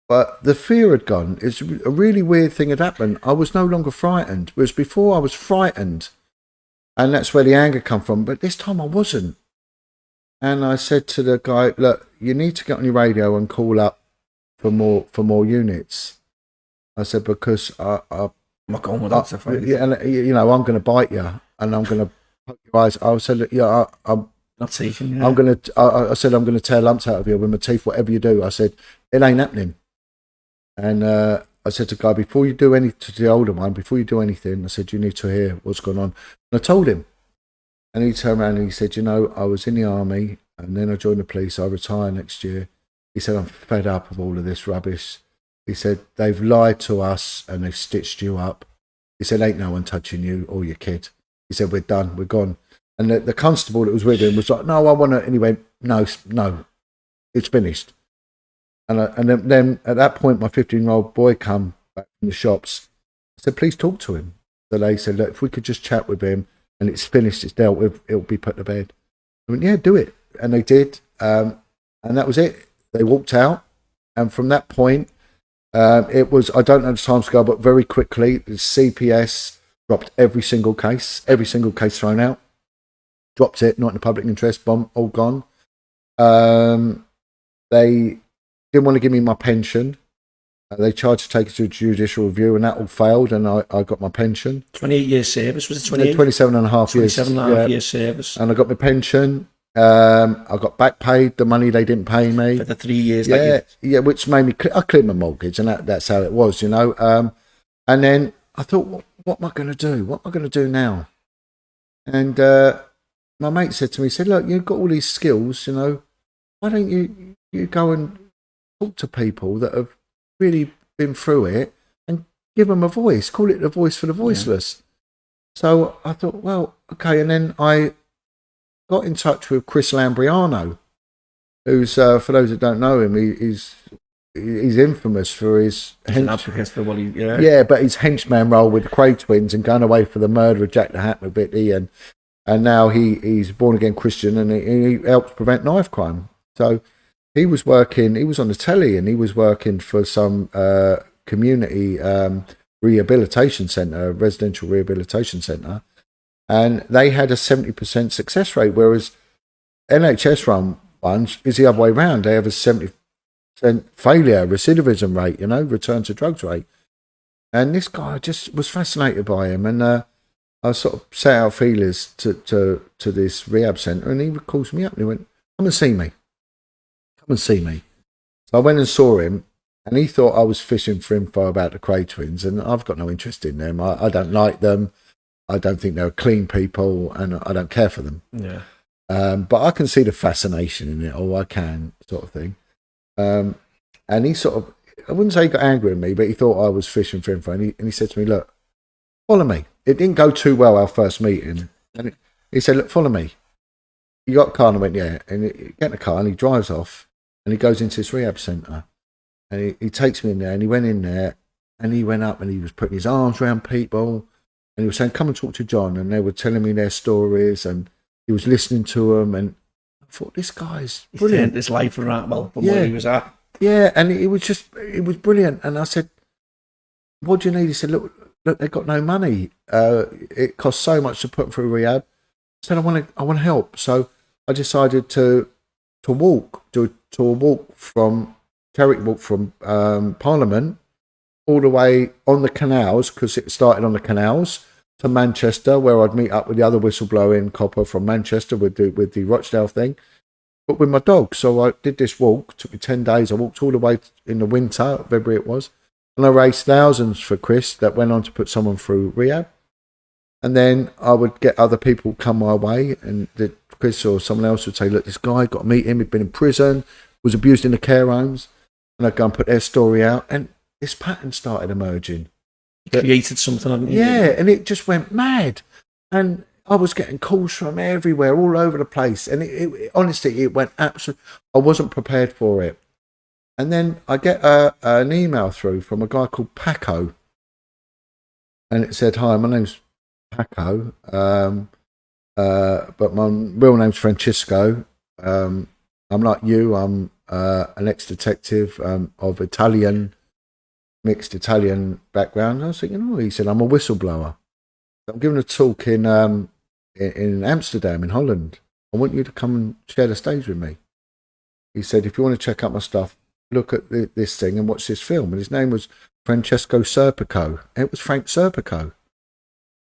But the fear had gone. It's a really weird thing had happened. I was no longer frightened. Whereas before I was frightened. And that's where the anger come from. But this time I wasn't. And I said to the guy, look, you need to get on your radio and call up for more units. I said, because I'm not going with that stuff. Yeah, and you know, I'm going to bite you, and I'm going to poke your eyes. I said, look, yeah, I'm not teething. Yeah. I'm going to. I said, I'm going to tear lumps out of you with my teeth. Whatever you do, I said, it ain't happening. And I said to the guy, before you do anything, to the older one, before you do anything, I said, you need to hear what's going on. And I told him. And he turned around and he said, you know, I was in the army and then I joined the police. I retire next year. He said, I'm fed up of all of this rubbish. He said, they've lied to us and they've stitched you up. He said, ain't no one touching you or your kid. He said, we're done. We're gone. And the constable that was with him was like, no, I want to. And he went, no, it's finished. And then at that point, my 15-year-old boy come back from the shops. I said, please talk to him. So they said, look, if we could just chat with him, and it's finished, it's dealt with, it'll be put to bed. I went, yeah, do it. And they did. And that was it. They walked out. And from that point, it was, I don't know the timescale, but very quickly, the CPS dropped every single case thrown out. Dropped it, not in the public interest, bomb, all gone. They didn't want to give me my pension. They tried to take it to a judicial review, and that all failed, and I got my pension. 28 years service, was it 28? 27 and a half years. 27 and a half years service. And I got my pension. I got back paid the money they didn't pay me. For the 3 years. Yeah, which made me, I cleared my mortgage, and that's how it was, you know. And then I thought, what am I going to do? What am I going to do now? And my mate said to me, he said, look, you've got all these skills, you know, why don't you go and talk to people that have really been through it and give them a voice, call it the voice for the voiceless. Yeah. So I thought, well, okay. And then I got in touch with Chris Lambriano, who's, for those that don't know him, he's infamous for his but his henchman role with the Craig twins and going away for the murder of Jack the Hatter Bitty, and now he's born again Christian, and he helps prevent knife crime. So he was on the telly, and he was working for some community rehabilitation centre, residential rehabilitation centre. and they had a 70% success rate, whereas NHS run ones is the other way around. They have a 70% failure, recidivism rate, return to drugs rate. And this guy, just was fascinated by him, and I sort of set out feelers to this rehab centre, and he calls me up and he went, come and see me. Come and see me. So I went and saw him, and he thought I was fishing for info about the Cray twins, and I've got no interest in them. I don't like them. I don't think they're clean people, and I don't care for them. Yeah. But I can see the fascination in it, I can, sort of thing. And he sort of, I wouldn't say he got angry at me, but he thought I was fishing for info, and he said to me, look, follow me. It didn't go too well, our first meeting. And he said, look, follow me. You got a car? And I went, yeah. And he get in the car and he drives off and he goes into this rehab centre. And he takes me in there, and he went in there and he went up and he was putting his arms around people and he was saying, come and talk to Jon. And they were telling me their stories and he was listening to them. And I thought, this guy's brilliant. He turned his life around, from where he was at. Yeah, and it was brilliant. And I said, what do you need? He said, look, they've got no money. It costs so much to put them through rehab. I said, I want to help. So I decided to walk from charity walk from Parliament all the way on the canals, because it started on the canals, to Manchester, where I'd meet up with the other whistleblowing copper from Manchester with the Rochdale thing, but with my dog. So I did this walk. It took me 10 days. I walked all the way in the winter, February it was. And I raised thousands for Chris that went on to put someone through rehab. And then I would get other people come my way, and Chris or someone else would say, look, this guy, got to meet him. He'd been in prison, was abused in the care homes. And I'd go and put their story out. And this pattern started emerging. You created something, haven't you? Yeah, and it just went mad. And I was getting calls from everywhere, all over the place. And it honestly, it went absolutely, I wasn't prepared for it. And then I get an email through from a guy called Paco. And it said, hi, my name's Paco, but my real name's Francisco. I'm like you, I'm an ex-detective of mixed Italian background. I was thinking, he said, I'm a whistleblower. I'm giving a talk in Amsterdam, in Holland. I want you to come and share the stage with me. He said, if you want to check out my stuff, look at this thing and watch this film. And his name was Francesco Serpico. It was Frank Serpico.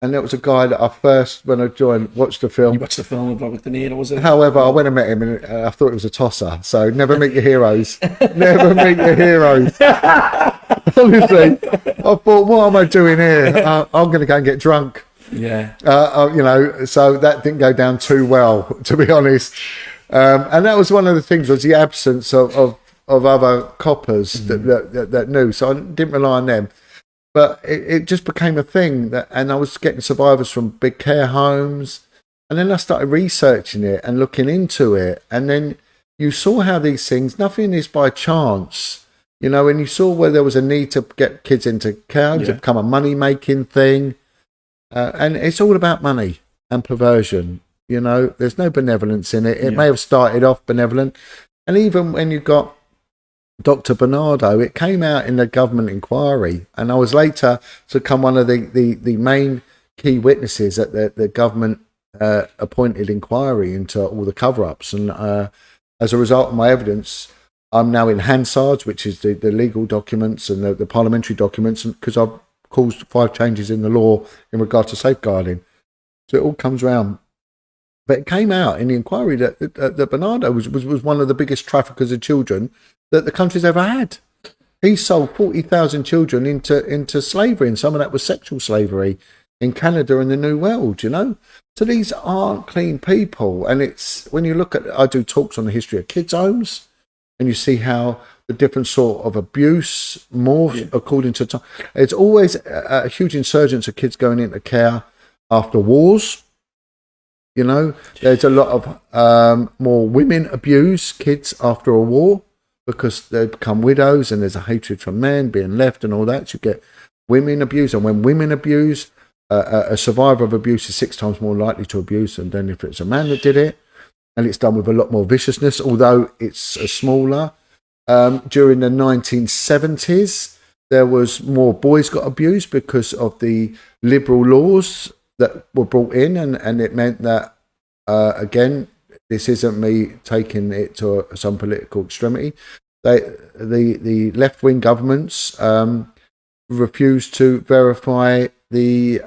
And that was a guy that I first, when I joined, watched the film. You watched the film with Robert De Niro, was it? However, I went and met him, and I thought it was a tosser. So never meet your heroes. Never meet your heroes. Honestly, I thought, what am I doing here? I'm going to go and get drunk. Yeah. So that didn't go down too well, to be honest. And that was one of the things, was the absence of other coppers that knew. So I didn't rely on them. But it just became a thing, and I was getting survivors from big care homes. And then I started researching it and looking into it. And then you saw how these things, nothing is by chance, and you saw where there was a need to get kids into care, to become a money-making thing. And it's all about money and perversion. There's no benevolence in it. It may have started off benevolent. And even when you got Dr. Bernardo, it came out in the government inquiry, and I was later to become one of the main key witnesses at the government appointed inquiry into all the cover-ups. And as a result of my evidence, I'm now in Hansard's, which is the legal documents and the parliamentary documents, because I've caused 5 changes in the law in regard to safeguarding. So it all comes round. But it came out in the inquiry that Bernardo was one of the biggest traffickers of children that the country's ever had. He sold 40,000 children into slavery, and some of that was sexual slavery in Canada and the New World, So these aren't clean people. And it's, when you look at, I do talks on the history of kids' homes, and you see how the different sort of abuse morphs according to time. It's always a huge insurgence of kids going into care after wars. There's a lot of more women abuse kids after a war, because they become widows and there's a hatred for men being left and all that. You get women abuse, and when women abuse, a survivor of abuse is 6 times more likely to abuse than if it's a man that did it. And it's done with a lot more viciousness, although it's smaller. During the 1970s, there was more boys got abused because of the liberal laws that were brought in, and it meant that again, this isn't me taking it to some political extremity. The left wing governments refused to verify the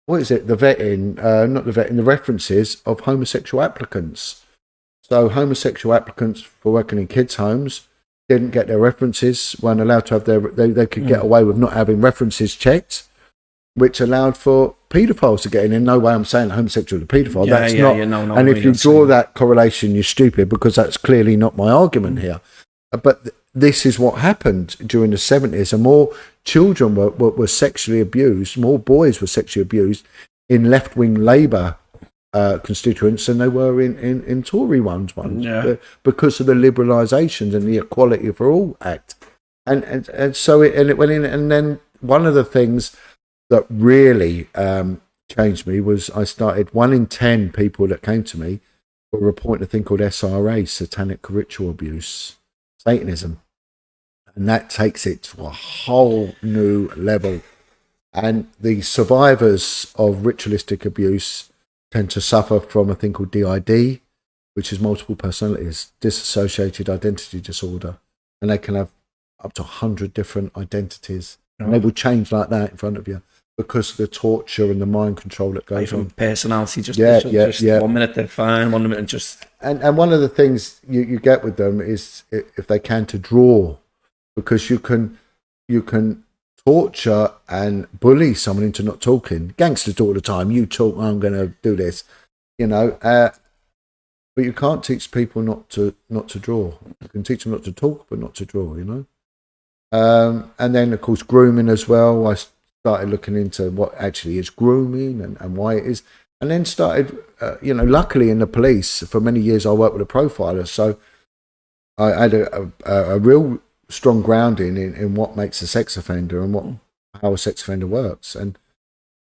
what is it? The vetting, not the vetting, the references of homosexual applicants. So homosexual applicants for working in kids' homes didn't get their references, weren't allowed to have they could get away with not having references checked, which allowed for paedophiles to get in. In no way I'm saying homosexual is a paedophile. That's not. No, and if you draw that correlation, you're stupid, because that's clearly not my argument here. But this is what happened during the 70s, and more children were sexually abused, more boys were sexually abused in left-wing Labour constituents than they were in Tory ones, because of the liberalisations and the Equality for All Act. And so it went in, and then one of the things that really changed me was I started, 1 in 10 people that came to me were reporting a thing called SRA, satanic ritual abuse, Satanism. And that takes it to a whole new level. And the survivors of ritualistic abuse tend to suffer from a thing called DID, which is multiple personalities, dissociated identity disorder. And they can have up to 100 different identities. And they will change like that in front of you because of the torture and the mind control that goes on. Personality, just 1 minute they're fine, 1 minute just... And one of the things you get with them is, if they can, to draw, because you can torture and bully someone into not talking. Gangsters do all the time. You talk, I'm going to do this, but you can't teach people not to draw. You can teach them not to talk, but not to draw. And then of course grooming as well. I started looking into what actually is grooming and why it is, and then started, luckily in the police for many years I worked with a profiler, so I had a real strong grounding in what makes a sex offender and how a sex offender works. And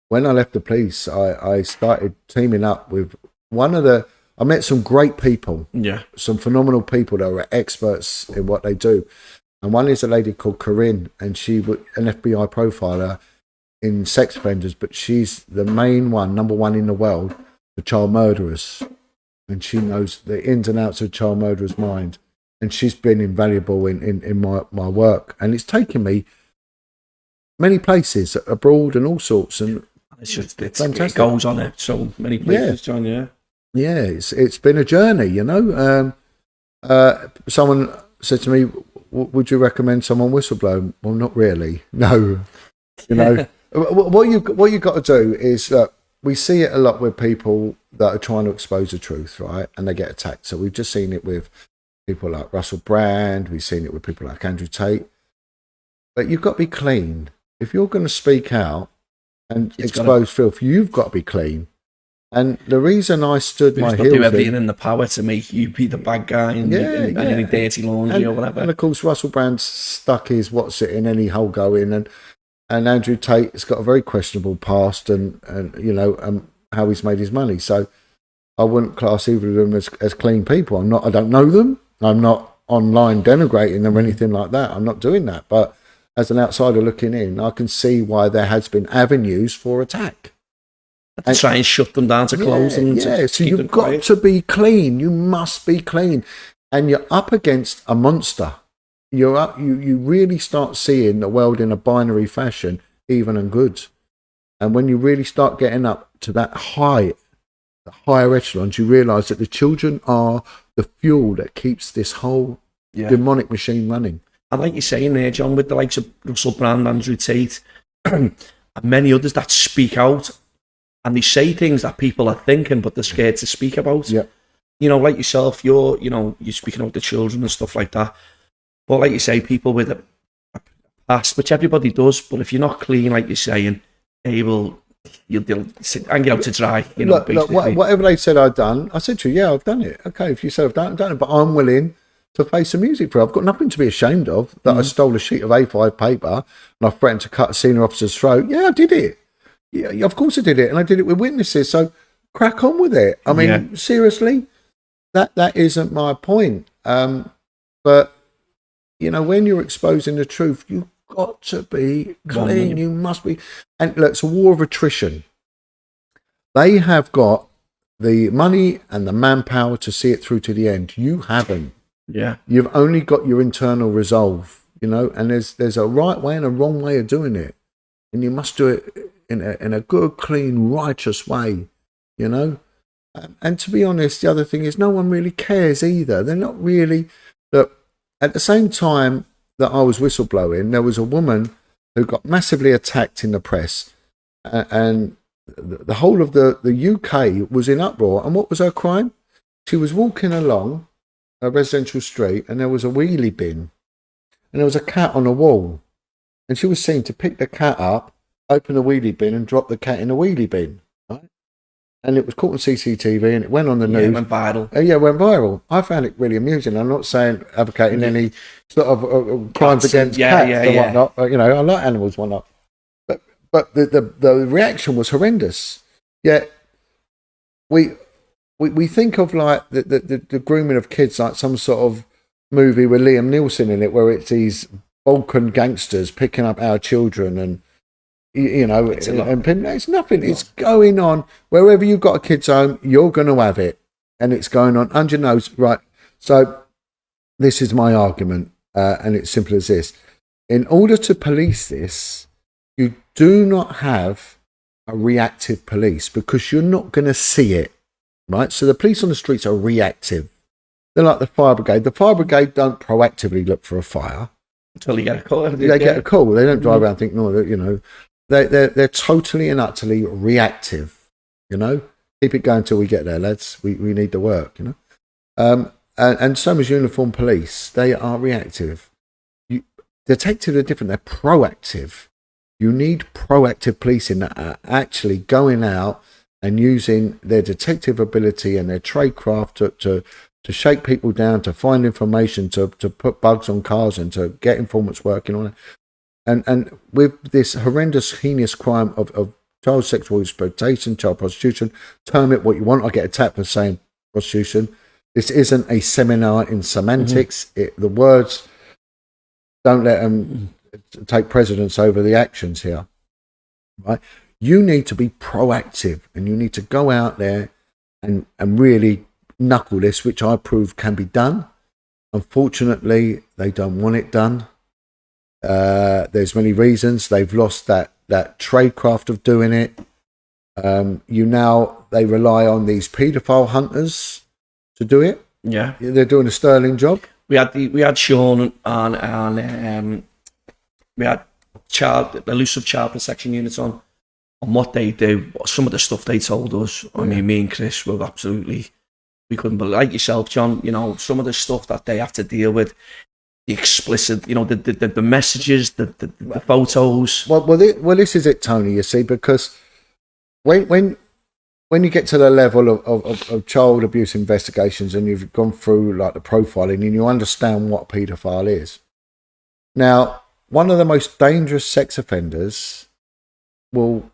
when I left the police, I started teaming up with I met some great people, some phenomenal people that were experts in what they do. And one is a lady called Corinne, and she was an FBI profiler in sex offenders, but she's the main one, number one in the world, for child murderers. And she knows the ins and outs of child murderers' mind. And she's been invaluable in my work. And it's taken me many places abroad and all sorts. And it's fantastic. It goes on it so many places, John, Yeah, it's been a journey, Someone said to me, would you recommend someone whistleblow? Well, not really. No. What you got to do is, we see it a lot with people that are trying to expose the truth, right? And they get attacked. So we've just seen it with people like Russell Brand. We've seen it with people like Andrew Tate. But you've got to be clean. If you're going to speak out and expose filth, you've got to be clean. And the reason I stood my heels... do everything in the power to make you be the bad guy and any dirty laundry or whatever. And of course, Russell Brand stuck his what's it in any hole going, and Andrew Tate has got a very questionable past and how he's made his money. So I wouldn't class either of them as clean people. I don't know them. I'm not online denigrating them or anything like that. I'm not doing that. But as an outsider looking in, I can see why there has been avenues for attack. And try and shut them down to close them. So you've got to be clean. You must be clean. And you're up against a monster. You really start seeing the world in a binary fashion, even and good. And when you really start getting up to that higher echelons, you realise that the children are the fuel that keeps this whole demonic machine running. And like you're saying there, John, with the likes of Russell Brand, Andrew Tate, and many others that speak out, and they say things that people are thinking, but they're scared to speak about. Yeah. Like yourself, you're speaking about the children and stuff like that. But like you say, people with a past, which everybody does, but if you're not clean, like you're saying, you'll hang you out to dry. Look, whatever they said I'd done, I said to you, I've done it. Okay, if you said I've done it, but I'm willing to face the music for it. I've got nothing to be ashamed of, that I stole a sheet of A5 paper and I threatened to cut a senior officer's throat. Yeah, I did it. Yeah, of course I did it. And I did it with witnesses. So crack on with it. I mean, seriously, that isn't my point. But, when you're exposing the truth, you got to be clean. 1 million. You must be. And look, it's a war of attrition. They have got the money and the manpower to see it through to the end. You haven't. Yeah. You've only got your internal resolve, and there's a right way and a wrong way of doing it. And you must do it in a good, clean, righteous way, And to be honest, the other thing is no one really cares either. They're not really... Look, at the same time that I was whistleblowing, there was a woman who got massively attacked in the press, and the whole of the UK was in uproar. And what was her crime? She was walking along a residential street, and there was a wheelie bin, and there was a cat on a wall, and she was seen to pick the cat up, open the wheelie bin, and drop the cat in the wheelie bin. Right? And it was caught on CCTV, and it went on the news. It went viral. It went viral. I found it really amusing. I'm not saying advocating any sort of crimes against cats and whatnot. But, I like animals and whatnot. But the reaction was horrendous. Yet we think of like the grooming of kids like some sort of movie with Liam Neeson in it, where it's these Balkan gangsters picking up our children and it's nothing. It's going on wherever you've got a kid's home. You're going to have it, and it's going on under your nose, right? So this is my argument, and it's simple as this: in order to police this, you do not have a reactive police, because you're not going to see it, right? So the police on the streets are reactive. They're like the fire brigade. The fire brigade don't proactively look for a fire until you get a call. They get a call. They don't drive around and think, no, they're totally and utterly reactive. Keep it going till we get there, lads. We need the work. And so is uniformed police. They are reactive. Detectives are different. They're proactive. You need proactive policing that are actually going out and using their detective ability and their trade craft to shake people down, to find information, to put bugs on cars, and to get informants working on it. And with this horrendous, heinous crime of child sexual exploitation, child prostitution, term it what you want. I get attacked for saying prostitution. This isn't a seminar in semantics. The words, don't let them take precedence over the actions here, right? You need to be proactive, and you need to go out there and really knuckle this, which I prove can be done. Unfortunately, they don't want it done. There's many reasons. They've lost that trade craft of doing it. They rely on these paedophile hunters to do it. Yeah, they're doing a sterling job. We had Sean and we had elusive child protection units on what they do. Some of the stuff they told us. I mean, me and Chris were absolutely, we couldn't believe. Like yourself, John. Some of the stuff that they have to deal with. The explicit, the messages, the photos. Well, this is it, Tony. You see, because when you get to the level of child abuse investigations, and you've gone through like the profiling, and you understand what a paedophile is. Now, one of the most dangerous sex offenders will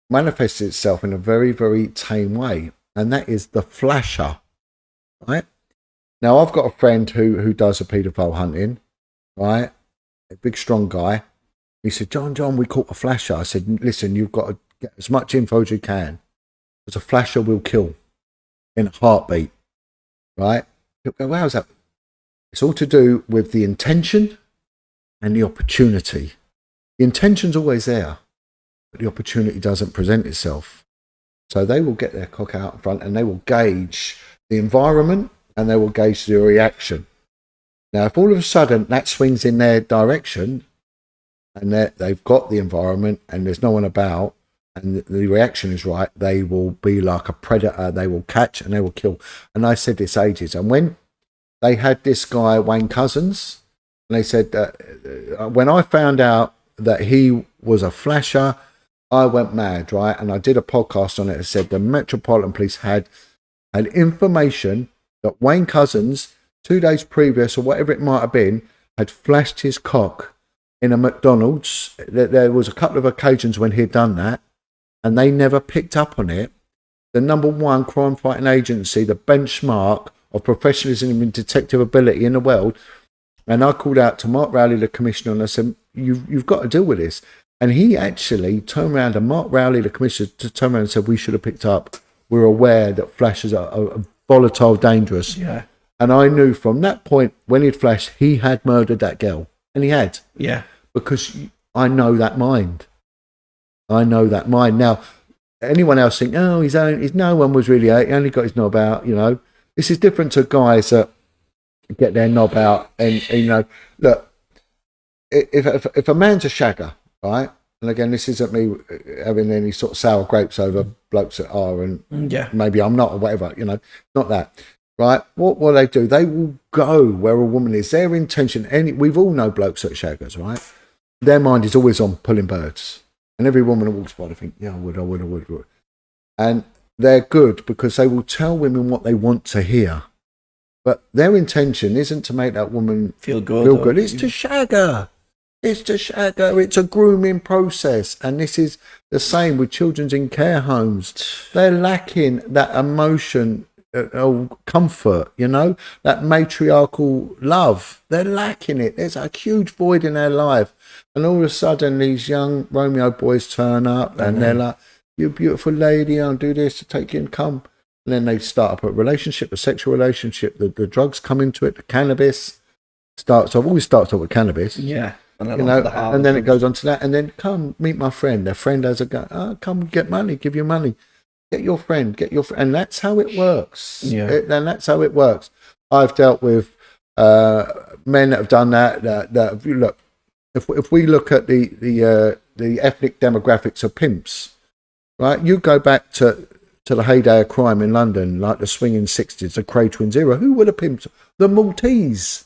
manifest itself in a very, very tame way, and that is the flasher, right? Now, I've got a friend who does a paedophile hunting, right? A big, strong guy. He said, John, we caught a flasher. I said, listen, you've got to get as much info as you can, because a flasher will kill in a heartbeat, right? He'll go, how's that? It's all to do with the intention and the opportunity. The intention's always there, but the opportunity doesn't present itself. So they will get their cock out in front, and they will gauge the environment, and they will gauge the reaction. Now, if all of a sudden that swings in their direction, and they've got the environment and there's no one about, and the reaction is right, they will be like a predator. They will catch and they will kill. And I said this ages. And when they had this guy, Wayne Cousins, and they said, when I found out that he was a flasher, I went mad, right? And I did a podcast on it. It said the Metropolitan Police had information that Wayne Cousins, 2 days previous or whatever it might have been, had flashed his cock in a McDonald's. There was a couple of occasions when he'd done that, and they never picked up on it. The number one crime fighting agency, the benchmark of professionalism and detective ability in the world. And I called out to Mark Rowley, the commissioner, and I said, you've got to deal with this. And he actually turned around, and Mark Rowley, the commissioner, turned around and said, we should have picked up. We're aware that flashes are volatile, dangerous. Yeah. And I knew from that point, when he'd flashed, he had murdered that girl. And he had. Yeah. Because I know that mind. I know that mind. Now, anyone else think, oh, no one was really out. He only got his knob out, you know. This is different to guys that get their knob out and you know, look, if a man's a shagger, right? And again, this isn't me having any sort of sour grapes over blokes that are, and maybe I'm not or whatever, you know, not that, right? What will they do? They will go where a woman is. Their intention, we've all know blokes that are shaggers, right? Their mind is always on pulling birds. And every woman that walks by, they think, yeah, I would. And they're good because they will tell women what they want to hear. But their intention isn't to make that woman feel good. It's to shag her. It's a grooming process. And this is the same with children in care homes. They're lacking that emotion, comfort, you know, that matriarchal love. They're lacking it. There's a huge void in their life. And all of a sudden, these young Romeo boys turn up and they're like, you beautiful lady, I'll do this to take you and come. And then they start up a relationship, a sexual relationship. The drugs come into it, the cannabis always starts off with cannabis. Yeah. And then, you know, and then it goes on to that. And then come meet my friend. Their friend has a go, come get money, give you money. Get your friend. And that's how it works. Yeah. And that's how it works. I've dealt with men that have done that look, if we look at the ethnic demographics of pimps, right? You go back to the heyday of crime in London, like the swinging 60s, the Cray Twins era. Who were the pimps? The Maltese.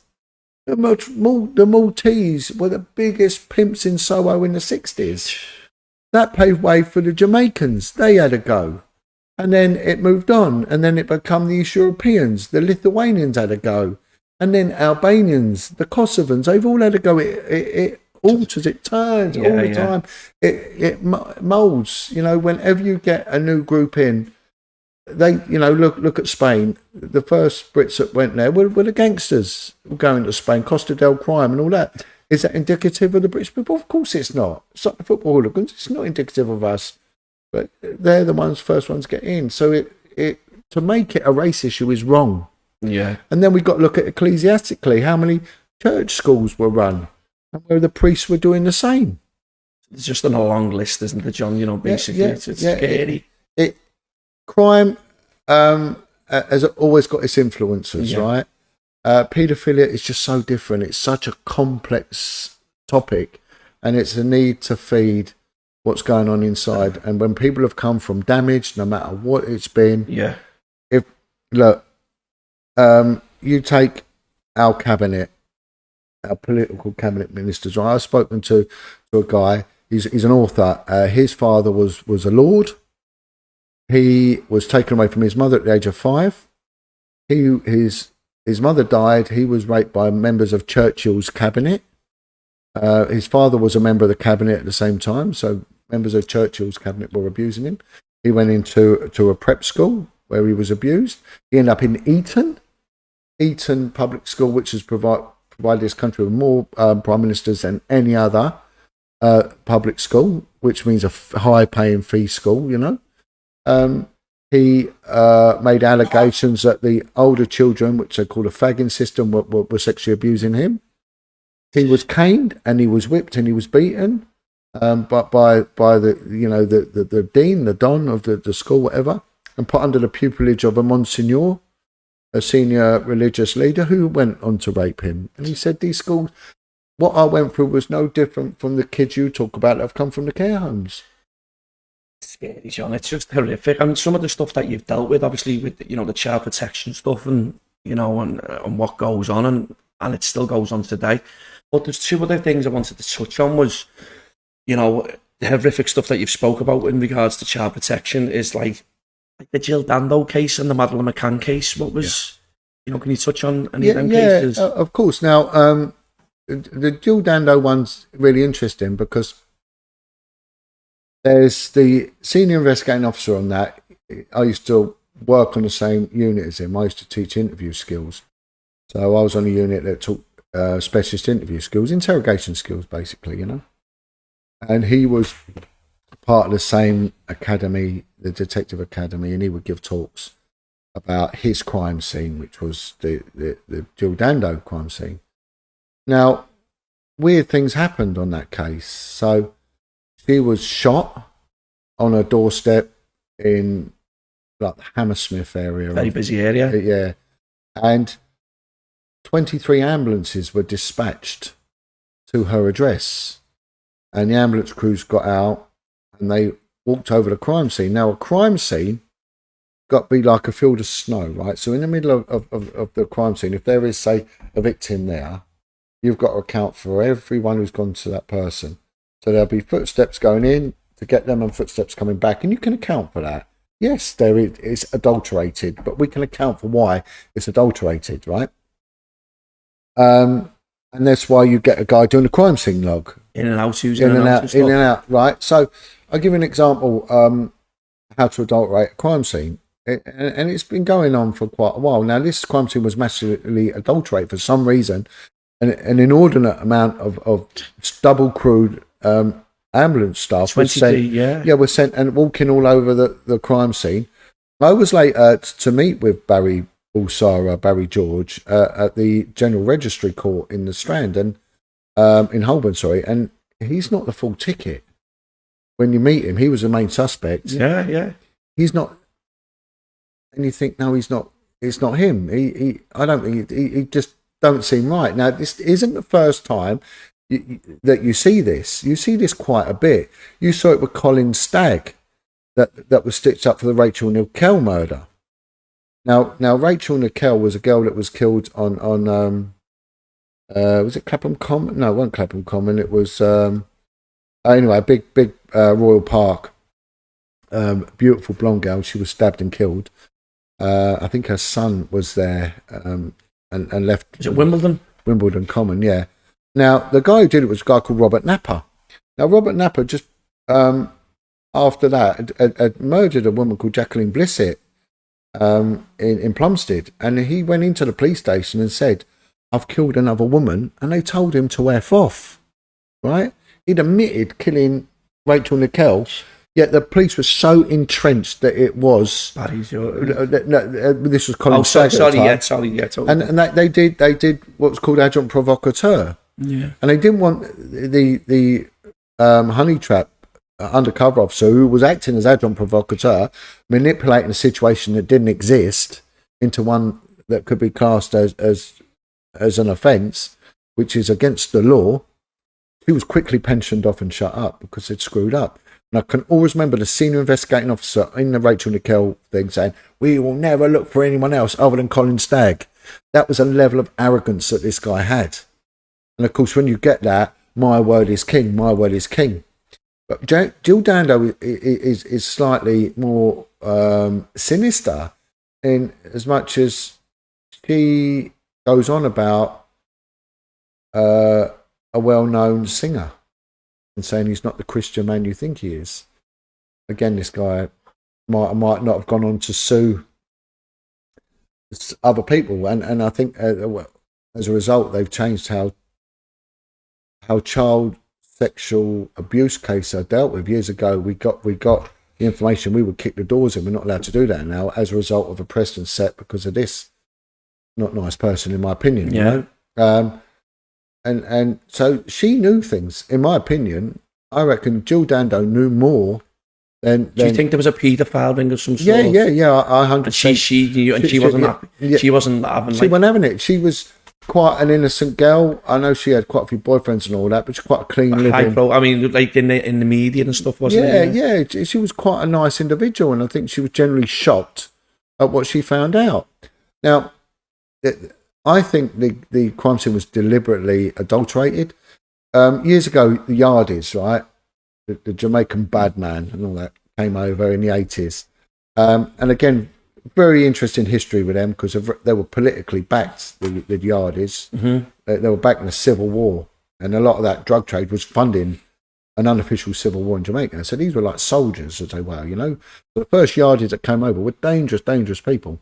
The Maltese were the biggest pimps in Soho in the 60s. That paved way for the Jamaicans. They had a go. And then it moved on. And then it became the East Europeans. The Lithuanians had a go. And then Albanians, the Kosovans, they've all had a go. It alters, it turns all the time. It molds. You know, whenever you get a new group in, they, you know, look at Spain. The first Brits that went there were the gangsters going to Spain, Costa del Crime and all that. Is that indicative of the British people? Of course it's not. It's like the football hooligans. It's not indicative of us. But they're the first ones get in. So it to make it a race issue is wrong. Yeah. And then we've got to look at ecclesiastically how many church schools were run and where the priests were doing the same. It's just on a long list, isn't it, John? You know, basically, it's scary. Crime has always got its influences, right? Paedophilia is just so different. It's such a complex topic, and it's a need to feed what's going on inside. And when people have come from damage, no matter what it's been, you take our cabinet, our political cabinet ministers. Right? I've spoken to a guy. He's an author. His father was a lord. He was taken away from his mother at the age of 5. His mother died. He was raped by members of Churchill's cabinet. His father was a member of the cabinet at the same time, so members of Churchill's cabinet were abusing him. He went into a prep school where he was abused. He ended up in Eton public school, which has provided this country with more prime ministers than any other public school, which means a high-paying fee school, you know. He made allegations that the older children, which they call a fagging system, were sexually abusing him. He was caned and he was whipped and he was beaten, but by the dean, the don of the school, whatever, and put under the pupillage of a Monsignor, a senior religious leader, who went on to rape him. And he said these schools, what I went through was no different from the kids you talk about that have come from the care homes. Scary, John. It's just horrific. I mean, some of the stuff that you've dealt with, obviously, with the child protection stuff, and and what goes on, and it still goes on today. But there's two other things I wanted to touch on. Was the horrific stuff that you've spoke about in regards to child protection is like the Jill Dando case and the Madeleine McCann case. What was can you touch on any of them cases? Of course. Now, the Jill Dando one's really interesting because there's the senior investigating officer on that. I used to work on the same unit as him. I used to teach interview skills. So I was on a unit that taught specialist interview skills, interrogation skills, basically, you know. And he was part of the same academy, the detective academy, and he would give talks about his crime scene, which was the Jill Dando crime scene. Now, weird things happened on that case. So she was shot on her doorstep in like the Hammersmith area. Very busy area. Yeah. And 23 ambulances were dispatched to her address. And the ambulance crews got out and they walked over the crime scene. Now, a crime scene got to be like a field of snow, right? So in the middle of the crime scene, if there is, say, a victim there, you've got to account for everyone who's gone to that person. So there'll be footsteps going in to get them and footsteps coming back. And you can account for that. Yes, it's adulterated, but we can account for why it's adulterated, right? And that's why you get a guy doing a crime scene log. In and out, in and out, right? So I'll give you an example, how to adulterate a crime scene. And it's been going on for quite a while. Now, this crime scene was massively adulterated for some reason. An inordinate amount of double crewed ambulance staff was sent, were sent and walking all over the crime scene. I was later to meet with Barry George, at the General Registry Court in the Strand and in Holborn, and he's not the full ticket. When you meet him, he was the main suspect. Yeah. He's not, and you think, no, he's not. It's not him. I don't think he just don't seem right. Now, this isn't the first time that you see this. You see this quite a bit. You saw it with Colin Stagg, that was stitched up for the Rachel Nickell murder. Now Rachel Nickell was a girl that was killed on was it Clapham Common? No, it wasn't Clapham Common. It was anyway, a big Royal Park. Beautiful blonde girl. She was stabbed and killed. I think her son was there and left. Is it Wimbledon? Wimbledon Common, yeah. Now, the guy who did it was a guy called Robert Napper. Now, Robert Napper just, after that, had murdered a woman called Jacqueline Blissett in Plumstead. And he went into the police station and said, I've killed another woman. And they told him to F off, right? He'd admitted killing Rachel Nickell. Yet the police were so entrenched that it was. This was Colin Stagg. Sorry. And they did what's called adjunct provocateur. Yeah. And they didn't want the honey trap undercover officer who was acting as adjunct provocateur manipulating a situation that didn't exist into one that could be classed as an offence, which is against the law. He was quickly pensioned off and shut up because they'd screwed up. And I can always remember the senior investigating officer in the Rachel Nickell thing saying, we will never look for anyone else other than Colin Stagg. That was a level of arrogance that this guy had. And of course, when you get that, my word is king, my word is king. But Jill Dando is slightly more sinister in as much as she goes on about a well-known singer and saying he's not the Christian man you think he is. Again, this guy might not have gone on to sue other people, and I think as a result they've changed how child sexual abuse cases are dealt with. Years ago, we got the information, we would kick the doors in. We're not allowed to do that now as a result of a precedent set because of this not nice person, in my opinion. Yeah. You know? And so she knew things. In my opinion, I reckon Jill Dando knew more than. Do you think there was a paedophile ring of some sort? Yeah. I 100%. And she knew, and she wasn't happy. Yeah. She wasn't having. She wasn't having it. She was quite an innocent girl. I know she had quite a few boyfriends and all that, but she's quite a clean living. I mean, like in the media and stuff, wasn't it? Yeah. She was quite a nice individual, and I think she was generally shocked at what she found out. Now, I think the crime scene was deliberately adulterated. Years ago, the Yardies, right, the Jamaican bad man and all that came over in the 80s. And again, very interesting history with them because they were politically backed, the Yardies. Mm-hmm. They were back in the Civil War, and a lot of that drug trade was funding an unofficial civil war in Jamaica. So these were like soldiers, as they were, you know. The first Yardies that came over were dangerous people.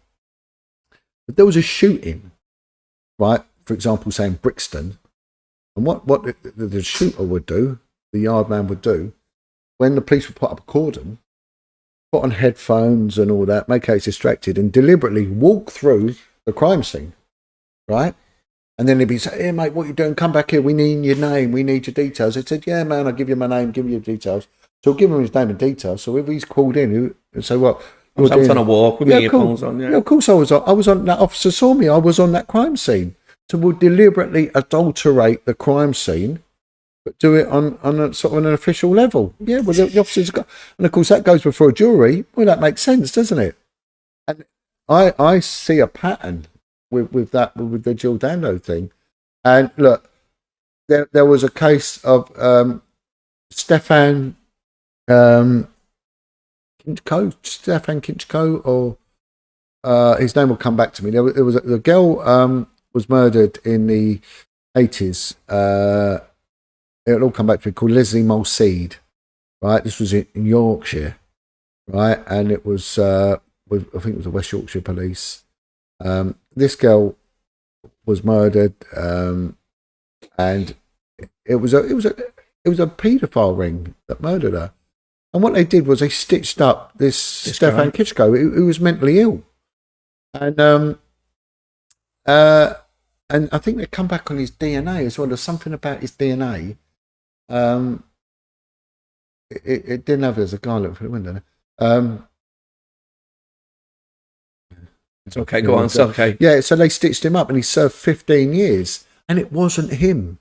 But there was a shooting, right, for example, saying Brixton, and what the shooter would do, the yard man would do, when the police would put up a cordon, put on headphones and all that, make out distracted, and deliberately walk through the crime scene, right? And then they'd be saying, "Hey, mate, what you doing? Come back here. We need your name. We need your details." They said, "Yeah, man, I'll give you my name, give you your details." So I'll give him his name and details. So if he's called in, he'll say, "What? I was out on a walk with my earphones on, Yeah, of course I was. I was on. That officer saw me. I was on that crime scene. So we'll deliberately adulterate the crime scene, but do it on a sort of an official level. Yeah, well, the officers got, and of course that goes before a jury. Well, that makes sense, doesn't it? And I see a pattern with the Jill Dando thing. And look, there was a case of Stefan Kinchko, or his name will come back to me. There was the girl was murdered in the 80s. It'll all come back to me. Called Leslie Mulseed, right? This was in Yorkshire, right? And it was I think it was the West Yorkshire Police. This girl was murdered, and it was a paedophile ring that murdered her. And what they did was they stitched up this Stefan Kitschko, who was mentally ill, and I think they come back on his DNA as well. There's something about his DNA. It didn't have. There's a guy looking for the window. It's okay. Go on. It's okay. Yeah. So they stitched him up, and he served 15 years, and it wasn't him.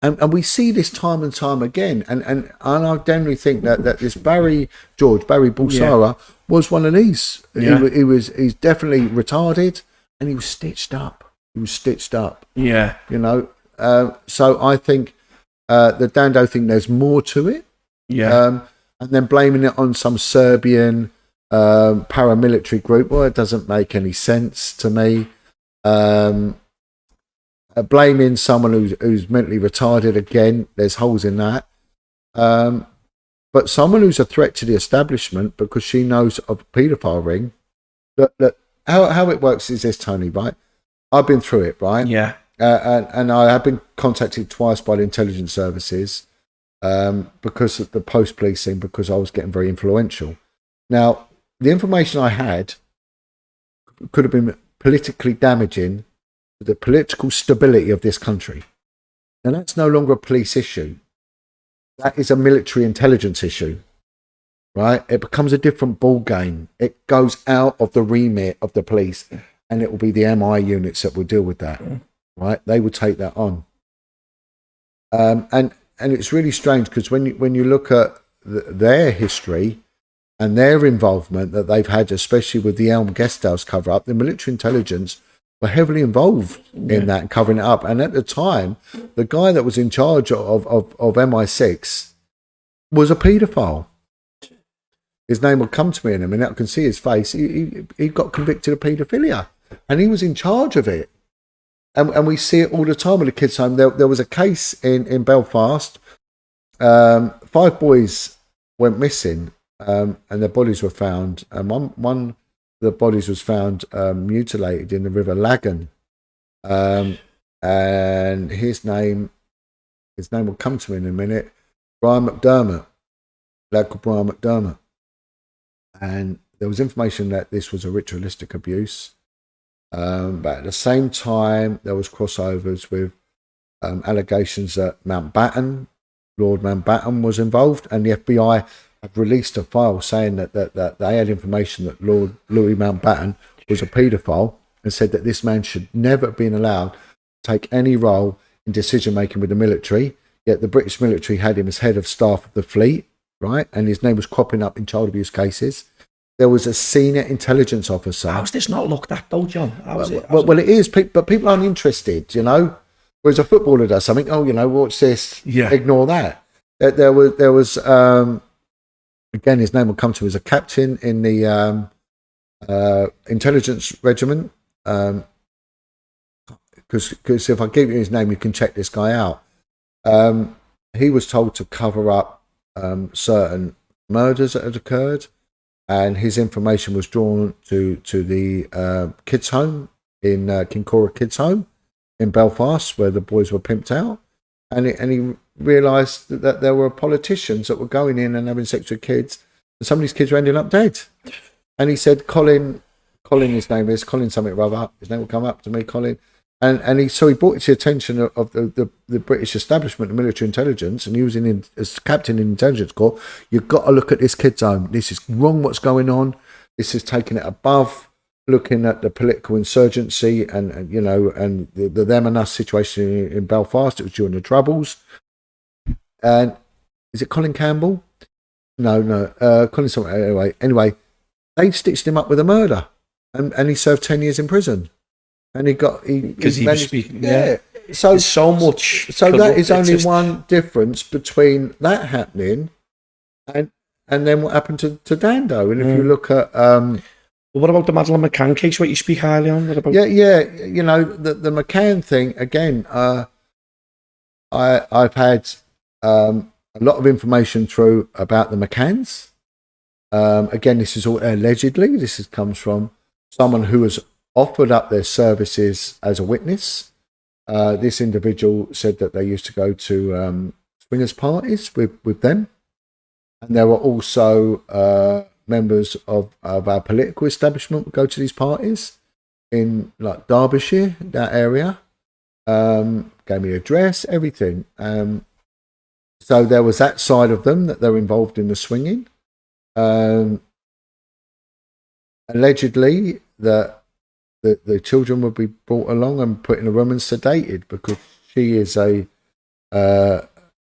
And we see this time and time again. And I generally think that this Barry Bulsara was one of these. Yeah. He's definitely retarded, and he was stitched up. Yeah. You know. So I think the Dando thing, there's more to it. Yeah. And then blaming it on some Serbian paramilitary group, well, it doesn't make any sense to me. Blaming someone who's mentally retarded, again, there's holes in that. But someone who's a threat to the establishment because she knows of a paedophile ring. Look, how it works is this, Tony, right? I've been through it, right? Yeah. And I have been contacted twice by the intelligence services because of the post-policing, because I was getting very influential. Now, the information I had could have been politically damaging to the political stability of this country. And that's no longer a police issue. That is a military intelligence issue, right? It becomes a different ball game. It goes out of the remit of the police, and it will be the MI units that will deal with that, right? They will take that on. And it's really strange because when you look at their history and their involvement that they've had, especially with the Elm Guesthouse cover-up, the military intelligence were heavily involved in that and covering it up. And at the time, the guy that was in charge of MI6 was a paedophile. His name will come to me in a minute. I can see his face. He got convicted of paedophilia, and he was in charge of it. And we see it all the time with the kids' home. There was a case in Belfast. 5 boys went missing, and their bodies were found. And one of the bodies was found mutilated in the River Lagan. And his name will come to me in a minute. Brian McDermott, lad called Brian McDermott. And there was information that this was a ritualistic abuse. But at the same time, there was crossovers with allegations that Lord Mountbatten was involved, and the FBI have released a file saying that they had information that Lord Louis Mountbatten was a paedophile, and said that this man should never have been allowed to take any role in decision making with the military. Yet the British military had him as head of staff of the fleet, right? And his name was cropping up in child abuse cases. There was a senior intelligence officer. How's this not looked at, though, John? Well, it is, but people aren't interested, you know. Whereas a footballer does something, watch this, ignore that. There was again, his name will come to me as a captain in the intelligence regiment. Because if I give you his name, you can check this guy out. He was told to cover up certain murders that had occurred. And his information was drawn to the kids' home in Kincora Kids' Home. in Belfast where the boys were pimped out, and he realised that there were politicians that were going in and having sex with kids, and some of these kids were ending up dead. And he said, Colin, his name is Colin something or other. His name will come up to me, Colin. And he brought it to the attention of the British establishment of military intelligence, and he was as captain in the intelligence corps. You've got to look at this kid's home. This is wrong. What's going on? This is taking it above looking at the political insurgency and the them and us situation in Belfast. It was during the Troubles. And is it Colin Campbell? No. Colin something. Anyway, they stitched him up with a murder, and he served 10 years in prison. And because he was speaking. Yeah. So there's so much. So that is only one difference between that happening and then what happened to Dando. And if you look at what about the Madeleine McCann case? What you speak highly on? What about? Yeah. The McCann thing again. I've had a lot of information through about the McCanns. Again, this is all allegedly. This comes from someone who was offered up their services as a witness. This individual said that they used to go to swingers parties with them, and there were also members of our political establishment would go to these parties in like Derbyshire, that area. Gave me address, everything. So there was that side of them that they're involved in the swinging. Allegedly that the children would be brought along and put in a room and sedated because she is an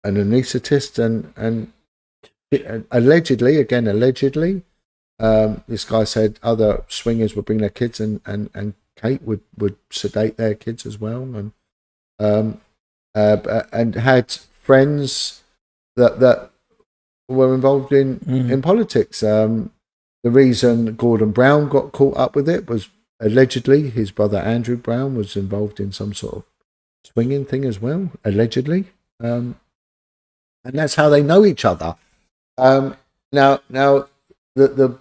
anaesthetist and allegedly, this guy said other swingers would bring their kids and Kate would sedate their kids as well, and had friends that were involved in politics. The reason Gordon Brown got caught up with it was allegedly his brother Andrew Brown was involved in some sort of swinging thing as well, allegedly, and that's how they know each other. Now the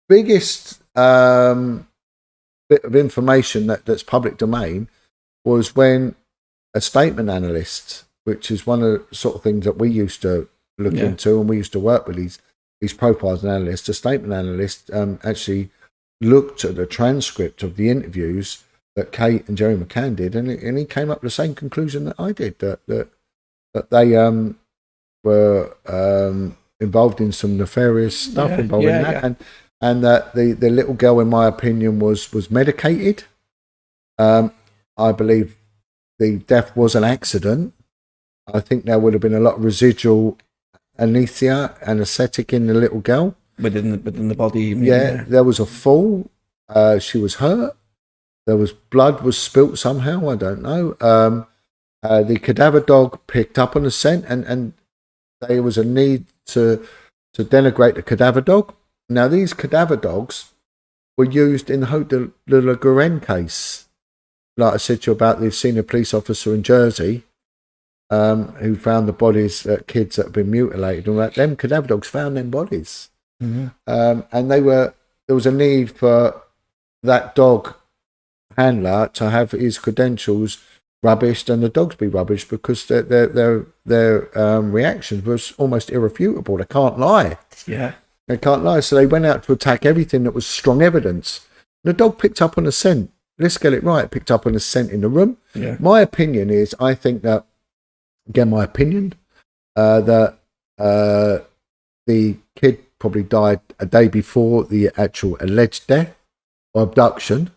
biggest bit of information that's public domain was when a statement analyst, which is one of the sort of things that we used to look into, and we used to work with these profiles and analysts. A statement analyst actually looked at the transcript of the interviews that Kate and Jerry McCann did, and he came up with the same conclusion that I did, that they were involved in some nefarious stuff involving that, and that the little girl, in my opinion, was medicated. I believe the death was an accident. I think there would have been a lot of residual anesthetic in the little girl. Within the body. There was a fall. She was hurt. There was blood was spilt somehow. I don't know. The cadaver dog picked up on the scent, and there was a need to denigrate the cadaver dog. Now, these cadaver dogs were used in the Haute de la Garenne case. Like I said to you about the senior police officer in Jersey, who found the bodies of kids that had been mutilated, and that them cadaver dogs found them bodies. Mm-hmm. And there was a need for that dog handler to have his credentials rubbished and the dogs be rubbished because their reactions was almost irrefutable. They can't lie. Yeah. They can't lie. So they went out to attack everything that was strong evidence. The dog picked up on a scent. Let's get it right. Picked up on a scent in the room. Yeah. My opinion is, I think that, again, that the kid probably died a day before the actual alleged death or abduction.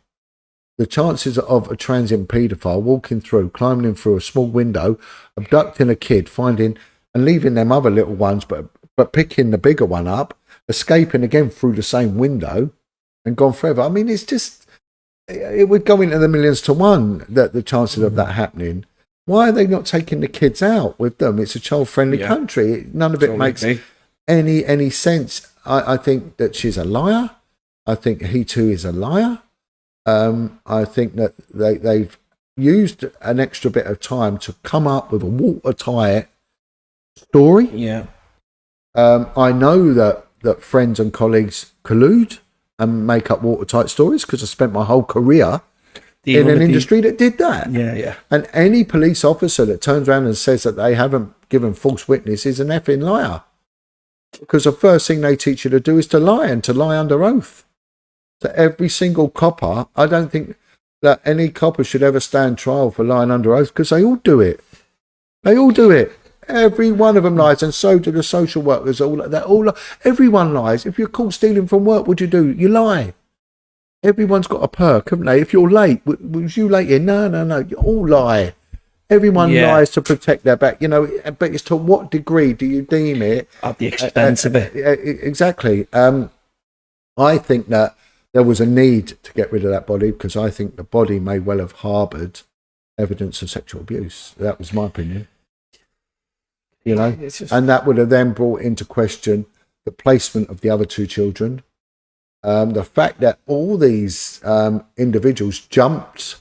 The chances of a transient paedophile walking through, climbing in through a small window, abducting a kid, finding and leaving them other little ones, but picking the bigger one up, escaping again through the same window and gone forever. I mean, it's just, it would go into the millions to one that the chances of that happening. Why are they not taking the kids out with them? It's a child-friendly country. None of it makes any sense. I think that she's a liar. I think he too is a liar. I think that they've used an extra bit of time to come up with a watertight story. Yeah. I know that friends and colleagues collude and make up watertight stories because I spent my whole career in an industry that did that. Yeah. And any police officer that turns around and says that they haven't given false witness is an effing liar. Because the first thing they teach you to do is to lie, and to lie under oath. So every single copper, I don't think that any copper should ever stand trial for lying under oath, because they all do it. They all do it. Every one of them lies, and so do the social workers. Everyone lies. If you're caught stealing from work, what do? You lie. Everyone's got a perk, haven't they? If you're late, was you late here? No. You all lie. Everyone lies to protect their back, but it's to what degree do you deem it? At the expense of it. Exactly. I think that there was a need to get rid of that body, because I think the body may well have harboured evidence of sexual abuse. That was my opinion. And that would have then brought into question the placement of the other two children. The fact that all these individuals jumped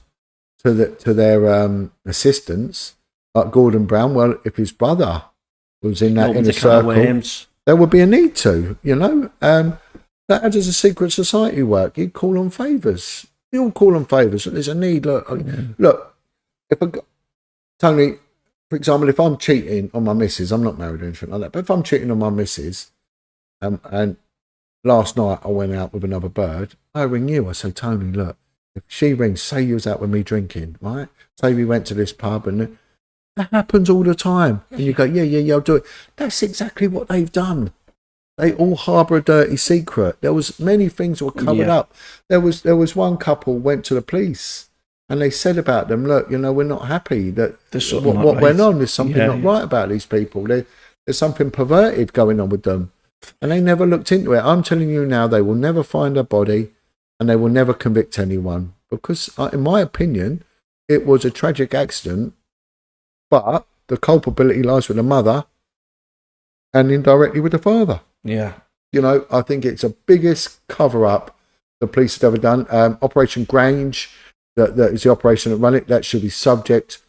to their assistants, like Gordon Brown. Well, if his brother was in that inner circle, there would be a need to, That how does a secret society work? You call on favours. You all call on favours. There's a need. Look, Tony, for example, if I'm cheating on my missus, I'm not married or anything like that, but if I'm cheating on my missus, and last night I went out with another bird, I ring you. I say, Tony, look, if she rings, say you was out with me drinking, right? Say we went to this pub, and that happens all the time. And you go, yeah, I'll do it. That's exactly what they've done. They all harbour a dirty secret. There was many things that were covered up. There was one couple went to the police, and they said about them, look, we're not happy that what went on. There's something not right about these people. There's something perverted going on with them. And they never looked into it. I'm telling you now, they will never find a body, and they will never convict anyone, because, in my opinion, it was a tragic accident, but the culpability lies with the mother and indirectly with the father. Yeah. I think it's the biggest cover-up the police have ever done. Operation Grange, that is the operation that run it, that should be subject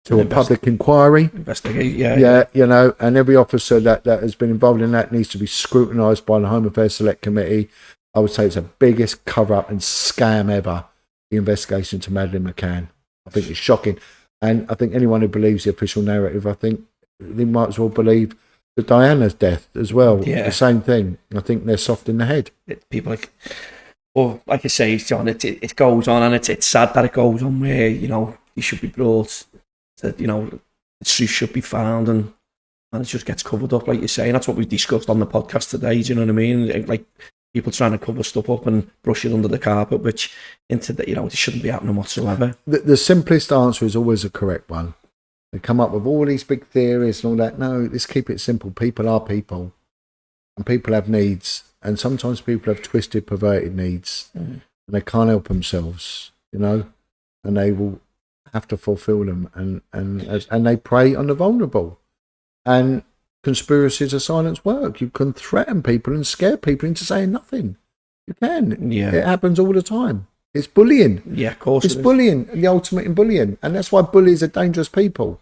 to a public inquiry. Investigate, and every officer that has been involved in that needs to be scrutinised by the Home Affairs Select Committee. I would say it's the biggest cover-up and scam ever, the investigation to Madeleine McCann. I think it's shocking. And I think anyone who believes the official narrative, I think they might as well believe the Diana's death as well. Yeah. The same thing. I think they're soft in the head. People like you say, John, it goes on, and it's sad that it goes on where, he should be brought to, the truth should be found, and it just gets covered up, like you say. And that's what we discussed on the podcast today, do you know what I mean? Like, people trying to cover stuff up and brush it under the carpet, which it shouldn't be happening whatsoever. The simplest answer is always a correct one. They come up with all these big theories and all that. No, let's keep it simple. People are people, and people have needs, and sometimes people have twisted, perverted needs, and they can't help themselves, and they will have to fulfill them, and they prey on the vulnerable. And conspiracies of silence work. You can threaten people and scare people into saying nothing. You can. Yeah. It happens all the time. It's bullying. Yeah, of course. It's bullying, the ultimate in bullying. And that's why bullies are dangerous people.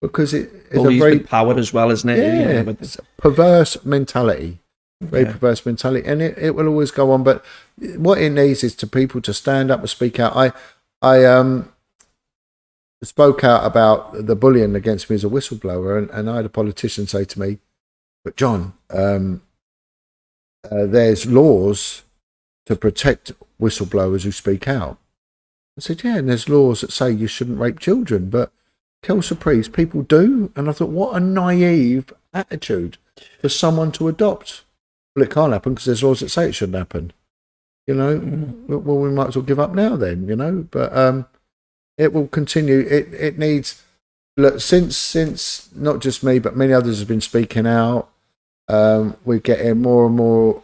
Because it is a very power as well, isn't it? Yeah, it's a perverse mentality. Very perverse mentality. And it will always go on. But what it needs is to people to stand up and speak out. I spoke out about the bullying against me as a whistleblower, and I had a politician say to me, but John, there's laws to protect whistleblowers who speak out. I said, yeah, and there's laws that say you shouldn't rape children, but kill surprise, people do. And I thought, what a naive attitude for someone to adopt. Well, it can't happen because there's laws that say it shouldn't happen. Well, we might as well give up now then, but it will continue. It needs, look, since not just me, but many others have been speaking out. We're getting more and more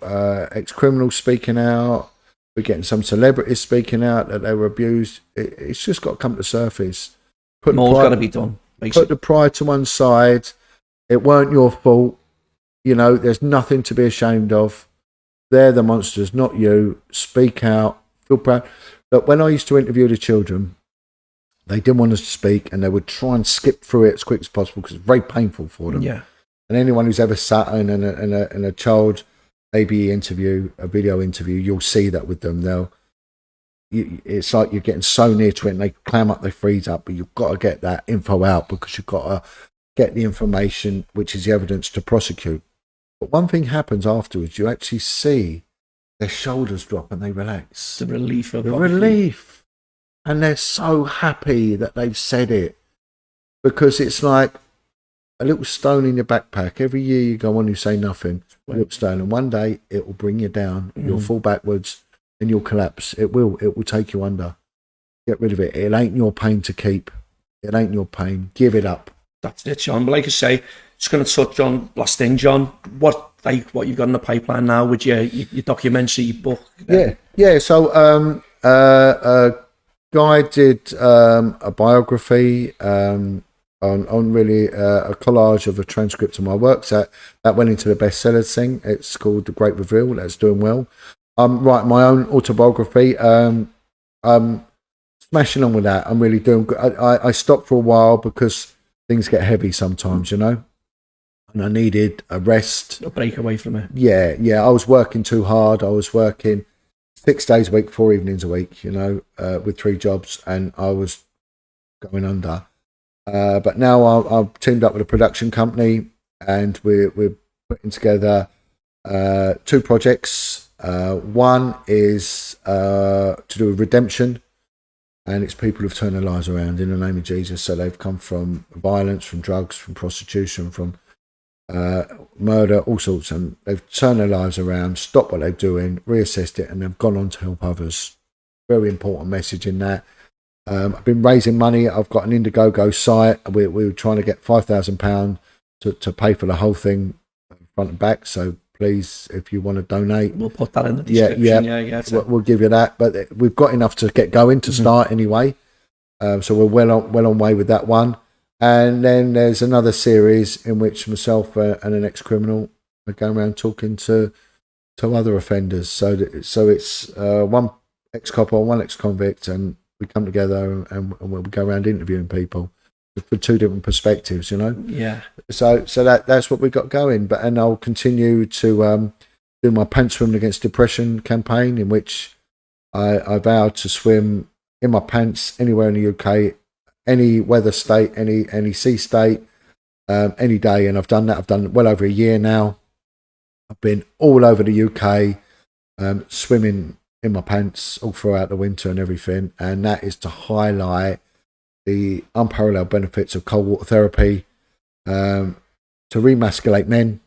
ex-criminals speaking out. We're getting some celebrities speaking out that they were abused. It's just got to come to the surface. More's got to be done. Basically. Put the pride to one side. It weren't your fault. There's nothing to be ashamed of. They're the monsters, not you. Speak out. Feel proud. But when I used to interview the children, they didn't want us to speak, and they would try and skip through it as quick as possible because it's very painful for them. Yeah. And anyone who's ever sat in a child ABE interview, a video interview, you'll see that with them. it's like you're getting so near to it, and they clam up, they freeze up, but you've got to get that info out because you've got to get the information, which is the evidence to prosecute. But one thing happens afterwards: you actually see their shoulders drop and they relax. The relief of the relief, and they're so happy that they've said it, because it's like a little stone in your backpack. Every year you go on, you say nothing, a little stone, and one day it will bring you down. You'll fall backwards and you'll collapse. It will take you under. Get rid of it. It ain't your pain to keep. It ain't your pain. Give it up. That's it, John. But like I say, just going to touch on last thing, John. What you've got in the pipeline now with your documentary, your book? Yeah. So a guy did a biography on really a collage of a transcript of my works that went into the bestsellers thing. It's called The Great Reveal. That's doing well. I'm writing my own autobiography. I'm smashing on with that. I'm really doing good. I stopped for a while because things get heavy sometimes, you know, and I needed a rest, a break away from it. Yeah. I was working too hard. I was working 6 days a week, 4 evenings a week, you know, with 3 jobs, and I was going under. But now I've teamed up with a production company, and we're putting together 2 projects. One is to do with redemption, and it's people who've turned their lives around in the name of Jesus. So they've come from violence, from drugs, from prostitution, from murder, all sorts, and they've turned their lives around, stopped what they're doing, reassessed it, and they've gone on to help others. Very important message in that. I've been raising money. I've got an Indiegogo site. We're trying to get £5,000 to pay for the whole thing, front and back. So please, if you want to donate, we'll put that in the description. Yeah, we'll give you that. But we've got enough to get going to start anyway. So we're well on way with that one. And then there's another series in which myself and an ex-criminal are going around talking to other offenders. So it's one ex-cop or one ex-convict, and we come together and we go around interviewing people for 2 different perspectives, you know. Yeah. So that's what we got going. And I'll continue to do my Pants Swimming Against Depression campaign, in which I vowed to swim in my pants anywhere in the UK, any weather state, any sea state, any day. And I've done that. I've done well over a year now. I've been all over the UK, swimming in my pants all throughout the winter and everything. And that is to highlight the unparalleled benefits of cold water therapy, to remasculate men.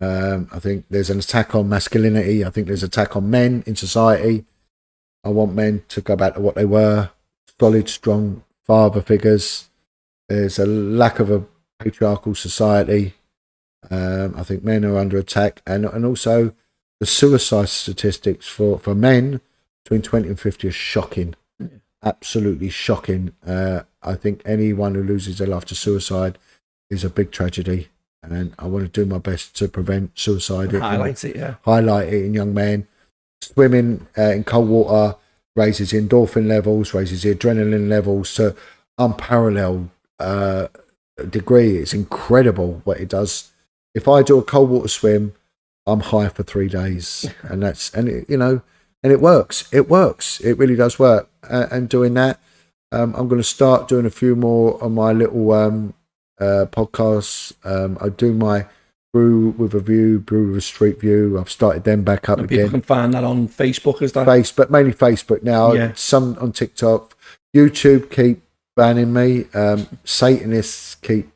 I think there's an attack on masculinity. I think there's an attack on men in society. I want men to go back to what they were, solid, strong father figures. There's a lack of a patriarchal society. I think men are under attack, and also the suicide statistics for men between 20 and 50 are shocking. Absolutely shocking. I think anyone who loses their life to suicide is a big tragedy, and I want to do my best to prevent suicide. Highlight it in young men. Swimming in cold water raises the endorphin levels, raises the adrenaline levels to unparalleled degree. It's incredible what it does. If I do a cold water swim, I'm high for 3 days, and it works. It works. It really does work. And doing that, I'm going to start doing a few more on my little podcasts. I do my Brew with a View, Brew with a Street View. I've started them back up and again. People can find that on Facebook, is that? Facebook, mainly Facebook now. Yeah. Some on TikTok. YouTube keep banning me. Satanists keep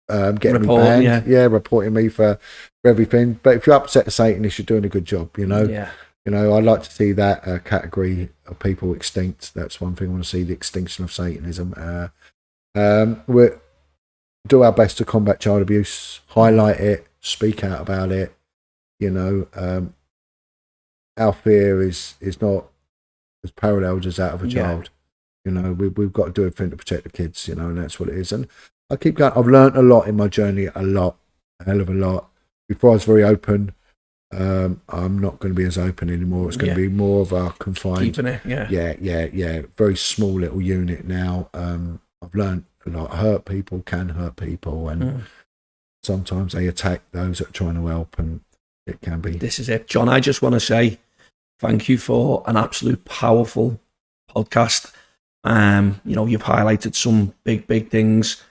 getting me banned. Yeah, reporting me for everything. But if you upset a Satanist, you're doing a good job, you know? Yeah. You know, I'd like to see that category of people extinct. That's one thing I want to see, the extinction of Satanism. We do our best to combat child abuse, highlight it, speak out about it. You know, our fear is not as paralleled as that of a child. You know, we've got to do everything to protect the kids, you know, and that's what it is. And I keep going. I've learned a lot in my journey, a hell of a lot. Before I was very open. I'm not going to be as open anymore. It's going to be more of a confined. Keeping it, yeah. Very small little unit now. I've learned a lot. Hurt people can hurt people, and sometimes they attack those that are trying to help, and it can be. This is it, John. I just want to say thank you for an absolute powerful podcast. You know, you've highlighted some big things,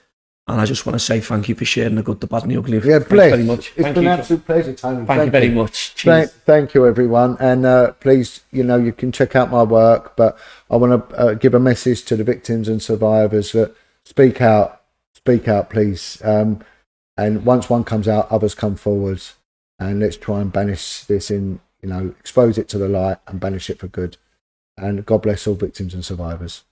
and I just want to say thank you for sharing the good, the bad, and the ugly. Yeah, Thanks very much. It's been an absolute pleasure, Tony. Thank you very much. Cheers. Thank you, everyone. And please, you know, you can check out my work, but I want to give a message to the victims and survivors that speak out, please. And once one comes out, others come forwards. And let's try and banish this in, you know, expose it to the light and banish it for good. And God bless all victims and survivors.